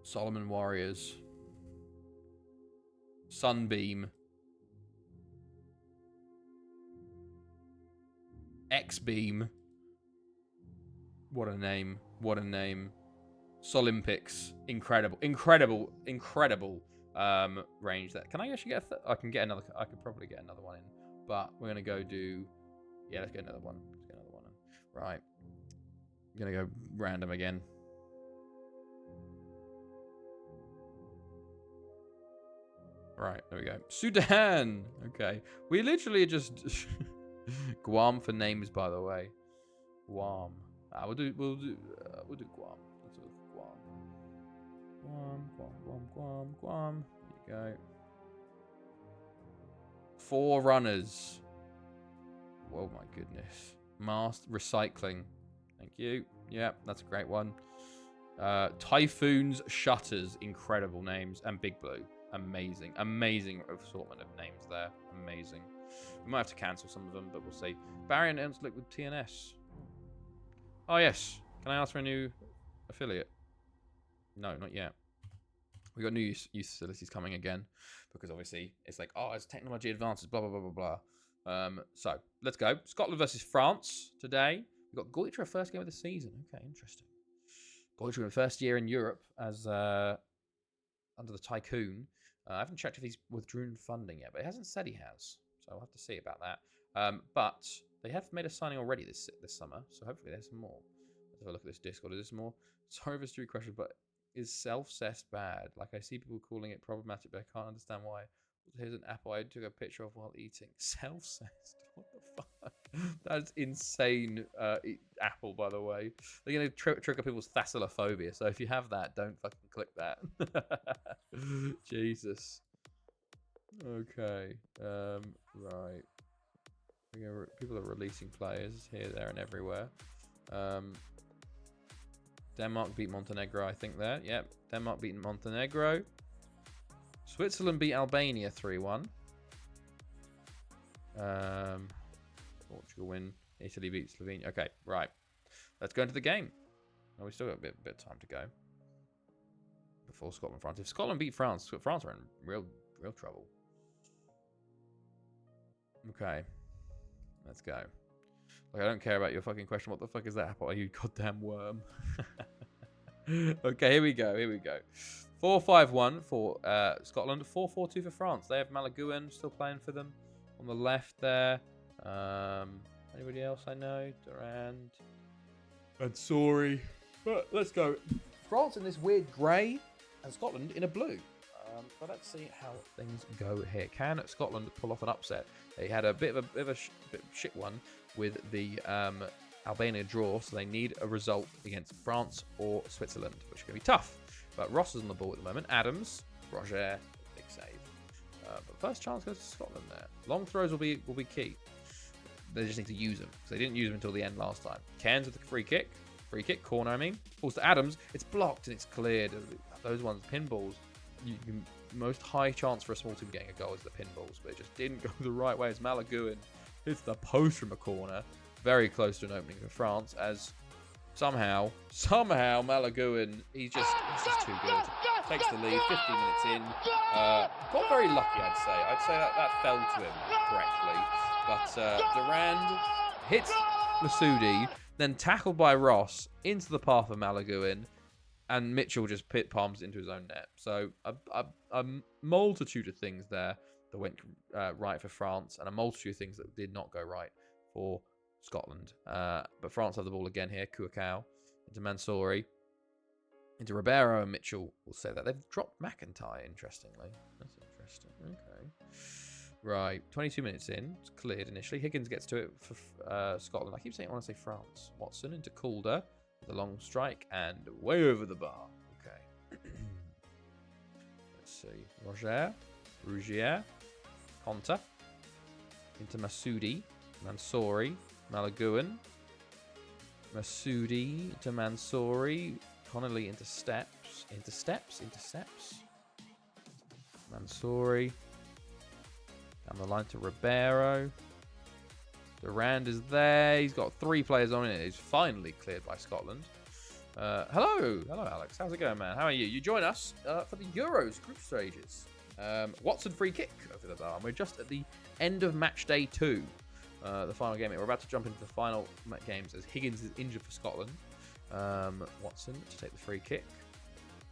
Solomon Warriors. Sunbeam. X-Beam. What a name. What a name. Solympics. Incredible. Incredible. Incredible range there. Can I actually get I can get another. I could probably get another one in. But we're going to go do... Yeah, let's get another one. Let's get another one in. Right. I'm going to go random again. Right, there we go. Sudan! Okay. We literally just... Guam for names, by the way. Guam. We'll do Guam. Let's do Guam. Guam. There you go. 4 runners. Oh my goodness. Mast recycling. Thank you. Yeah, that's a great one. Typhoons, Shutters, incredible names, and Big Blue. Amazing. Amazing assortment of names there. Amazing. We might have to cancel some of them, but we'll see. Barry and Ernst with TNS. Oh, yes. Can I ask for a new affiliate? No, not yet. We got new youth facilities coming again, because obviously it's like, oh, as technology advances, blah, blah, blah, blah, blah. So, let's go. Scotland versus France today. We've got Goitra first game of the season. Okay, interesting. Goitra in the first year in Europe as under the Tycoon. I haven't checked if he's withdrawn funding yet, but it hasn't said he has. So I'll have to see about that. But they have made a signing already this summer, so hopefully there's some more. Let's have a look at this Discord. Is there more? Sorry for this stupid question, but is self-cessed bad? Like, I see people calling it problematic, but I can't understand why. Here's an apple I took a picture of while eating. Self-cessed? What the fuck? That's insane apple, by the way. They're going to trigger people's thalassophobia, so if you have that, don't fucking click that. Jesus. Okay. Right. People are releasing players here, there, and everywhere. Denmark beat Montenegro, I think there. Yep. Denmark beat Montenegro. Switzerland beat Albania 3-1. Portugal win. Italy beat Slovenia. Okay, right. Let's go into the game. Oh, we still got a bit of time to go before Scotland France. If Scotland beat France, France are in real trouble. Okay, let's go. Like, I don't care about your fucking question. What the fuck is that apple? Are you goddamn worm? Okay, here we go. 4-5-1 for Scotland. 4-4-2 for France. They have Malagouin still playing for them on the left there. Anybody else I know? Durand. And sorry. But let's go. France in this weird grey and Scotland in a blue. But let's see how things go here. Can Scotland pull off an upset? They had a bit of a shit one with the Albania draw, so they need a result against France or Switzerland, which is going to be tough. But Ross is on the ball at the moment. Adams, Roger, big save. But first chance goes to Scotland there. Long throws will be key. They just need to use them, because they didn't use them until the end last time. Cairns with the free kick, corner I mean. Falls to Adams, it's blocked and it's cleared. Those ones, pinballs, most high chance for a small team getting a goal is the pinballs, but it just didn't go the right way as Malagouin hits the post from a corner. Very close to an opening for France, as somehow Malagouin, he's just too good. Takes the lead, 15 minutes in. Got very lucky, I'd say. I'd say that fell to him correctly. But Durand hits Masudi, then tackled by Ross into the path of Malagouin, and Mitchell just pit palms into his own net. So a multitude of things there that went right for France, and a multitude of things that did not go right for Scotland. But France have the ball again here. Kouakau into Mansouri, into Ribeiro, and Mitchell will say that. They've dropped McIntyre, interestingly. That's interesting. Okay. Right. 22 minutes in. It's cleared initially. Higgins gets to it for Scotland. I keep saying I want to say France. Watson into Calder with a long strike and way over the bar. Okay. Let's see. Rougier. Conta. Into Masudi. Mansouri. Malagouin. Masoudi to Mansouri. Connolly into steps. Mansouri. Down the line to Ribeiro. Durand is there. He's got 3 players on it. He's finally cleared by Scotland. Hello, Alex. How's it going, man? How are you? You join us for the Euros group stages. Watson free kick over the bar. And we're just at the end of match day 2. The final game. We're about to jump into the final games as Higgins is injured for Scotland. Watson to take the free kick.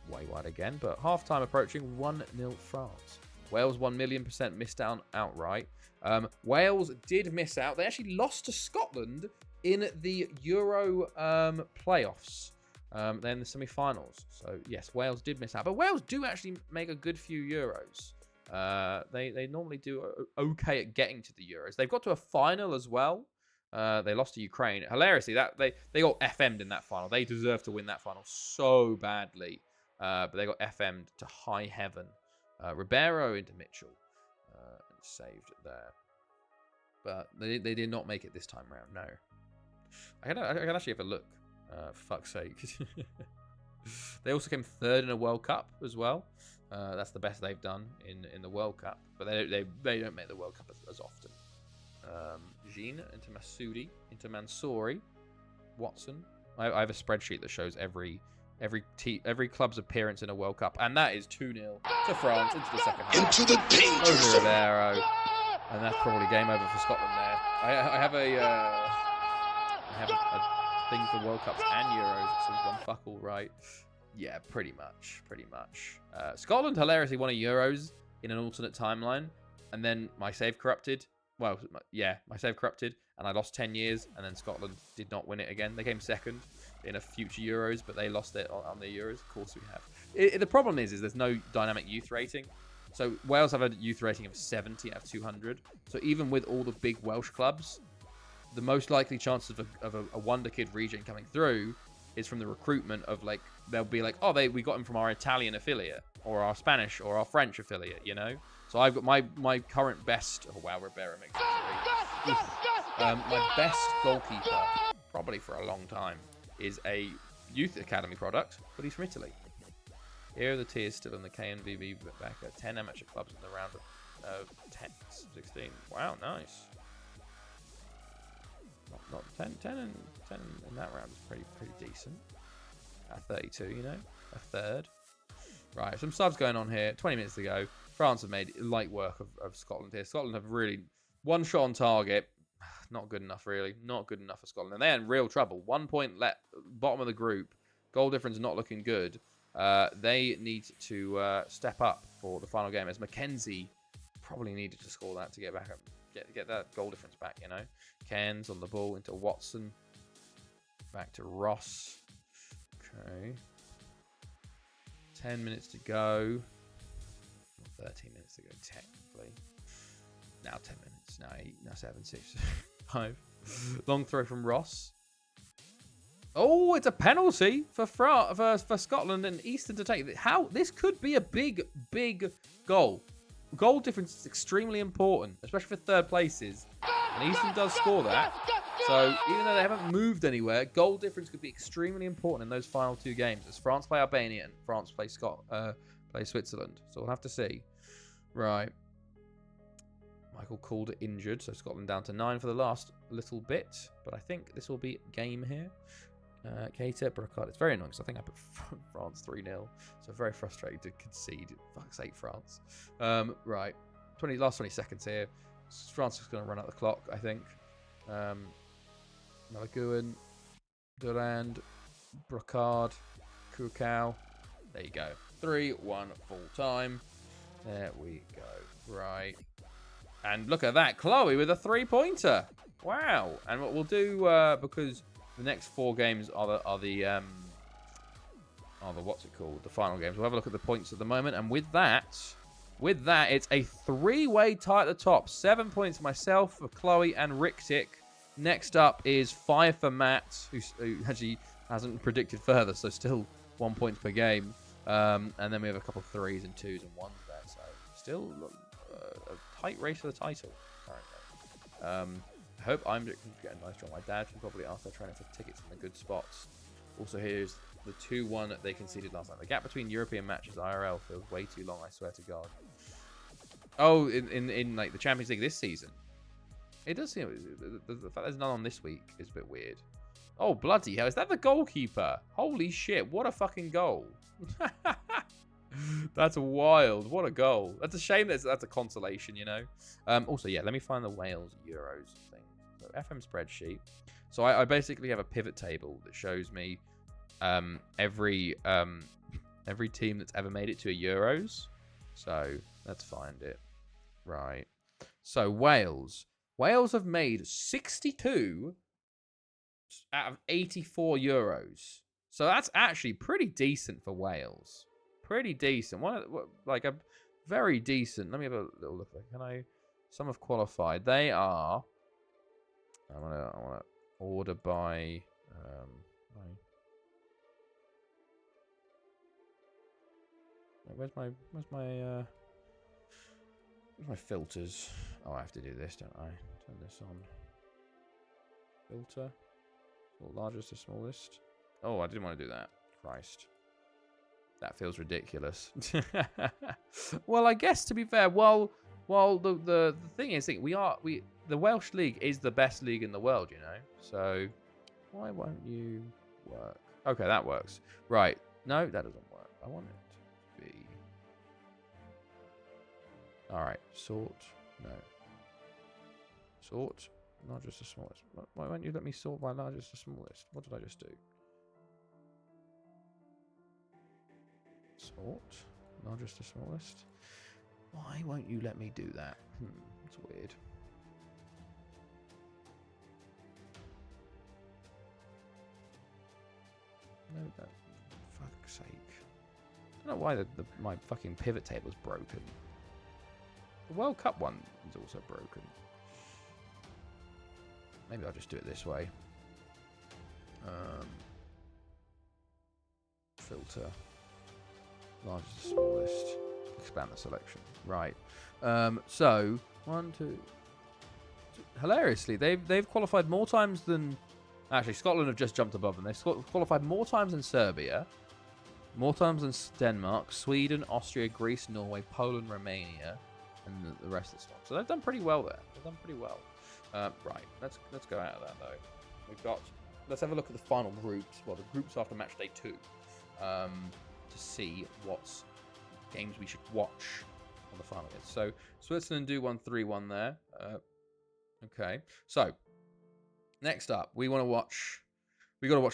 Way wide again, but half-time approaching. 1-0 France. Wales 1,000,000% missed out outright. Wales did miss out. They actually lost to Scotland in the Euro playoffs. They're in the semi-finals. So, yes, Wales did miss out. But Wales do actually make a good few Euros. They normally do okay at getting to the Euros. They've got to a final as well. They lost to Ukraine. Hilariously, that they got FM'd in that final. They deserve to win that final so badly. But they got FM'd to high heaven. Ribeiro into Mitchell. Saved there. But they did not make it this time round, no. I can actually have a look. For fuck's sake. They also came 3rd in a World Cup as well. That's the best they've done in the World Cup. But they don't make the World Cup as often. Jean into Masoudi, into Mansouri, Watson. I have a spreadsheet that shows every club's appearance in a World Cup, and that is 2-0 to France into the second half. Into the danger zone. Ribeiro, and that's probably game over for Scotland there. I have a thing for World Cups and Euros. It says one fuck all right. Yeah, pretty much. Scotland hilariously won a Euros in an alternate timeline, and then my save corrupted. Well, yeah, my save corrupted, and I lost 10 years, and then Scotland did not win it again. They came 2nd in a future Euros, but they lost it on the Euros. Of course we have. The problem is there's no dynamic youth rating. So Wales have a youth rating of 70 out of 200. So even with all the big Welsh clubs, the most likely chances of a wonder kid regen coming through is from the recruitment of, like, they'll be like, oh, we got him from our Italian affiliate or our Spanish or our French affiliate, you know? So I've got my current best. Oh wow, Ribeiro makes it. My best goalkeeper, probably for a long time, is a youth academy product, but he's from Italy. Here are the tiers still in the KNVB back at 10 amateur clubs in the round of 10, 16. Wow, nice. Not 10 in that round is pretty decent. At 32, you know, a 3rd. Right, some subs going on here. 20 minutes to go. France have made light work of Scotland here. Scotland have really one shot on target. Not good enough, really. Not good enough for Scotland. And they're in real trouble. 1 point left, bottom of the group. Goal difference not looking good. They need to step up for the final game, as Mackenzie probably needed to score that to get back up, get that goal difference back, you know. Cairns on the ball into Watson. Back to Ross. Okay. 10 minutes to go. 13 minutes to go, technically. Now 10 minutes. Now 8. Now 7, 6, 5. Long throw from Ross. Oh, it's a penalty for Scotland and Easton to take. How this could be a big goal. Goal difference is extremely important, especially for 3rd places. And Easton does score that. So even though they haven't moved anywhere, goal difference could be extremely important in those final 2 games, as France play Albania and France play Switzerland. So we'll have to see. Right. Michael Calder injured, so Scotland down to 9 for the last little bit. But I think this will be game here. Keita, Brocard. It's very annoying because I think I put France 3-0. So very frustrated to concede. Fuck's sake, France. Right. Last 20 seconds here. France is going to run out the clock, I think. Malaguin, Durand, Brocard, Kukau. There you go. 3-1 full time. There we go. Right. And look at that. Chloe with a 3-pointer. Wow. And what we'll do, because the next 4 games are the what's it called? The final games. We'll have a look at the points at the moment. And with that, it's a 3-way tie at the top. 7 points for myself, for Chloe, and Riktik. Next up is 5 for Matt, who actually hasn't predicted further, so still 1 point per game. And then we have a couple of 3s and 2s and 1s there, so still a tight race for the title currently. I hope I'm getting nice draw. My dad can probably ask their trainer for tickets in the good spots. Also, here's the 2-1 they conceded last night. The gap between European matches IRL feels way too long, I swear to God. Oh, in like the Champions League this season. It does seem... The fact there's none on this week is a bit weird. Oh, bloody hell. Is that the goalkeeper? Holy shit. What a fucking goal. That's wild. What a goal. That's a shame that's a consolation, you know. Also, yeah, let me find the Wales Euros thing. So, FM spreadsheet. So I basically have a pivot table that shows me every team that's ever made it to a Euros. So let's find it. Right. So Wales. Wales have made 62 out of 84 Euros. So that's actually pretty decent for Wales. Pretty decent. Like a very decent. Let me have a little look. Can I? Some have qualified. They are. I want to order by. Where's my filters? Oh, I have to do this, don't I? Turn this on. Filter. Largest to smallest. Oh, I didn't want to do that. Christ. That feels ridiculous. Well, I guess to be fair, well, the thing is, the Welsh league is the best league in the world, you know. So why won't you work? Okay, that works. Right. No, that doesn't work. I want it to be. All right. Sort. No. Sort. Largest to smallest. Why won't you let me sort by largest to smallest? What did I just do? Sort. Largest to smallest. Why won't you let me do that? It's weird. No, that. Fuck's sake. I don't know why my fucking pivot table's broken. The World Cup one is also broken. Maybe I'll just do it this way. Filter. Largest to smallest. Expand the selection. Right. So 1, 2. Hilariously, they've qualified more times than. Actually, Scotland have just jumped above them. They've qualified more times than Serbia, more times than Denmark, Sweden, Austria, Greece, Norway, Poland, Romania, and the rest of the stuff. So they've done pretty well there. They've done pretty well. Right. Let's go out of that though. Let's have a look at the final groups. Well, the groups after match day 2. To see what games we should watch on the final game. So Switzerland do 1-3-1 there. Okay. So next up, we got to watch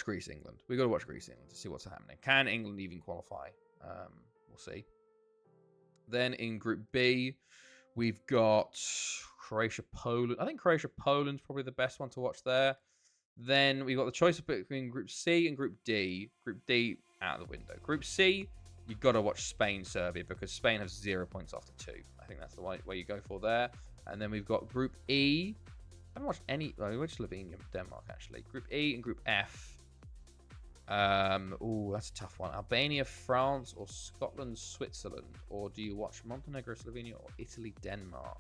Greece England. We got to watch Greece England to see what's happening. Can England even qualify? We'll see. Then in Group B, we've got Croatia Poland. I think Croatia Poland's probably the best one to watch there. Then we've got the choice between Group C and Group D. Group D out of the window. Group C, you've got to watch Spain Serbia because Spain has 0 points after 2. I think that's the way you go for there. And then we've got Group E. I haven't watched any. We watched Slovenia, Denmark actually. Group E and Group F. Oh, that's a tough one. Albania, France, or Scotland, Switzerland, or do you watch Montenegro, Slovenia, or Italy, Denmark?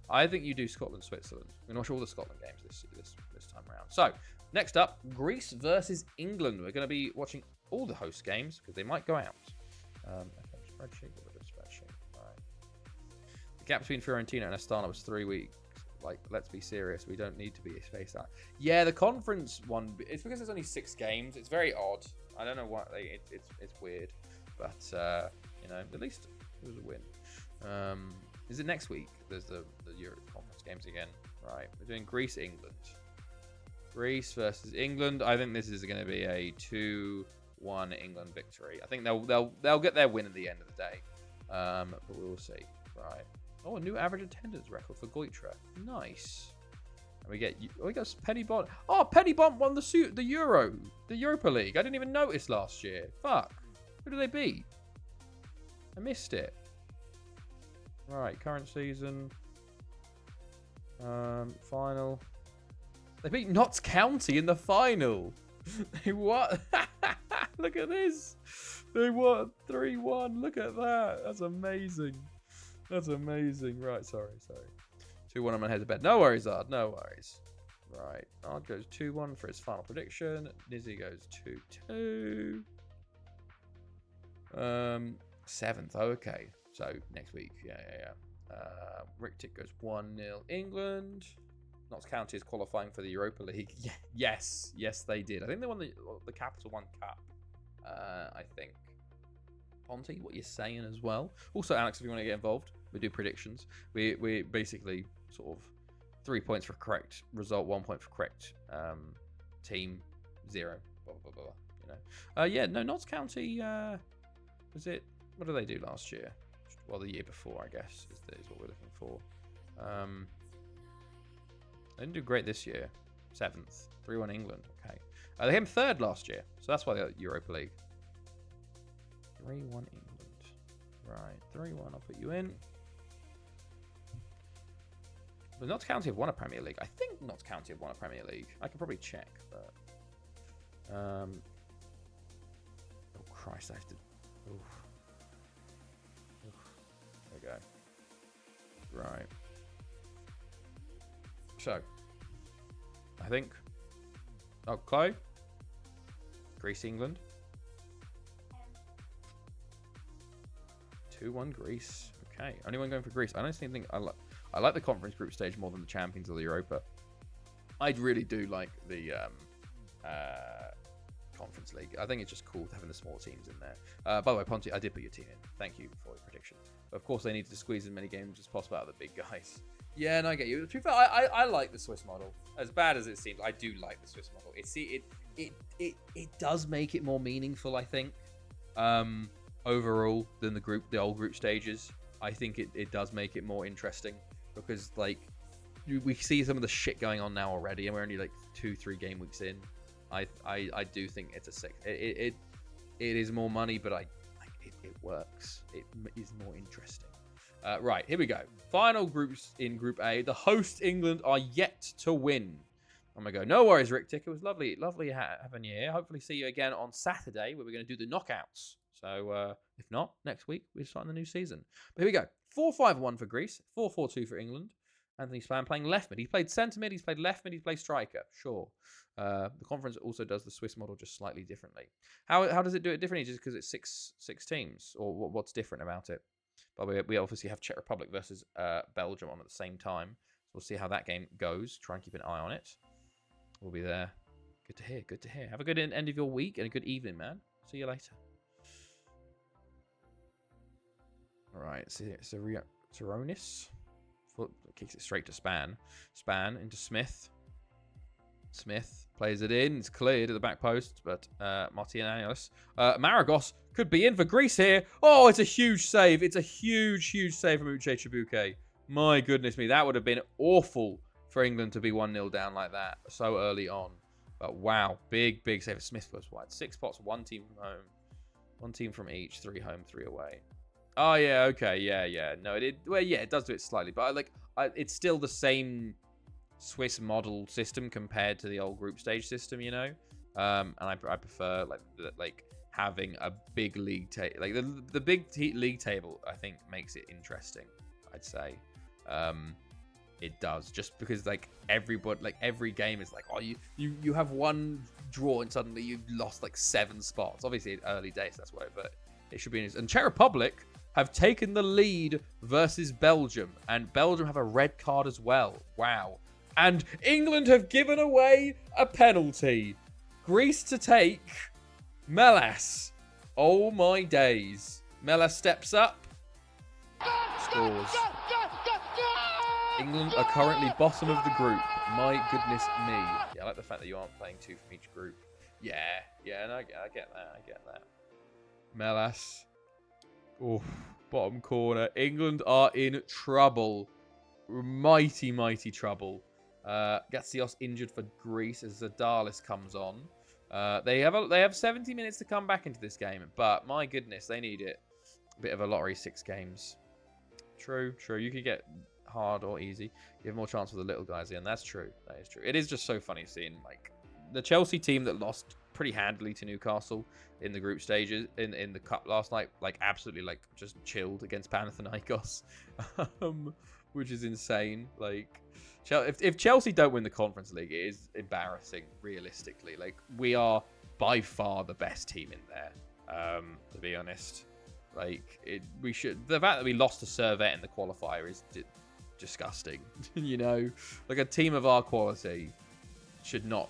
I think you do Scotland, Switzerland. We're going to watch all the Scotland games this time around. So next up, Greece versus England. We're going to be watching all the host games because they might go out. Spreadsheet. All right. The gap between Fiorentina and Astana was 3 weeks. Like, let's be serious. We don't need to be spaced out. Yeah, the conference one. It's because there's only 6 games. It's very odd. I don't know why. It's weird, but you know, at least it was a win. Is it next week? There's the Euro conference games again. Right. We're doing Greece England. Greece versus England. I think this is going to be a 2-1 England victory. I think they'll get their win at the end of the day. But we'll see. Right. Oh, a new average attendance record for Goitra. Nice. And we got Penny Bont. Oh, Penny Bont won the Europa League. I didn't even notice last year. Fuck. Who did they beat? I missed it. Right, current season. Final. They beat Notts County in the final. They what? Look at this. They won 3-1. Look at that. That's amazing. That's amazing. Right, sorry. 2-1 on my head to bed. No worries, Ard. No worries. Right. Ard goes 2-1 for his final prediction. Nizzy goes 2-2. 7th. Okay. So next week. Yeah. Rick Tick goes 1-0 England. Notts County is qualifying for the Europa League. Yeah, yes, they did. I think they won the Capital One Cup. I think. Ponty, what you're saying as well. Also, Alex, if you want to get involved, we do predictions. We basically sort of 3 points for correct result, 1 point for correct team, 0. Blah blah blah. You know. Yeah. No, Notts County. Was it? What did they do last year? Well, the year before, I guess, is what we're looking for. They didn't do great this year. 7th. 3-1 England. Okay. They came 3rd last year, so that's why they're Europa League. 3-1 England. Right. 3-1. I'll put you in. But Notts County have won a Premier League. I think Notts County have won a Premier League. I could probably check, but... Oh, Christ. I have to... Oof. There we go. Right. So, I think... Oh, Chloe? Greece, England. 2-1 Greece. Okay. Anyone going for Greece? I don't think... I like the conference group stage more than the Champions or the Europa. I really do like the Conference League. I think it's just cool having the small teams in there. By the way, Ponty, I did put your team in. Thank you for your prediction. Of course, they need to squeeze as many games as possible out of the big guys. Yeah, and I get you. To be fair, I like the Swiss model. As bad as it seems, I do like the Swiss model. It does make it more meaningful, I think, overall than the old group stages. I think it does make it more interesting because like we see some of the shit going on now already, and we're only like 2-3 game weeks in. I do think it's a sick. It is more money, but it works. It is more interesting. Right, here we go. Final groups in Group A. The host England are yet to win. I'm gonna go. No worries, Rick Tick. It was lovely having you here. Hopefully, see you again on Saturday where we're gonna do the knockouts. So if not, next week we're starting the new season. But here we go. 4-5-1 for Greece. 4-4-2 for England. Anthony Spam playing left mid. He played centre mid. He's played left mid. He's played striker. Sure. The conference also does the Swiss model just slightly differently. How does it do it differently? Just because it's six teams, or what's different about it? But we obviously have Czech Republic versus Belgium on at the same time. So we'll see how that game goes. Try and keep an eye on it. We'll be there. Good to hear. Good to hear. Have a good end of your week and a good evening, man. See you later. All right. Saronis. Kicks it straight to Span. Span into Smith. Smith plays it in. It's cleared at the back post, but Martinez. Maragos could be in for Greece here. Oh, it's a huge save. It's a huge save from Uche Chibuke. My goodness me. That would have been awful for England to be 1-0 down like that so early on. But wow, big save. Smith goes wide. 6 spots, 1 team from home. 1 team from each. 3 home, 3 away. Oh, yeah, okay. Yeah. No, it does do it slightly. But it's still the same Swiss model system compared to the old group stage system, you know? And I prefer like having a big league table. Like the big league table, I think, makes it interesting, I'd say. It does, just because like every game is like, oh, you have 1 draw and suddenly you've lost like 7 spots. Obviously early days, that's why, but it should be interesting. And Czech Republic have taken the lead versus Belgium, and Belgium have a red card as well. Wow. And England have given away a penalty. Greece to take. Melas. Oh my days. Melas steps up. Scores. England are currently bottom of the group. My goodness me. Yeah, I like the fact that you aren't playing 2 from each group. Yeah, no, I get that. Melas. Oh, bottom corner. England are in trouble. Mighty trouble. Gatsios injured for Greece as Zadalis comes on. They have 70 minutes to come back into this game, but my goodness, they need it. A bit of a lottery, 6 games. True. You could get hard or easy. You have more chance for the little guys in. That's true. That is true. It is just so funny seeing like the Chelsea team that lost pretty handily to Newcastle in the group stages in the cup last night, like absolutely like just chilled against Panathinaikos, which is insane. Like If Chelsea don't win the Conference League, it is embarrassing, realistically. Like, we are by far the best team in there, to be honest. Like, the fact that we lost to Servette in the qualifier is disgusting. You know, like, a team of our quality should not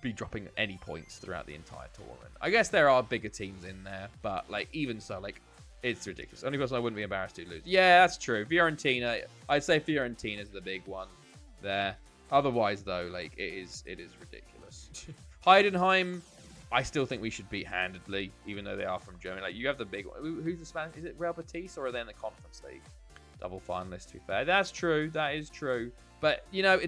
be dropping any points throughout the entire tournament. I guess there are bigger teams in there, but, like, even so, like, it's ridiculous. Only person I wouldn't be embarrassed to lose. Yeah, that's true. Fiorentina, I'd say Fiorentina's the big one there. Otherwise, though, like, it is ridiculous. Heidenheim, I still think we should beat handedly, even though they are from Germany. Like, you have the big one. Who's the Spanish? Is it Real Betis, or are they in the Conference League? Double finalists, to be fair. That's true. That is true. But, you know, I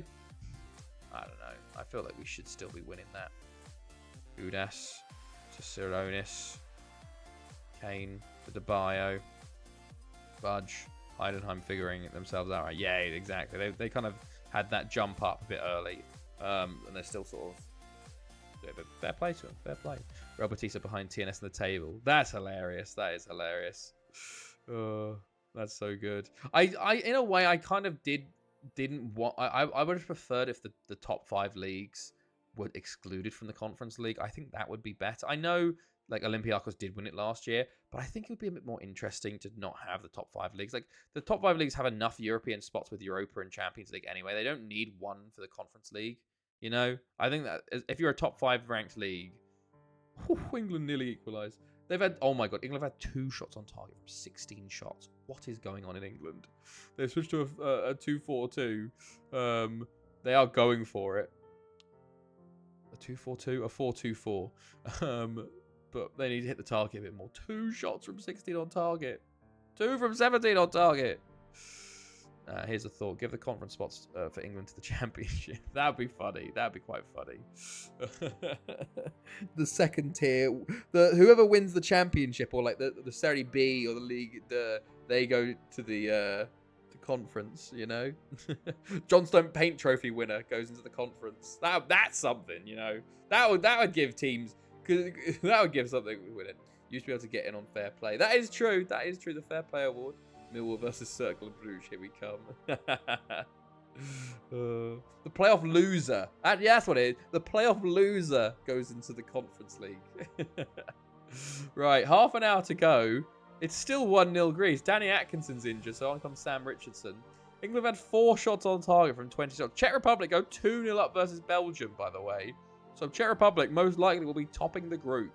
don't know. I feel like we should still be winning that. Udas to Sironis. Kane to De Bayo. Budge. Heidenheim figuring themselves out. Right? Yeah, exactly. They kind of had that jump up a bit early. And they're still sort of... But fair play to them. Fair play. Real Betis are behind TNS in the table. That's hilarious. That is hilarious. Oh, that's so good. I in a way, I kind of didn't want... I would have preferred if the top 5 leagues were excluded from the Conference League. I think that would be better. I know, like, Olympiacos did win it last year, but I think it would be a bit more interesting to not have the top 5 leagues. Like, the top 5 leagues have enough European spots with Europa and Champions League anyway. They don't need one for the Conference League. You know, I think that if you're a top 5 ranked league, England nearly equalised. They've had, oh my God, England have had 2 shots on target from 16 shots. What is going on in England? They've switched to a 2-4-2. They are going for it. A 2-4-2, a 4-2-4. But they need to hit the target a bit more. 2 shots from 16 on target. 2 from 17 on target. Here's a thought. Give the conference spots for England to the championship. That'd be funny. That'd be quite funny. The second tier. Whoever wins the championship, or like the Serie B or the league, they go to the conference, you know? Johnstone Paint Trophy winner goes into the conference. That's something, you know? That would give teams... that would give something with it. You should be able to get in on fair play. That is true. That is true. The Fair Play Award. Millwall versus Cercle of Bruges. Here we come. The playoff loser. Yeah, that's what it is. The playoff loser goes into the Conference League. Right, half an hour to go. It's still 1-0 Greece. Danny Atkinson's injured, so on comes Sam Richardson. England have had 4 shots on target from 20 shots. Czech Republic go 2-0 up versus Belgium, by the way. So Czech Republic most likely will be topping the group.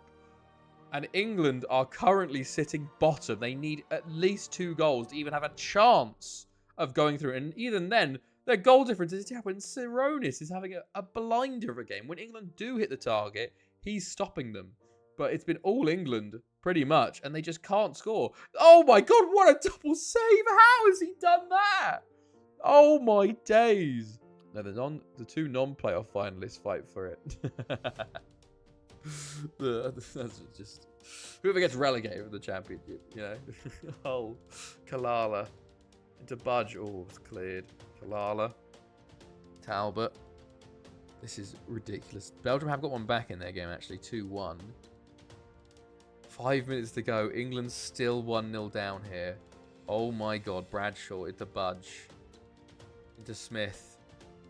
And England are currently sitting bottom. They need at least 2 goals to even have a chance of going through. And even then, their goal difference is when Sironis is having a blinder of a game. When England do hit the target, he's stopping them. But it's been all England, pretty much, and they just can't score. Oh my God, what a double save! How has he done that? Oh my days. No, the 2 non-playoff finalists fight for it. That's just whoever gets relegated from the championship, you know. Oh, Kalala into Budge. Oh, it's cleared. Kalala, Talbot. This is ridiculous. Belgium have got one back in their game, actually. 2-1. 5 minutes to go. England's still 1-0 down here. Oh my God. Bradshaw into Budge. Into Smith.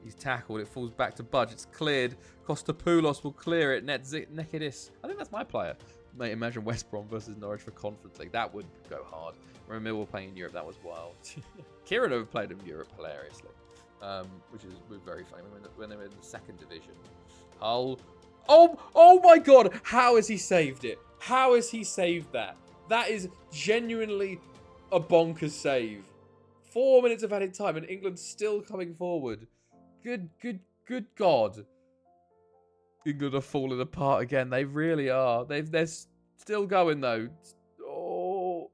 He's tackled. It falls back to Budge. It's cleared. Kostopoulos will clear it. Nekidis. I think that's my player. Mate, imagine West Brom versus Norwich for Conference League. That would go hard. Remember, Millwall playing in Europe. That was wild. Kiranov played in Europe hilariously, which is very funny when they were in the 2nd division. Hull. Oh my God! How has he saved it? How has he saved that? That is genuinely a bonkers save. 4 minutes of added time, and England's still coming forward. Good God. England are falling apart again. They really are. They're still going, though. Oh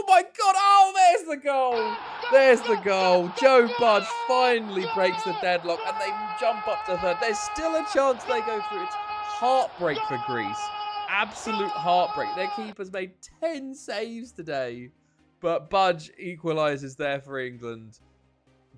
my God. Oh, there's the goal. There's the goal. Joe Budge finally breaks the deadlock, and they jump up to 3rd. There's still a chance they go through. It's heartbreak for Greece. Absolute heartbreak. Their keeper's made 10 saves today. But Budge equalises there for England.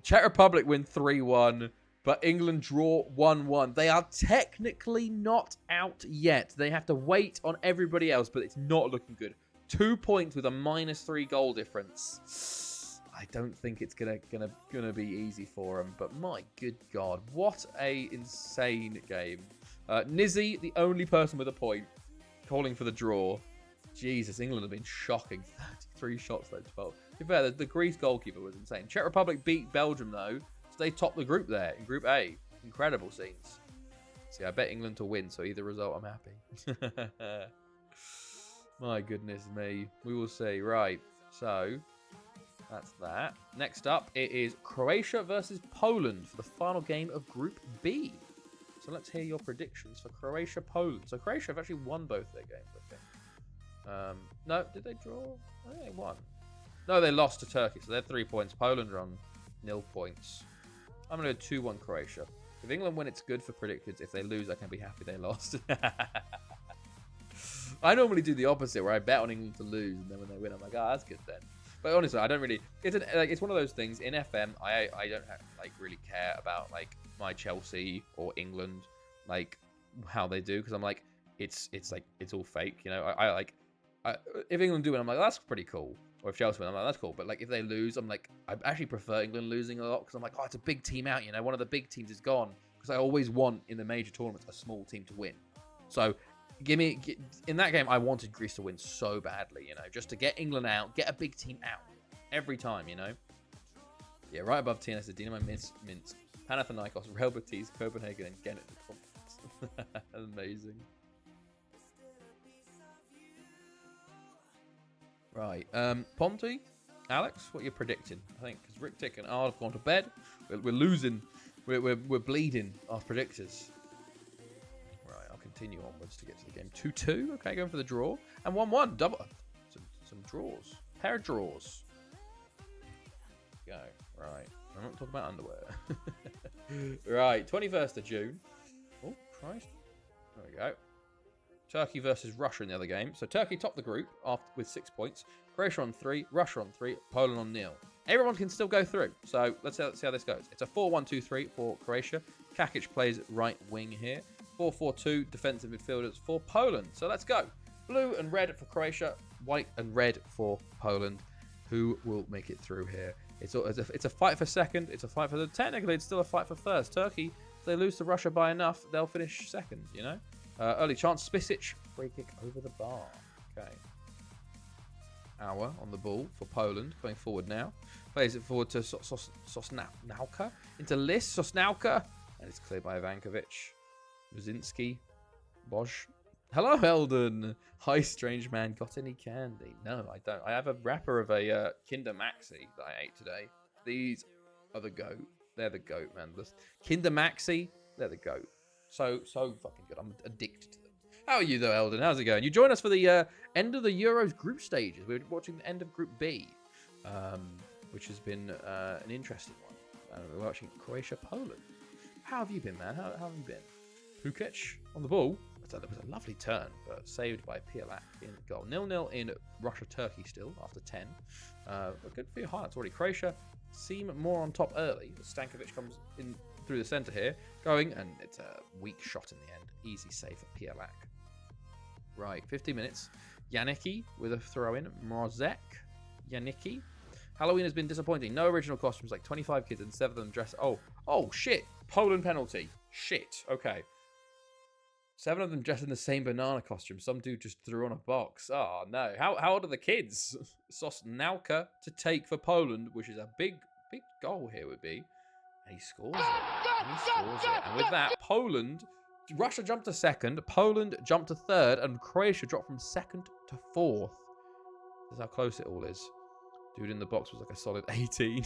Czech Republic win 3-1. But England draw 1-1. They are technically not out yet. They have to wait on everybody else, but it's not looking good. 2 points with a -3 goal difference. I don't think it's gonna be easy for him. But my good God, what a insane game! Nizzy, the only person with a point, calling for the draw. Jesus, England have been shocking. 33 shots though, 12. To be fair, the Greece goalkeeper was insane. Czech Republic beat Belgium though, so they topped the group there in Group A. Incredible scenes. See, I bet England to win, so either result, I'm happy. My goodness me. We will see. Right, so that's that. Next up, it is Croatia versus Poland for the final game of Group B. So let's hear your predictions for Croatia-Poland. So Croatia have actually won both their games, I think. No, did they draw? I think they won. No, they lost to Turkey, so they're 3 points. Poland are on 0 points. I'm going to go 2-1 Croatia. If England win, it's good for predictors. If they lose, I can be happy they lost. I normally do the opposite, where I bet on England to lose, and then when they win, I'm like, oh, that's good then. But honestly, I don't really. It's one of those things in FM. I don't really care about like my Chelsea or England, like how they do, because I'm like it's all fake, you know. If England do win, I'm like, that's pretty cool. Or if Chelsea win, I'm like, that's cool. But like if they lose, I'm like, I actually prefer England losing a lot, because I'm like, oh, it's a big team out, you know. One of the big teams is gone, because I always want in the major tournaments a small team to win. So in that game, I wanted Greece to win so badly, you know, just to get England out, get a big team out every time, you know. Yeah, right above TNS, Dinamo Minsk, Panathinaikos, Real Betis, Copenhagen, and Ghent. Amazing. Right, Ponty, Alex, what are you predicting? I think because Rick Tick and Ard have gone to bed. We're losing. We're bleeding our predictors. Right, I'll continue onwards to get to the game. 2-2. Okay, going for the draw. And 1-1. Double. Some draws. Pair of draws. Go. Right. I'm not talking about underwear. Right. 21st of June. Oh, Christ. There we go. Turkey versus Russia in the other game. So Turkey topped the group with 6 points. Croatia on 3. Russia on 3. Poland on 0. Everyone can still go through. So let's see how this goes. It's a 4-1-2-3 for Croatia. Kakic plays right wing here. 4-4-2 defensive midfielders for Poland. So let's go. Blue and red for Croatia. White and red for Poland. Who will make it through here? It's a fight for second. It's a fight for the. Technically, it's still a fight for first. Turkey, if they lose to Russia by enough, they'll finish second, you know? Early chance. Spisic. Free kick over the bar. Okay. Hour on the ball for Poland. Going forward now. Plays it forward to Sosnauka. Into Lis. Sosnauka. And it's cleared by Ivankovic. Brzezinski. Bosch. Hello, Eldon. Hi, strange man. Got any candy? No, I don't. I have a wrapper of a Kinder Maxi that I ate today. These are the goat. They're the goat, man. The Kinder Maxi, they're the goat. So fucking good. I'm addicted to them. How are you, though, Eldon? How's it going? You join us for the end of the Euros group stages. We're watching the end of Group B, which has been an interesting one. We're watching Croatia-Poland. How have you been, man? How have you been? Pukic on the ball. That was a lovely turn, but saved by Pialak in goal. 0-0 in Russia-Turkey still after 10. But good for your highlights already. Croatia seem more on top early. Stankovic comes in through the centre here, going, and it's a weak shot in the end. Easy save for Pialak. Right, 50 minutes. Janicki with a throw-in. Mrozek. Janicki. Halloween has been disappointing. No original costumes, like 25 kids and 7 of them dressed. Oh, shit. Poland penalty. Shit. Okay. 7 of them dressed in the same banana costume. Some dude just threw on a box. Oh, no. How old are the kids? Sosnauka to take for Poland, which is a big goal here would be. And he scores it. And with that, Russia jumped to second, Poland jumped to third, and Croatia dropped from second to fourth. This is how close it all is. Dude in the box was like a solid 18.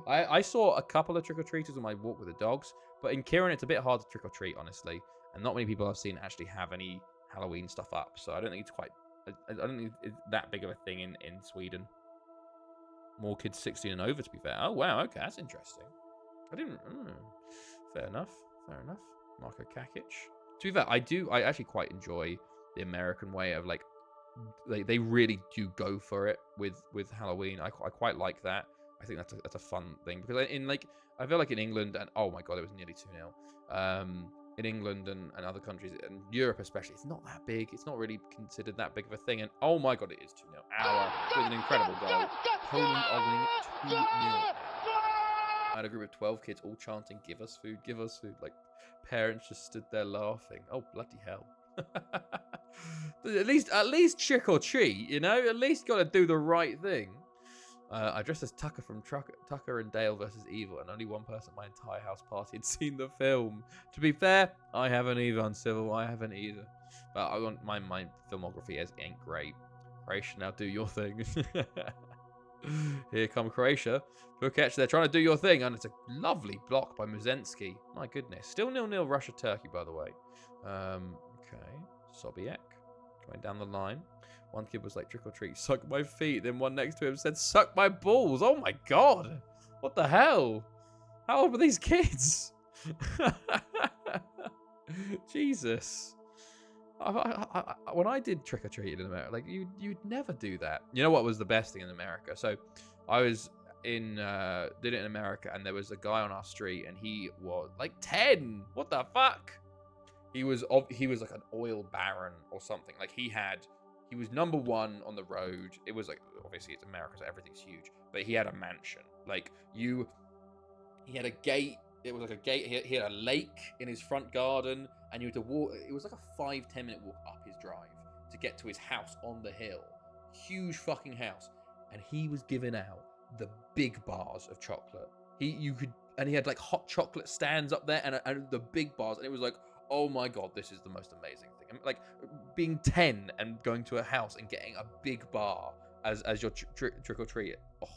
I saw a couple of trick-or-treaters on my walk with the dogs, but in Kirin it's a bit hard to trick-or-treat, honestly. And not many people I've seen actually have any Halloween stuff up, so I don't think I don't think it's that big of a thing in Sweden. More kids 16 and over, to be fair. Oh, wow, okay, that's interesting. I didn't... Fair enough. Marko Kakic. To be fair, I actually quite enjoy the American way of, like, they really do go for it with Halloween. I quite like that. I think that's a fun thing, because I feel like in England, and oh my god, it was nearly 2-0. in England and other countries, and Europe especially, it's not that big. It's not really considered that big of a thing. And oh my god, it is 2-0. Auer with an incredible goal. Poland are winning 2-0. I had a group of 12 kids all chanting, "Give us food, give us food." Like, parents just stood there laughing. Oh, bloody hell. at least trick or treat, you know? At least got to do the right thing. I dressed as Tucker from Tucker and Dale versus Evil, and only one person in my entire house party had seen the film. To be fair, I haven't either on Civil. I haven't either. But I want my filmography ain't great. Croatia, now do your thing. Here come Croatia. Bukac, they're trying to do your thing, and it's a lovely block by Muzensky. My goodness. Still 0-0 Russia-Turkey, by the way. Okay. Sobiek going down the line. One kid was like, "Trick or treat, suck my feet." Then one next to him said, "Suck my balls." Oh my god. What the hell? How old were these kids? Jesus. When I did trick or treat in America, like you'd never do that. You know what was the best thing in America? So I was did it in America, and there was a guy on our street, and he was like 10. What the fuck? He was like an oil baron or something. Like he was #1 on the road. It was like, obviously it's America, so everything's huge. But he had a mansion. Like he had a gate. It was like a gate. He had a lake in his front garden, and you had to walk. It was like a 5-10 minute walk up his drive to get to his house on the hill. Huge fucking house, and he was giving out the big bars of chocolate. He had like hot chocolate stands up there, and the big bars, and it was like, oh my god, this is the most amazing thing. Like being 10 and going to a house and getting a big bar as your trick or treat. Oh,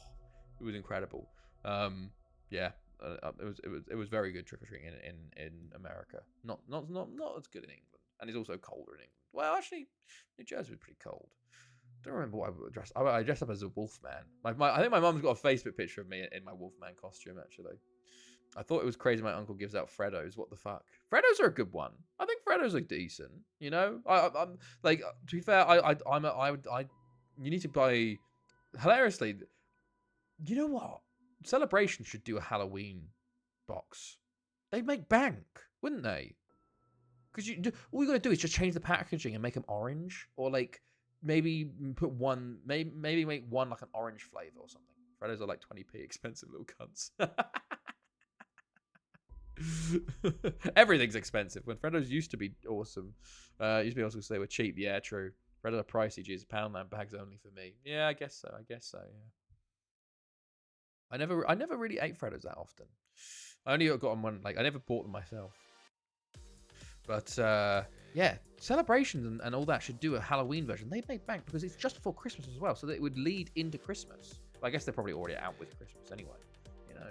it was incredible. Yeah. It was very good trick or treating in America. Not as good in England, and it's also colder in England. Well, actually, New Jersey was pretty cold. I don't remember what I dressed. I dressed up as a wolfman. I think my mum's got a Facebook picture of me in my wolfman costume. Actually, I thought it was crazy. My uncle gives out Freddos. What the fuck? Freddos are a good one. I think Freddos are decent. You know, I'm like, to be fair, you need to buy. Hilariously, you know what? Celebration should do a Halloween box. They'd make bank, wouldn't they? Because all you got to do is just change the packaging and make them orange, or like maybe put one, maybe make one like an orange flavor or something. Freddos are like 20p, expensive little cunts. Everything's expensive. When Freddos used to be awesome, used to be awesome because they were cheap. Yeah, true. Freddos are pricey. Geez, Poundland bags only for me. Yeah, I guess so. Yeah. I never really ate Freddos that often. I only got them one, like I never bought them myself. But yeah, celebrations and all that should do a Halloween version. They made bank because it's just before Christmas as well, so that it would lead into Christmas. Well, I guess they're probably already out with Christmas anyway, you know.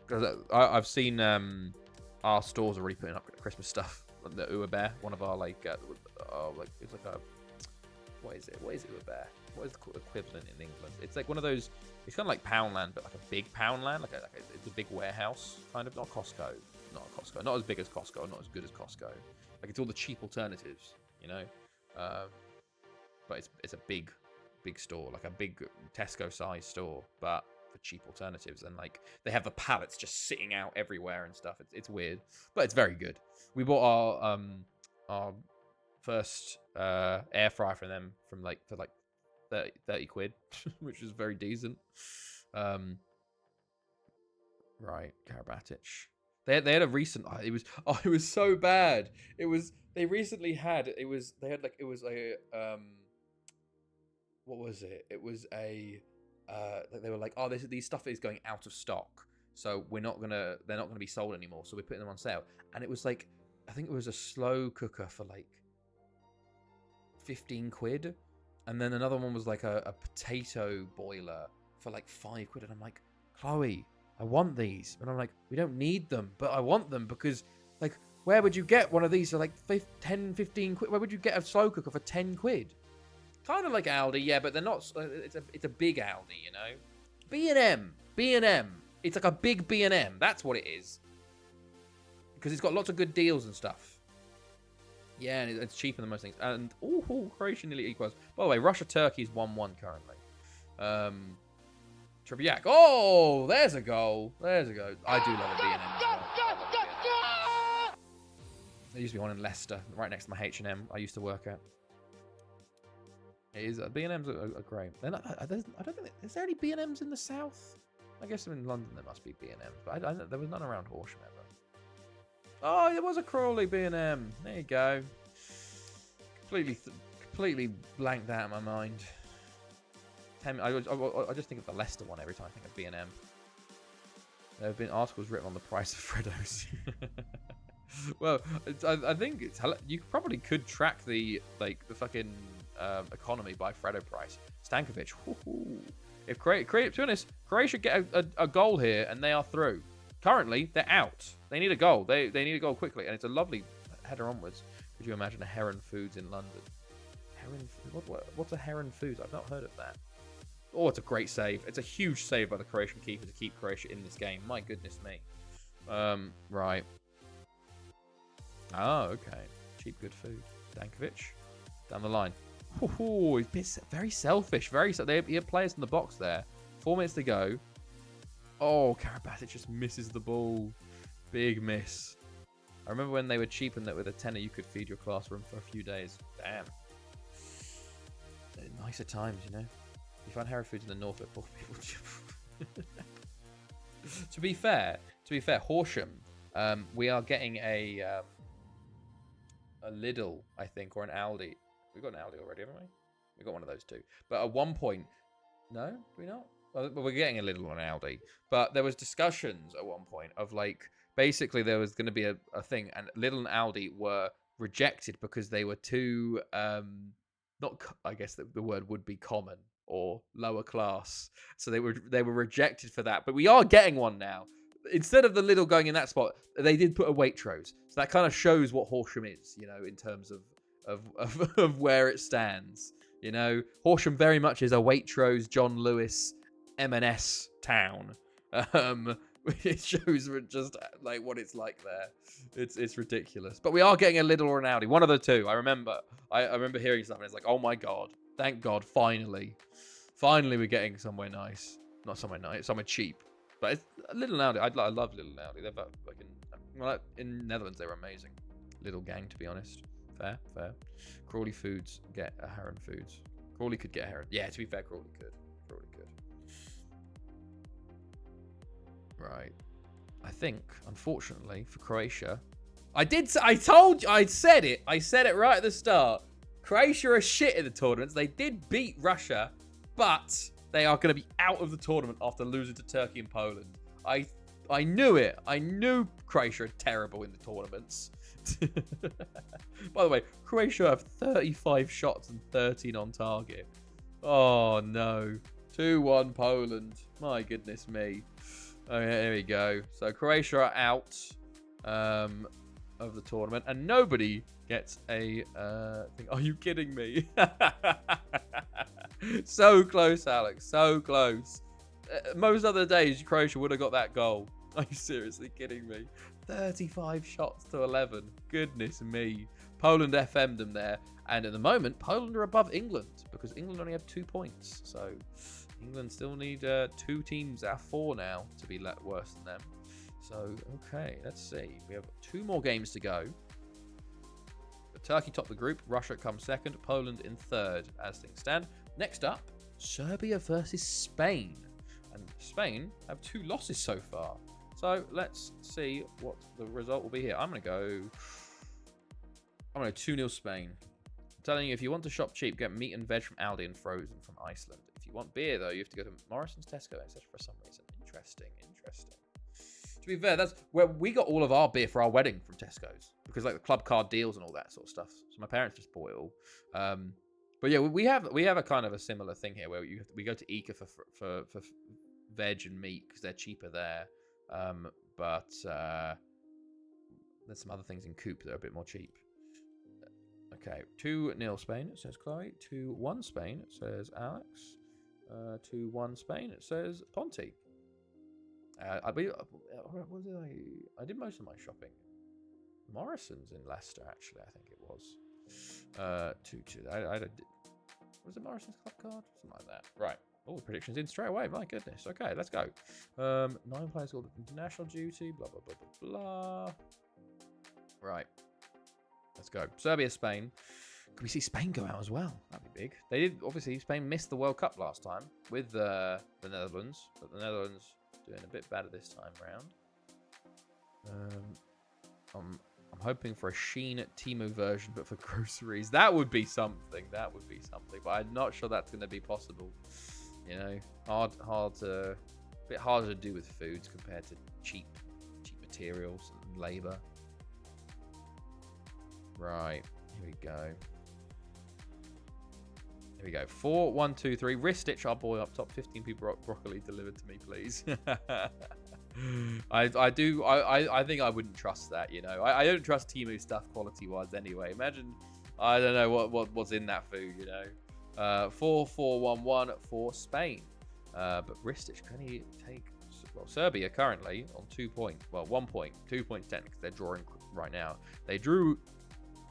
Because I've seen our stores already putting up Christmas stuff. The Ua Bear, one of our like it's like a what is it Ua Bear? What is the equivalent in England? It's like one of those. It's kind of like Poundland, but like a big Poundland, it's a big warehouse, kind of. Not Costco, not as big as Costco, not as good as Costco. Like it's all the cheap alternatives, you know. But it's a big store, like a big Tesco-sized store, but for cheap alternatives. And like they have the pallets just sitting out everywhere and stuff. It's weird, but it's very good. We bought our first air fryer from them for like 30 quid, which is very decent. Right, Karabatic. They had a recent. It was so bad. They what was it? It was a they were like, oh, these stuff is going out of stock, so they're not gonna be sold anymore. So we're putting them on sale, and it was like, I think it was a slow cooker for like 15 quid. And then another one was like a potato boiler for like 5 quid. And I'm like, Chloe, I want these. And I'm like, we don't need them, but I want them because, like, where would you get one of these for like 10, 15 quid? Where would you get a slow cooker for 10 quid? Kind of like Aldi, yeah, but they're not. It's a big Aldi, you know. B&M. It's like a big B&M. That's what it is. Because it's got lots of good deals and stuff. Yeah, and it's cheaper than most things. And Croatia nearly equals. By the way, Russia-Turkey is 1-1 currently. Tribiak. Oh, there's a goal. I do love a B&M as well. There used to be one in Leicester, right next to my H&M I used to work at. It is. B&Ms are great. I don't think... Is there any B&Ms in the south? I guess in London there must be B&Ms, but there was none around Horsham ever. Oh, there was a Crawley B&M. There you go. Completely blanked that in my mind. I just think of the Leicester one every time I think of B&M. There have been articles written on the price of Freddos. Well, I think you probably could track the fucking economy by Freddo price. Stankovic. If to be honest, Croatia get a goal here and they are through. Currently, they're out. They need a goal. They need a goal quickly, and it's a lovely header onwards. Could you imagine a Heron Foods in London? What's a Heron Foods? I've not heard of that. Oh, it's a great save. It's a huge save by the Croatian keeper to keep Croatia in this game. My goodness me. Right. Oh, okay. Cheap, good food. Dankovic. Down the line. Oh, he's very selfish. They have players in the box there. 4 minutes to go. Oh, Karabatic just misses the ball. Big miss. I remember when they were cheap and that with a tenner you could feed your classroom for a few days. Damn. Nicer times, you know. You find Harrow Foods in the north where poor people... To be fair, Horsham, we are getting a Lidl, I think, or an Aldi. We've got an Aldi already, haven't we? We've got one of those too. But at one point... No? Do we not? Well, we're getting a Lidl or an Aldi. But there was discussions at one point of, like, basically there was going to be a thing, and Lidl and Aldi were rejected because they were too... I guess the word would be common or lower class. So they were rejected for that. But we are getting one now. Instead of the Lidl going in that spot, they did put a Waitrose. So that kind of shows what Horsham is, you know, in terms of where it stands. You know, Horsham very much is a Waitrose, John Lewis, M&S town. It shows just like what it's like there. It's ridiculous. But we are getting a Lidl or an Aldi. One of the two. I remember hearing something. It's like, oh my God. Thank God. Finally we're getting somewhere nice. Not somewhere nice. Somewhere cheap. But it's a Lidl and Aldi. I love Lidl and Aldi. They're like in Netherlands, they were amazing. Little gang, to be honest. Fair. Crawley Foods get a Heron Foods. Crawley could get a Heron. Yeah, to be fair, Crawley could. Right. I think, unfortunately, for Croatia... I said it right at the start. Croatia are shit in the tournaments. They did beat Russia, but they are going to be out of the tournament after losing to Turkey and Poland. I knew it. I knew Croatia are terrible in the tournaments. By the way, Croatia have 35 shots and 13 on target. Oh, no. 2-1 Poland. My goodness me. Okay, there we go. So Croatia are out of the tournament, and nobody gets a thing. Are you kidding me? So close, Alex. So close. Most other days, Croatia would have got that goal. Are you seriously kidding me? 35 shots to 11. Goodness me. Poland FM'd them there. And at the moment, Poland are above England because England only have 2 points. So England still need 2 teams out of 4 now to be worse than them. So, okay, let's see. We have 2 more games to go. Turkey top the group. Russia comes second. Poland in third as things stand. Next up, Serbia versus Spain. And Spain have 2 losses so far. So let's see what the result will be here. I'm going to go 2-0 Spain. I'm telling you, if you want to shop cheap, get meat and veg from Aldi and frozen from Iceland. If you want beer, though, you have to go to Morrison's, Tesco, etc. for some reason. Interesting. To be fair, that's where we got all of our beer for our wedding, from Tesco's, because like the club card deals and all that sort of stuff. So my parents just bought it all. But yeah, we have a kind of a similar thing here where we go to Ika for veg and meat because they're cheaper there. But there's some other things in Coop that are a bit more cheap. Okay, 2-0 Spain, it says Chloe. 2-1 Spain, it says Alex. 2-1 Spain, it says Ponty. I did most of my shopping. Morrison's in Leicester, actually, I think it was. 2-2. Was it Morrison's club card? Something like that. Right. All the predictions in straight away. My goodness. Okay, let's go. 9 players called international duty. Blah, blah, blah, blah, blah. Right. Let's go. Serbia, Spain. Could we see Spain go out as well? That'd be big. They did, obviously, Spain missed the World Cup last time with the Netherlands, but the Netherlands doing a bit better this time round. I'm hoping for a Sheen Timo version, but for groceries. That would be something. That would be something. But I'm not sure that's going to be possible. You know, hard to, a bit harder to do with foods compared to cheap materials and labor. Right, here we go. Here we go. 4, 1, 2, 3. Wrist stitch our boy up top. 15 people broccoli delivered to me, please. I think I wouldn't trust that, you know. I don't trust Temu stuff quality wise anyway. Imagine, I don't know what's in that food, you know. 4, 4, 1, 1 for Spain. But wrist stitch, can he take, well, Serbia currently on 2 points. Well, 1 point, 2 points technically. They're drawing right now. They drew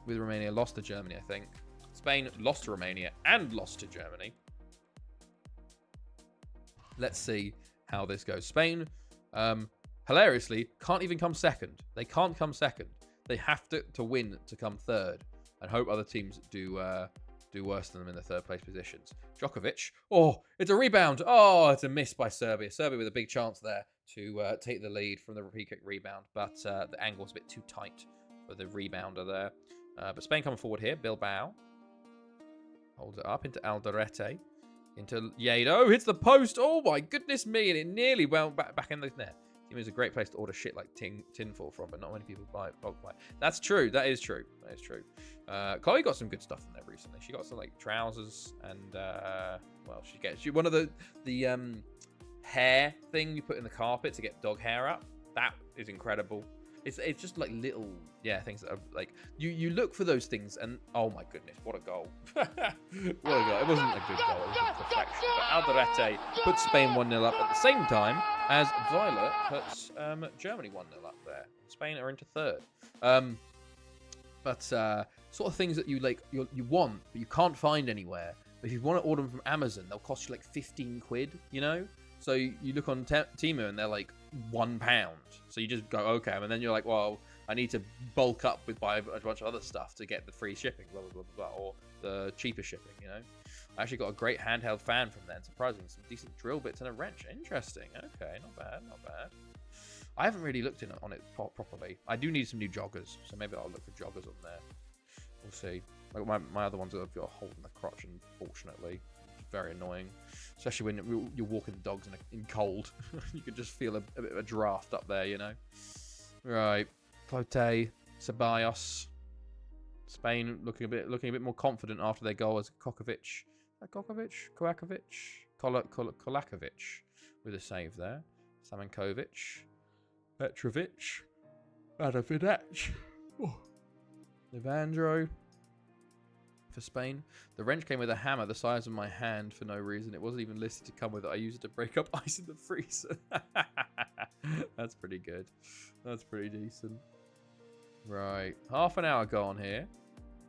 with Romania, lost to Germany, I think. Spain lost to Romania and lost to Germany. Let's see how this goes. Spain, hilariously, can't even come second. They can't come second. They have to win to come third and hope other teams do worse than them in the third place positions. Djokovic. Oh, it's a rebound. Oh, it's a miss by Serbia. Serbia with a big chance there to take the lead from the free kick rebound, but the angle's a bit too tight for the rebounder there. But Spain coming forward here. Bilbao holds it up into Alderete, into Yedo, hits the post. Oh my goodness me! And it nearly went back in the net. It was a great place to order shit like tinfoil from, but not many people buy it. That's true. That is true. That is true. Chloe got some good stuff in there recently. She got some like trousers and well, she one of the hair thing you put in the carpet to get dog hair up. That is incredible. It's just like little things that are like you look for those things and oh my goodness, what a goal. What a goal. It wasn't a good goal, it was a deflection. But Alderete puts Spain 1-0 up at the same time as Violet puts Germany 1-0 up there. Spain are into third. But sort of things that you like you want but you can't find anywhere. But if you want to order them from Amazon, they'll cost you like 15 quid, you know? So you look on Temu and they're like £1. So you just go, okay. And then you're like, well, I need to bulk up with buy a bunch of other stuff to get the free shipping, blah, blah, blah, blah, blah, or the cheaper shipping, you know. I actually got a great handheld fan from there. Surprisingly, some decent drill bits and a wrench. Interesting. Okay, not bad, not bad. I haven't really looked on it properly. I do need some new joggers, so maybe I'll look for joggers on there. We'll see. Like my other ones have got a hole in the crotch, unfortunately. Very annoying, especially when you're walking the dogs in cold. You can just feel a bit of a draft up there, you know. Right, Clote, Ceballos, Spain looking a bit more confident after their goal as Kolakovic with a save there. Samankovic, Petrovic, Radovidac, Levandro. For Spain, the wrench came with a hammer the size of my hand for no reason. It wasn't even listed to come with it. I used it to break up ice in the freezer. That's pretty good. That's pretty decent. Right, half an hour gone here.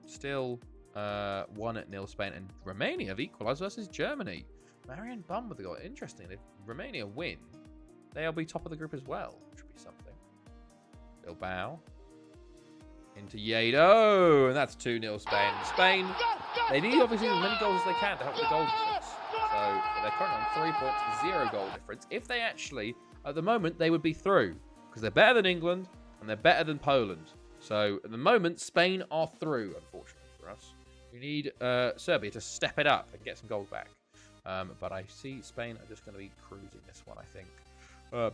Still 1-0 Spain, and Romania have equalised versus Germany. Marian Bum with the goal. Interesting. If Romania win, they'll be top of the group as well, which would be something. Bilbao. Into Yedo, and that's 2-0 Spain. Spain, they need obviously as many goals as they can to help the goal difference. So they're currently on 3 points, 0 goal difference. If they actually, at the moment, they would be through because they're better than England and they're better than Poland. So at the moment, Spain are through, unfortunately for us. We need Serbia to step it up and get some goals back. But I see Spain are just going to be cruising this one, I think.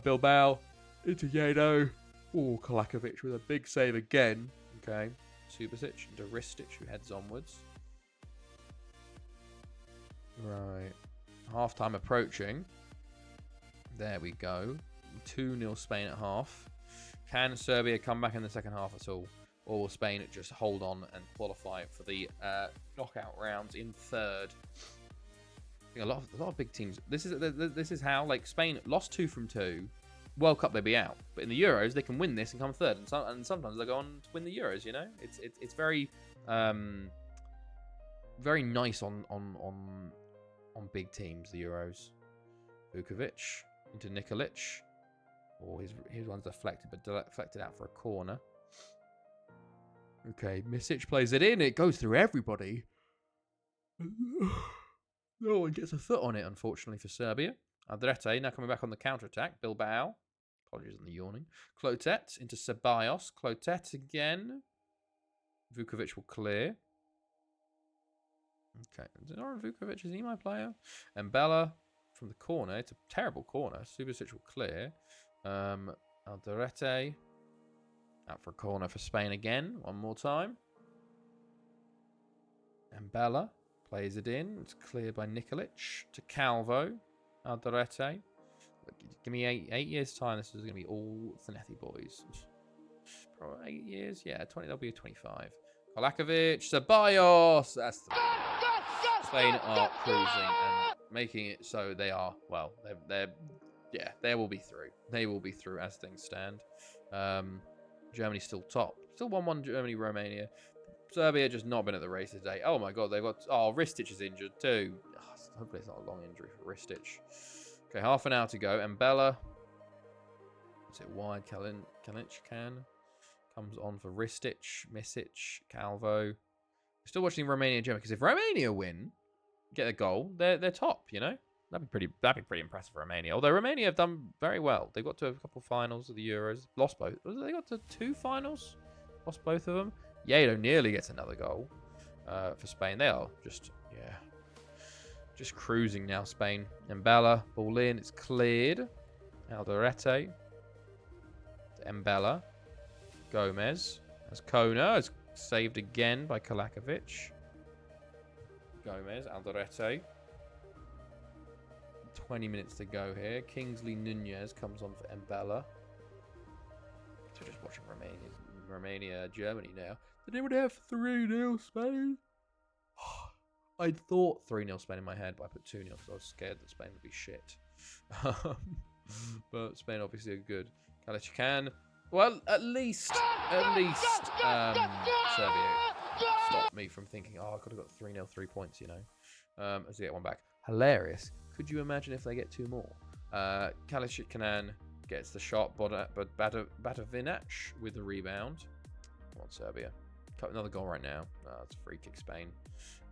Bilbao into Yedo. Oh, Kolakovic with a big save again. Okay, Subasic into Ristic, who heads onwards. Right, half-time approaching. There we go. 2-0 Spain at half. Can Serbia come back in the second half at all? Or will Spain just hold on and qualify for the knockout rounds in third? I think a lot of big teams. This is how, like, Spain lost 2 from 2. World Cup, they'll be out, but in the Euros they can win this and come third, and sometimes they go on to win the Euros. You know, it's very very nice on big teams. The Euros. Vukovic into Nikolic. Oh, his one's deflected, but deflected out for a corner. Okay, Misic plays it in. It goes through everybody. No one gets a foot on it, unfortunately, for Serbia. Aldrete now coming back on the counter-attack. Bilbao. Apologies on the yawning. Clotet into Ceballos. Clotet again. Vukovic will clear. Okay. Zoran Vukovic, is he my player? And Bella from the corner. It's a terrible corner. Subasic will clear. Alderete. Out for a corner for Spain again. One more time. And Bella plays it in. It's cleared by Nikolic to Calvo. Alderete. Give me 8 years' time. This is going to be all Thanethi boys. Probably 8 years. Yeah, 20. That'll be 25. Kolakovic. Ceballos. That's the Spain are cruising and making it so they are, well, they will be through. They will be through as things stand. Germany's still top. Still 1-1 Germany, Romania. Serbia just not been at the race today. Oh my god, they've got... Oh, Ristic is injured too. Oh, hopefully it's not a long injury for Ristic. Okay, half an hour to go. And Bella. Is it wide? Kalinic comes on for Ristic, Misic, Calvo. We're still watching Romania and Germany, because if Romania win, get a goal, they're top, you know? That'd be pretty impressive for Romania. Although Romania have done very well. They got to a couple of finals of the Euros. Lost both. They got to 2 finals? Lost both of them. Yado nearly gets another goal for Spain. They are just cruising now, Spain. Mbella, ball in. It's cleared. Alderete. To Mbella. Gomez. As Kona. It's saved again by Kolakovic. Gomez. Alderete. 20 minutes to go here. Kingsley Nunez comes on for Mbella. So we're just watching Romania, Germany now. Did anyone have 3-0 Spain? I thought 3-0 Spain in my head, but I put 2-0 because I was scared that Spain would be shit. But Spain obviously are good. Kalichikan. Well, at least Serbia stopped me from thinking, oh, I could have got 3-0, 3 points, you know. As they get one back. Hilarious. Could you imagine if they get 2 more? Kalichikan gets the shot, but Batovinac with the rebound. Come on, Serbia. Another goal right now. It's a free kick, Spain.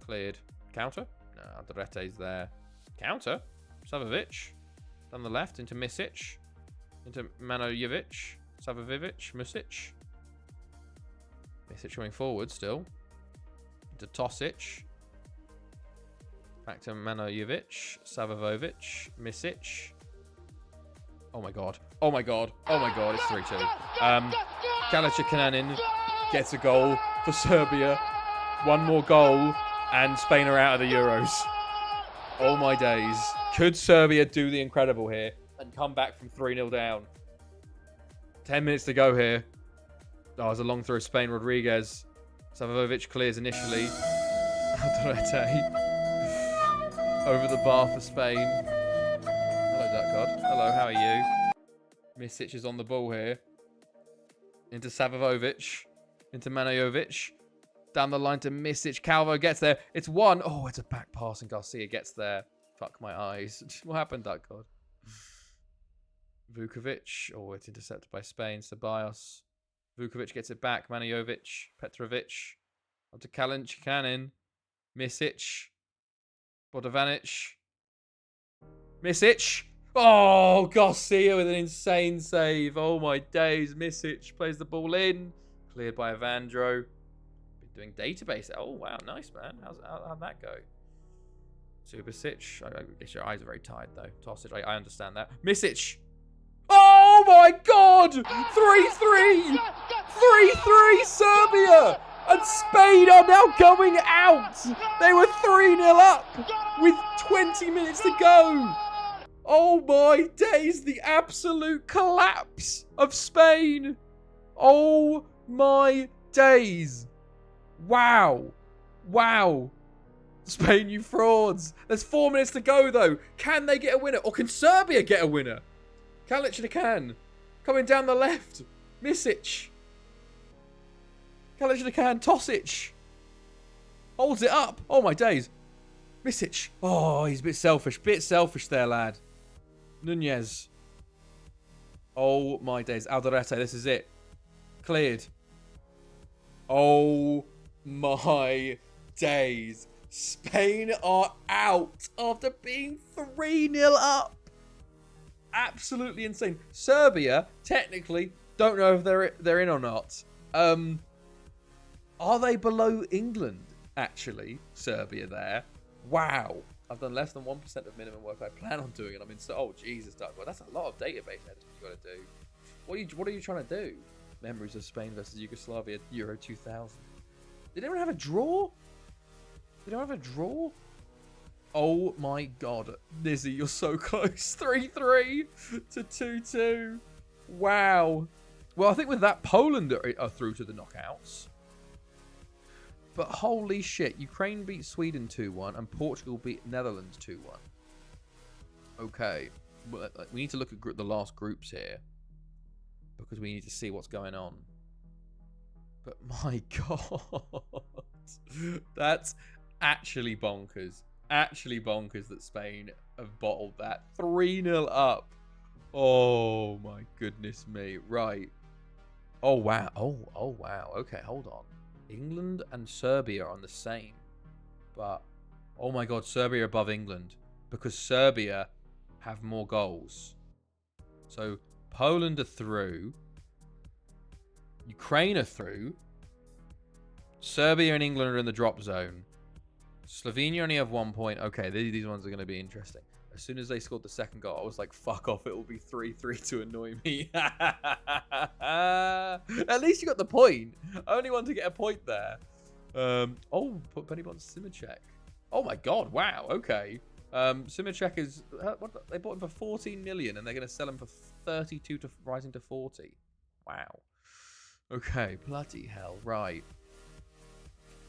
Cleared. Counter? No, Alderete's there. Counter? Savovic. Down the left into Misic. Into Manojevic. Savovic. Music. Misic going forward still. Into Tosic. Back to Manojevic. Savovic. Misic. Oh my god. Oh my god. Oh my god. It's 3-2. Kalichikan gets a goal for Serbia. One more goal and Spain are out of the Euros. Oh my days. Could Serbia do the incredible here and come back from 3-0 down? 10 minutes to go here. Oh, it's a long throw. Spain. Rodriguez. Savovic clears initially. Alderete. Over the bar for Spain. Hello, Duck God. Hello, how are you? Misic is on the ball here. Into Savovic. Into Manojevic. Down the line to Misic. Calvo gets there. It's 1. Oh, it's a back pass and Garcia gets there. Fuck my eyes. What happened, Duck God? Vukovic. Oh, it's intercepted by Spain. Ceballos. Vukovic gets it back. Manojevic. Petrovic. Up to Kalichikan. Misic. Bodovanic. Misic. Oh, Garcia with an insane save. Oh, my days. Misic plays the ball in. Cleared by Evandro. Been doing database. Oh, wow. Nice, man. How'd that go? Subasic. I guess your eyes are very tired, though. Tosic. I understand that. Misic. Oh, my God. 3-3. 3-3 Serbia. And Spain are now going out. They were 3-0 up with 20 minutes to go. Oh my days, the absolute collapse of Spain. Oh my days. Wow. Wow. Spain, you frauds. There's 4 minutes to go though. Can they get a winner? Or can Serbia get a winner? Kalichikan coming down the left. Misic. Kalichikan, Tosic. Holds it up. Oh my days. Misic. Oh, he's a bit selfish. Bit selfish there, lad. Nunez. Oh my days. Alderete, this is it. Cleared. Oh my days. Spain are out after being 3-0 up. Absolutely insane. Serbia, technically, don't know if they're in or not. Are they below England, actually? Serbia there. Wow. I've done less than 1% of minimum work I plan on doing, and I'm in. Oh, Jesus, Doug. Well, that's a lot of database editing you got to do. What are you trying to do? Memories of Spain versus Yugoslavia, Euro 2000. Did anyone have a draw? Did anyone have a draw? Oh my God, Nizzy, you're so close. 3-3 to 2-2. Wow. Well, I think with that, Poland are through to the knockouts. But holy shit, Ukraine beat Sweden 2-1 and Portugal beat Netherlands 2-1. Okay, well, we need to look at the last groups here because we need to see what's going on. But my God, that's actually bonkers. Actually bonkers that Spain have bottled that. 3-0 up. Oh my goodness me. Right. Oh wow. Oh wow. Okay, hold on. England and Serbia are on the same. But oh my God, Serbia above England because Serbia have more goals. So Poland are through. Ukraine are through. Serbia and England are in the drop zone. Slovenia only have 1 point. Okay, these ones are going to be interesting. As soon as they scored the second goal, I was like, fuck off. It will be 3-3 to annoy me. At least you got the point. Only one to get a point there. Oh, put Benny Bot's Simicek. Oh my God. Wow. Okay. Simicek is... what, they bought him for 14 million and they're going to sell him for 32 to rising to 40. Wow. Okay. Bloody hell. Right.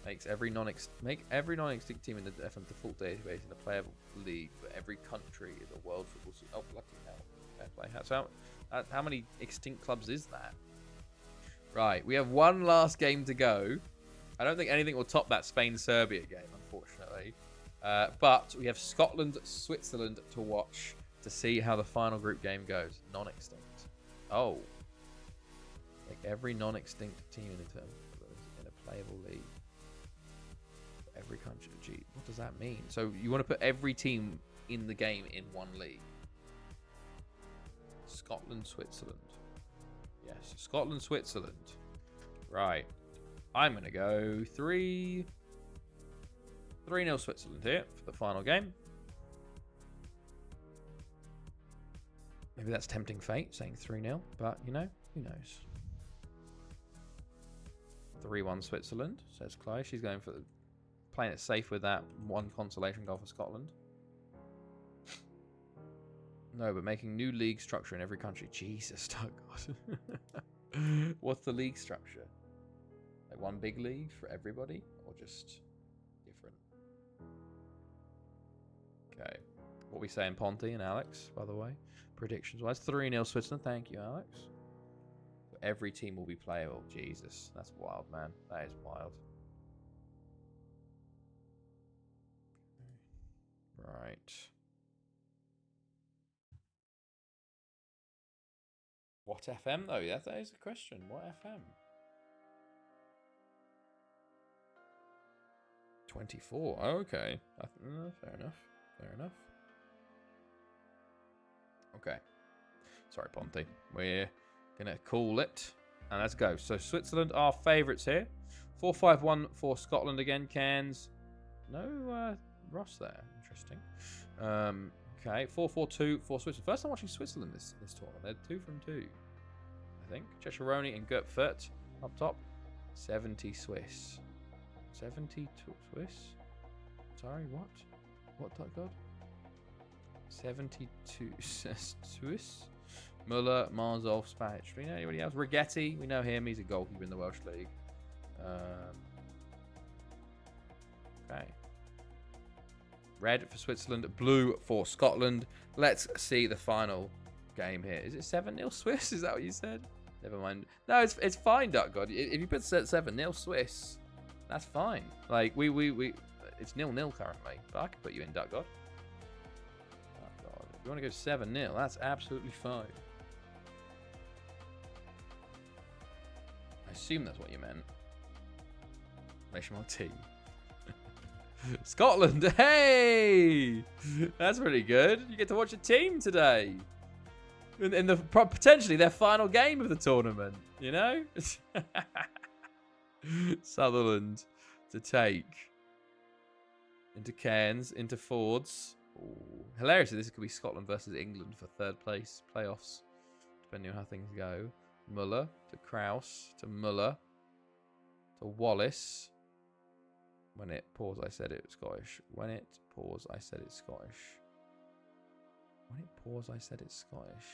Make every non-extinct team in the FM default database in a playable league for every country in the world football. Oh, bloody hell! Fair play. So, how many extinct clubs is that? Right, we have one last game to go. I don't think anything will top that Spain-Serbia game, unfortunately. But we have Scotland-Switzerland to watch to see how the final group game goes. Non-extinct. Oh, like every non-extinct team in a playable league. Every country. Gee, what does that mean? So you want to put every team in the game in one league? Scotland, Switzerland. Yes, Scotland, Switzerland. Right. I'm going to go 3-0 Switzerland here for the final game. Maybe that's tempting fate, saying 3-0, but you know, who knows? 3-1 Switzerland, says Chloe. She's going for playing it safe with that one consolation goal for Scotland. No, but making new league structure in every country. Jesus, God. What's the league structure? Like one big league for everybody? Or just different? Okay. What we saying, Ponte and Alex, by the way? Predictions-wise. 3-0 Switzerland. Thank you, Alex. Every team will be playable. Jesus. That's wild, man. That is wild. Right. What FM though? That is a question. What FM? 24. Oh, okay. Fair enough. Fair enough. Okay. Sorry, Ponte. We're gonna call it, and let's go. So Switzerland are favourites here. 4-5-1 for Scotland again. Cairns. No Ross there. Interesting. Okay, 4-4-2 for Switzerland. First time watching Switzerland this tournament. They're 2 from 2, I think. Chescheroni and Gert Furt up top. 70 Swiss. 70 Swiss? Sorry, what? What, God? 72 Swiss? Muller, Marzov, Spanish. Do we know anybody else? Rigetti, we know him. He's a goalkeeper in the Welsh League. Okay. Red for Switzerland, blue for Scotland. Let's see the final game here. Is it 7-0 Swiss? Is that what you said? Never mind. No, it's fine, Duck God. If you put 7-0 Swiss, that's fine. Like we it's 0-0 currently, but I can put you in, Duck God. Oh God, if you want to go 7-0, that's absolutely fine. I assume that's what you meant. Exclamation mark team. Scotland, hey! That's pretty good. You get to watch a team today. In the potentially their final game of the tournament, you know? Sutherland to take. Into Cairns, into Fords. Ooh. Hilariously, this could be Scotland versus England for third place playoffs, depending on how things go. Muller to Kraus to Muller to Wallace. When it paused, I said it was Scottish. When it paused, I said it's Scottish. When it paused, I said it's Scottish.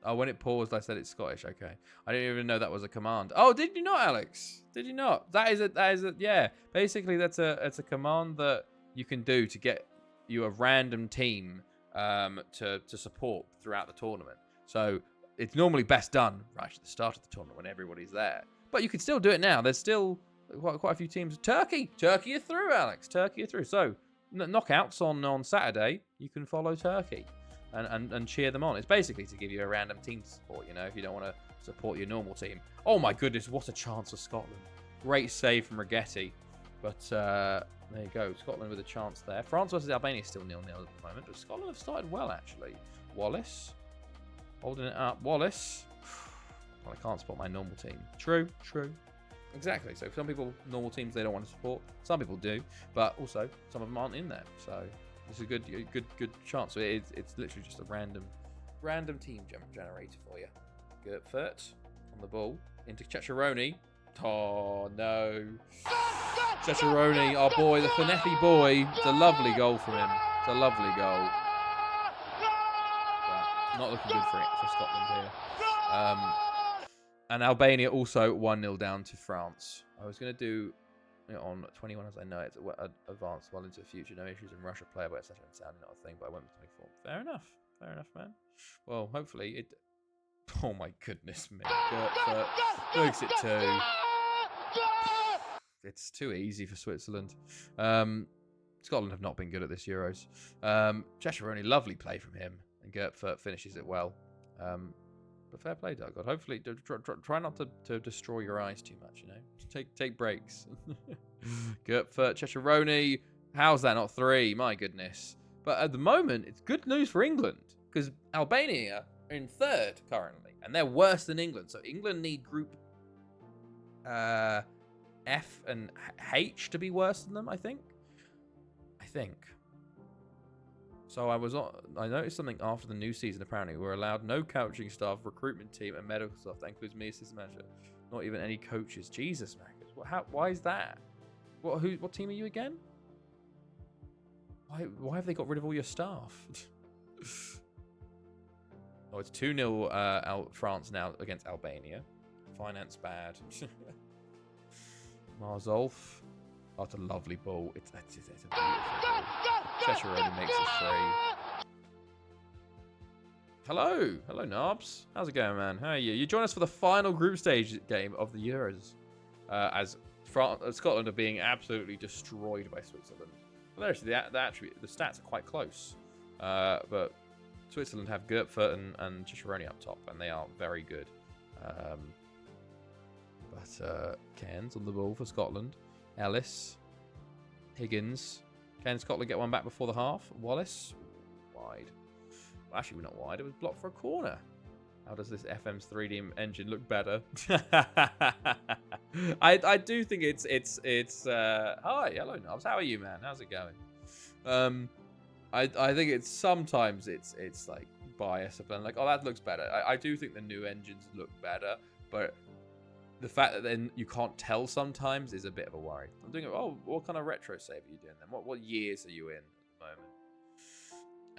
Oh, when it paused, I said it's Scottish. Okay, I didn't even know that was a command. Oh, did you not, Alex? Did you not? That is a. Yeah. Basically, it's a command that you can do to get you a random team to support throughout the tournament. So it's normally best done right at the start of the tournament when everybody's there. But you can still do it now. There's still quite a few teams. Turkey are through, Alex. Turkey are through. So knockouts on Saturday. You can follow Turkey. And cheer them on. It's basically to give you a random team to support, you know, if you don't want to support your normal team. Oh my goodness, what a chance for Scotland. Great save from Rigetti. But there you go, Scotland with a chance there. France versus Albania is still 0-0 at the moment, but Scotland have started well, actually. Wallace, holding it up. Wallace. Well, I can't support my normal team. True. Exactly, so some people, normal teams, they don't want to support. Some people do, but also some of them aren't in there, so... It's a good chance. So it's literally just a random team generator for you. Gertfurt on the ball into Ceccheroni. Oh no, Ceccheroni, our boy, the Finetti boy. It's a lovely goal from him. It's a lovely goal. But not looking good for Scotland here. And Albania also 1-0 down to France. I was going to do on 21 as I know it's advanced well into the future, no issues in Russia player, but etc. and sounding not a thing, but I went with 24. Fair enough, man. Well, hopefully it. Oh my goodness me, Gertfurt makes it 2. It's too easy for Switzerland. Scotland have not been good at this Euros. Ceccheroni, lovely play from him, and Gertfurt finishes it well. But fair play, Doug. Hopefully, try not to destroy your eyes too much. You know, take breaks. Gertfurt, Ceccheroni. How's that not 3? My goodness. But at the moment, it's good news for England because Albania are in 3rd currently, and they're worse than England. So England need Group F and H to be worse than them. I think. So I noticed something after the new season. Apparently, we're allowed no coaching staff, recruitment team, and medical staff. That includes me, assistant manager. Not even any coaches. Jesus, Maccas. Why is that? What team are you again? Why have they got rid of all your staff? Oh, it's 2-0 France now against Albania. Finance bad. Marzolf. Oh, it's a lovely ball. It's a beautiful ball. Ceccheroni makes it 3. Hello, Narbs. How's it going, man? How are you? You join us for the final group stage game of the Euros, as Scotland are being absolutely destroyed by Switzerland. Well, actually, the stats are quite close, but Switzerland have Gertfurt and Ceccheroni up top, and they are very good. But Cairns on the ball for Scotland. Ellis, Higgins. Can Scotland get one back before the half? Wallace, wide. Well, actually, we're not wide. It was blocked for a corner. How does this FM's 3D engine look better? I do think it's hi, hello Nobs. How are you, man? How's it going? I think it's sometimes it's like bias of like, oh, that looks better. I do think the new engines look better, but the fact that then you can't tell sometimes is a bit of a worry. I'm doing what kind of retro save are you doing then? What years are you in at the moment?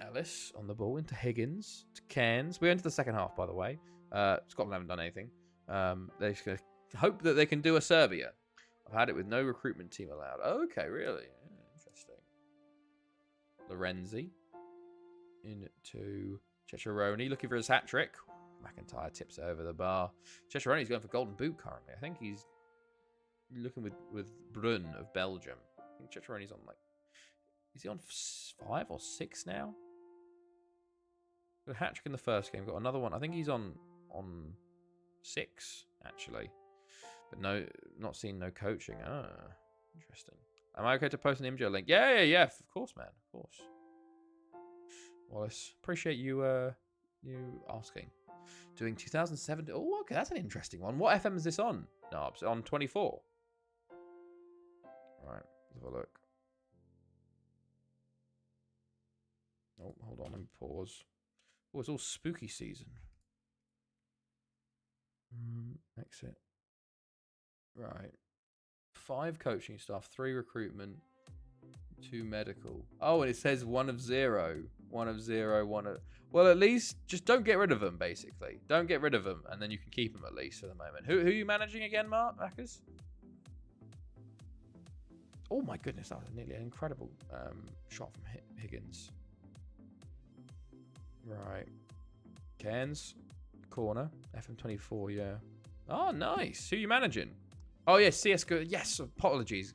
Ellis on the ball into Higgins to Cairns. We're into the second half, by the way. Scotland haven't done anything. They're just going to hope that they can do a Serbia. I've had it with no recruitment team allowed. Okay, really? Yeah, interesting. Lorenzi into Ceccheroni, looking for his hat trick. McIntyre tips it over the bar. Ceccheroni's going for golden boot currently. I think he's looking with Brun of Belgium. I think Ceccheroni's on is he on 5 or 6 now? Got a hat trick in the first game. Got another one. I think he's on 6 actually. But no, not seeing no coaching. Ah, interesting. Am I okay to post an MJ link? Yeah. Of course, man. Of course. Wallace, appreciate you you asking. Doing 2007. Oh, okay, that's an interesting one. What FM is this on? No, it's on 24. All right, let's have a look. Oh, hold on, let me pause. Oh, it's all spooky season. Exit. Right. 5 coaching staff, 3 recruitment, 2 medical. Oh, and it says 1 of 0. 1 of 0, 1 of... Well, at least just don't get rid of them, basically. Don't get rid of them, and then you can keep them at least for the moment. Who are you managing again, Marcus? Oh my goodness, that was nearly an incredible shot from Higgins. Right. Cairns, corner, FM24, yeah. Oh, nice. Who are you managing? Oh, yeah, CSGO. Yes, apologies,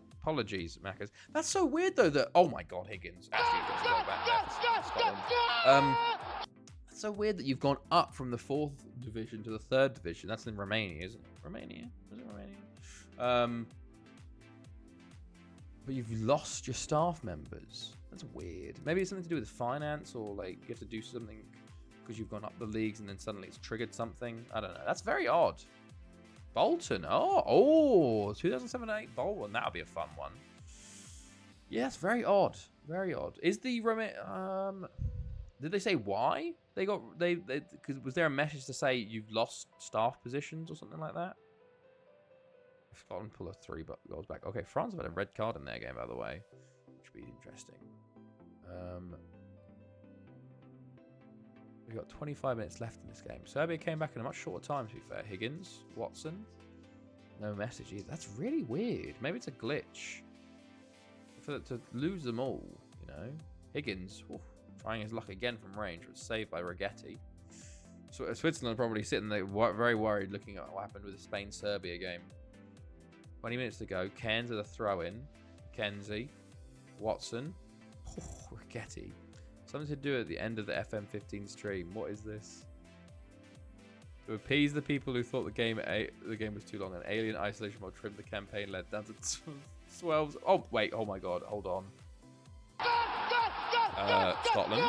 Marcus. That's so weird, though, that... Oh, my God, Higgins. Actually, gets to go back there for Scotland. That's so weird that you've gone up from the 4th division to the 3rd division. That's in Romania, isn't it? Romania? Was it Romania? But you've lost your staff members. That's weird. Maybe it's something to do with finance, or like you have to do something because you've gone up the leagues and then suddenly it's triggered something. I don't know. That's very odd. Bolton. Oh, 2007-8 Bolton. That'll be a fun one. Yeah, that's very odd. Very odd. Is the did they say why they got because was there a message to say you've lost staff positions or something like that? Scotland pull a 3 goals back. Okay, France have had a red card in their game, by the way, which would be interesting. We've got 25 minutes left in this game. Serbia came back in a much shorter time, to be fair. Higgins, Watson, no message either. That's really weird. Maybe it's a glitch. To lose them all, you know. Higgins, trying his luck again from range, was saved by Ragetti. So Switzerland probably sitting there very worried, looking at what happened with the Spain-Serbia game. 20 minutes to go. Cairns with a throw-in. Kenzie. Watson. Ragetti. Something to do at the end of the FM15 stream. What is this? To appease the people who thought the game was too long, an alien isolation mod trimmed the campaign led down to 12. Oh, wait. Oh, my God. Hold on. Scotland.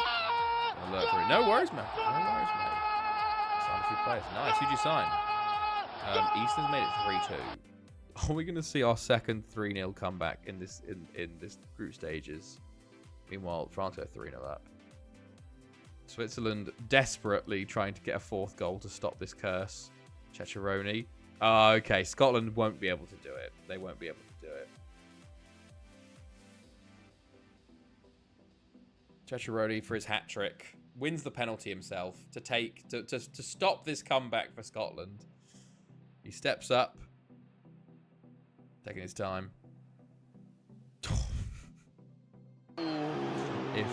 Alert 3. No worries, man. No worries, mate. Sign a few players. Nice. Who'd you sign? Easton's made it 3-2. Are we going to see our second 3-0 comeback in this group stages? Meanwhile, France go 3-0 up. Switzerland desperately trying to get a 4th goal to stop this curse. Ceccheroni. Oh, okay. Scotland won't be able to do it. They won't be able to do it. Ceccheroni for his hat trick. Wins the penalty himself to stop this comeback for Scotland. He steps up. Taking his time. If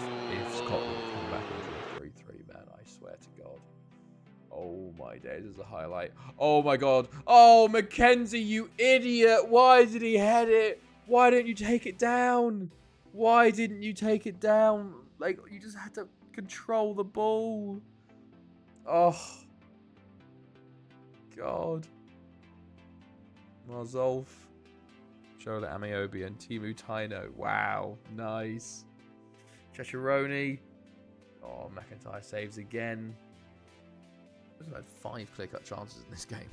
Scotland come back into a 3-3, man, I swear to God. Oh my days, there's a highlight. Oh my God. Oh, Mackenzie, you idiot. Why did he head it? Why didn't you take it down? Why didn't you take it down? Like, you just had to control the ball. Oh. God. Marzolf. Shola Amiobi and Timu Taino. Wow. Nice. Ceccheroni. Oh, McIntyre saves again. We've had 5 clear-cut chances in this game.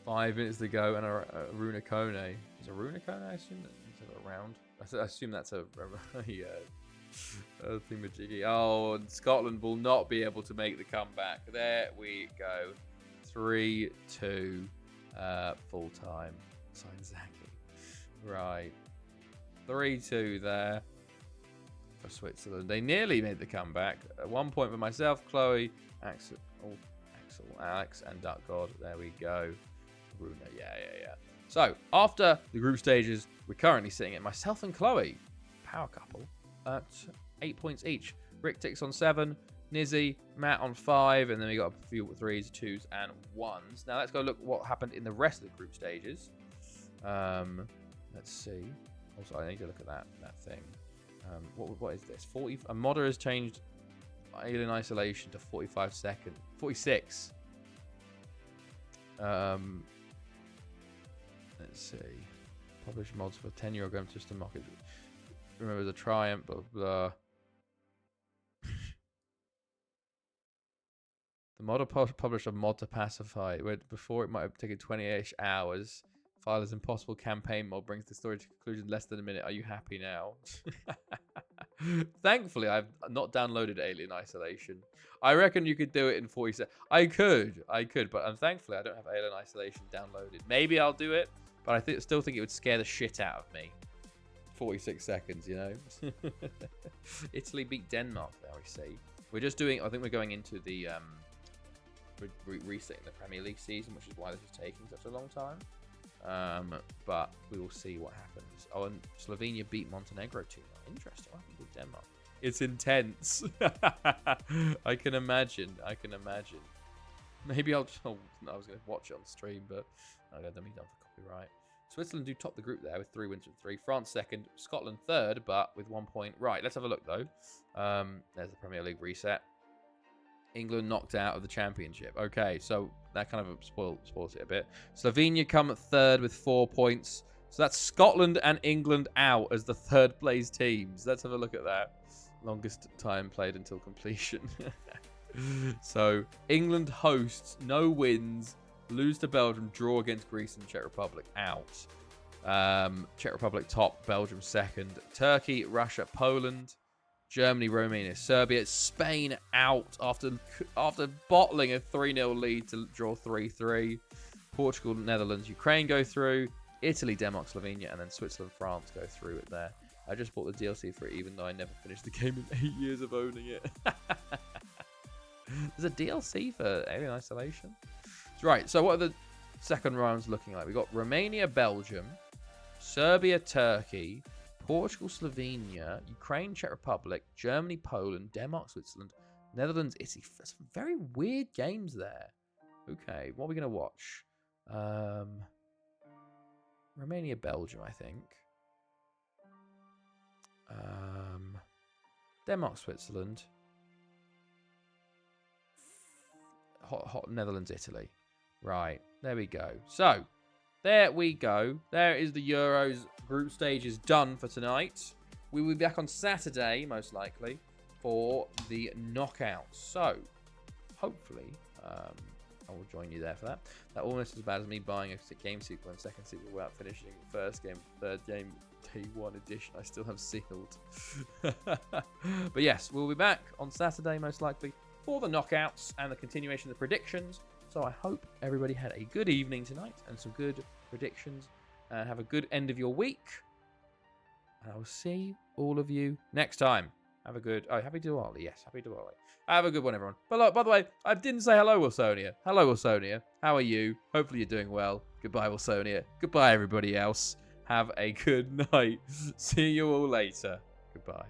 5 minutes to go and a Runa Kone. Is it Runa Kone? I assume that's around. I assume that's a thingamajiggy. Oh, and Scotland will not be able to make the comeback. There we go. 3-2. Full time. Sign Zaki. Right. 3-2 there for Switzerland. They nearly made the comeback. At 1 point for myself, Chloe, Axel, Alex, and Duck God. There we go. Bruna. Yeah. So, after the group stages, we're currently sitting at myself and Chloe, power couple, at 8 points each. Rick ticks on 7. Nizzy, Matt on 5, and then we got a few 3s, 2s, and 1s. Now let's go look what happened in the rest of the group stages. Let's see. Also, I need to look at that thing. What is this? 40. A modder has changed alien isolation to 45 seconds. 46. Let's see. Publish mods for 10-year-old game system market. Remember the triumph, blah, blah. The modder published a mod to pacify, where before it might have taken 28 hours. File is impossible campaign mod brings the story to conclusion in less than a minute. Are you happy now? Thankfully, I've not downloaded Alien Isolation. I reckon you could do it in 40 seconds. I could, but thankfully I don't have Alien Isolation downloaded. Maybe I'll do it, but I still think it would scare the shit out of me. 46 seconds, you know. Italy beat Denmark. There we see. We're just doing. I think we're going into the resetting the Premier League season, which is why this is taking such a long time. But we will see what happens. Oh, and Slovenia beat Montenegro 2-0. Interesting. What happened with Denmark? It's intense. I can imagine. Maybe I'll. Oh, no, I was going to watch it on stream, but I don't know. Done for copyright. Switzerland do top the group there with 3 wins from 3. France second. Scotland third, but with 1 point. Right. Let's have a look though. There's the Premier League reset. England knocked out of the championship. Okay, so that kind of spoils it a bit. Slovenia come third with 4 points. So that's Scotland and England out as the third place teams. Let's have a look at that. Longest time played until completion. So England hosts, no wins, lose to Belgium, draw against Greece and Czech Republic, out. Czech Republic top, Belgium second. Turkey, Russia, Poland. Germany, Romania, Serbia, Spain out after bottling a 3-0 lead to draw 3-3. Portugal, Netherlands, Ukraine go through. Italy, Denmark, Slovenia, and then Switzerland, France go through it there. I just bought the DLC for it, even though I never finished the game in 8 years of owning it. There's a DLC for Alien Isolation. Right, so what are the second rounds looking like? We've got Romania, Belgium, Serbia, Turkey, Portugal, Slovenia, Ukraine, Czech Republic, Germany, Poland, Denmark, Switzerland, Netherlands, Italy. Some very weird games there. Okay, what are we going to watch? Romania, Belgium, I think. Denmark, Switzerland. Hot Netherlands, Italy. Right, there we go. So, there we go. There is the Euros group stage is done for tonight. We will be back on Saturday, most likely, for the knockouts. So, hopefully, I will join you there for that. That almost as bad as me buying a game sequel and second sequel without finishing first game, third game, day 1 edition. I still have sealed. But yes, we'll be back on Saturday, most likely, for the knockouts and the continuation of the predictions. So I hope everybody had a good evening tonight and some good predictions. And have a good end of your week. And I will see all of you next time. Have a good... Oh, happy Diwali. Yes, happy Diwali. Have a good one, everyone. But look, by the way, I didn't say hello, Wilsonia. Hello, Wilsonia. How are you? Hopefully you're doing well. Goodbye, Wilsonia. Goodbye, everybody else. Have a good night. See you all later. Goodbye.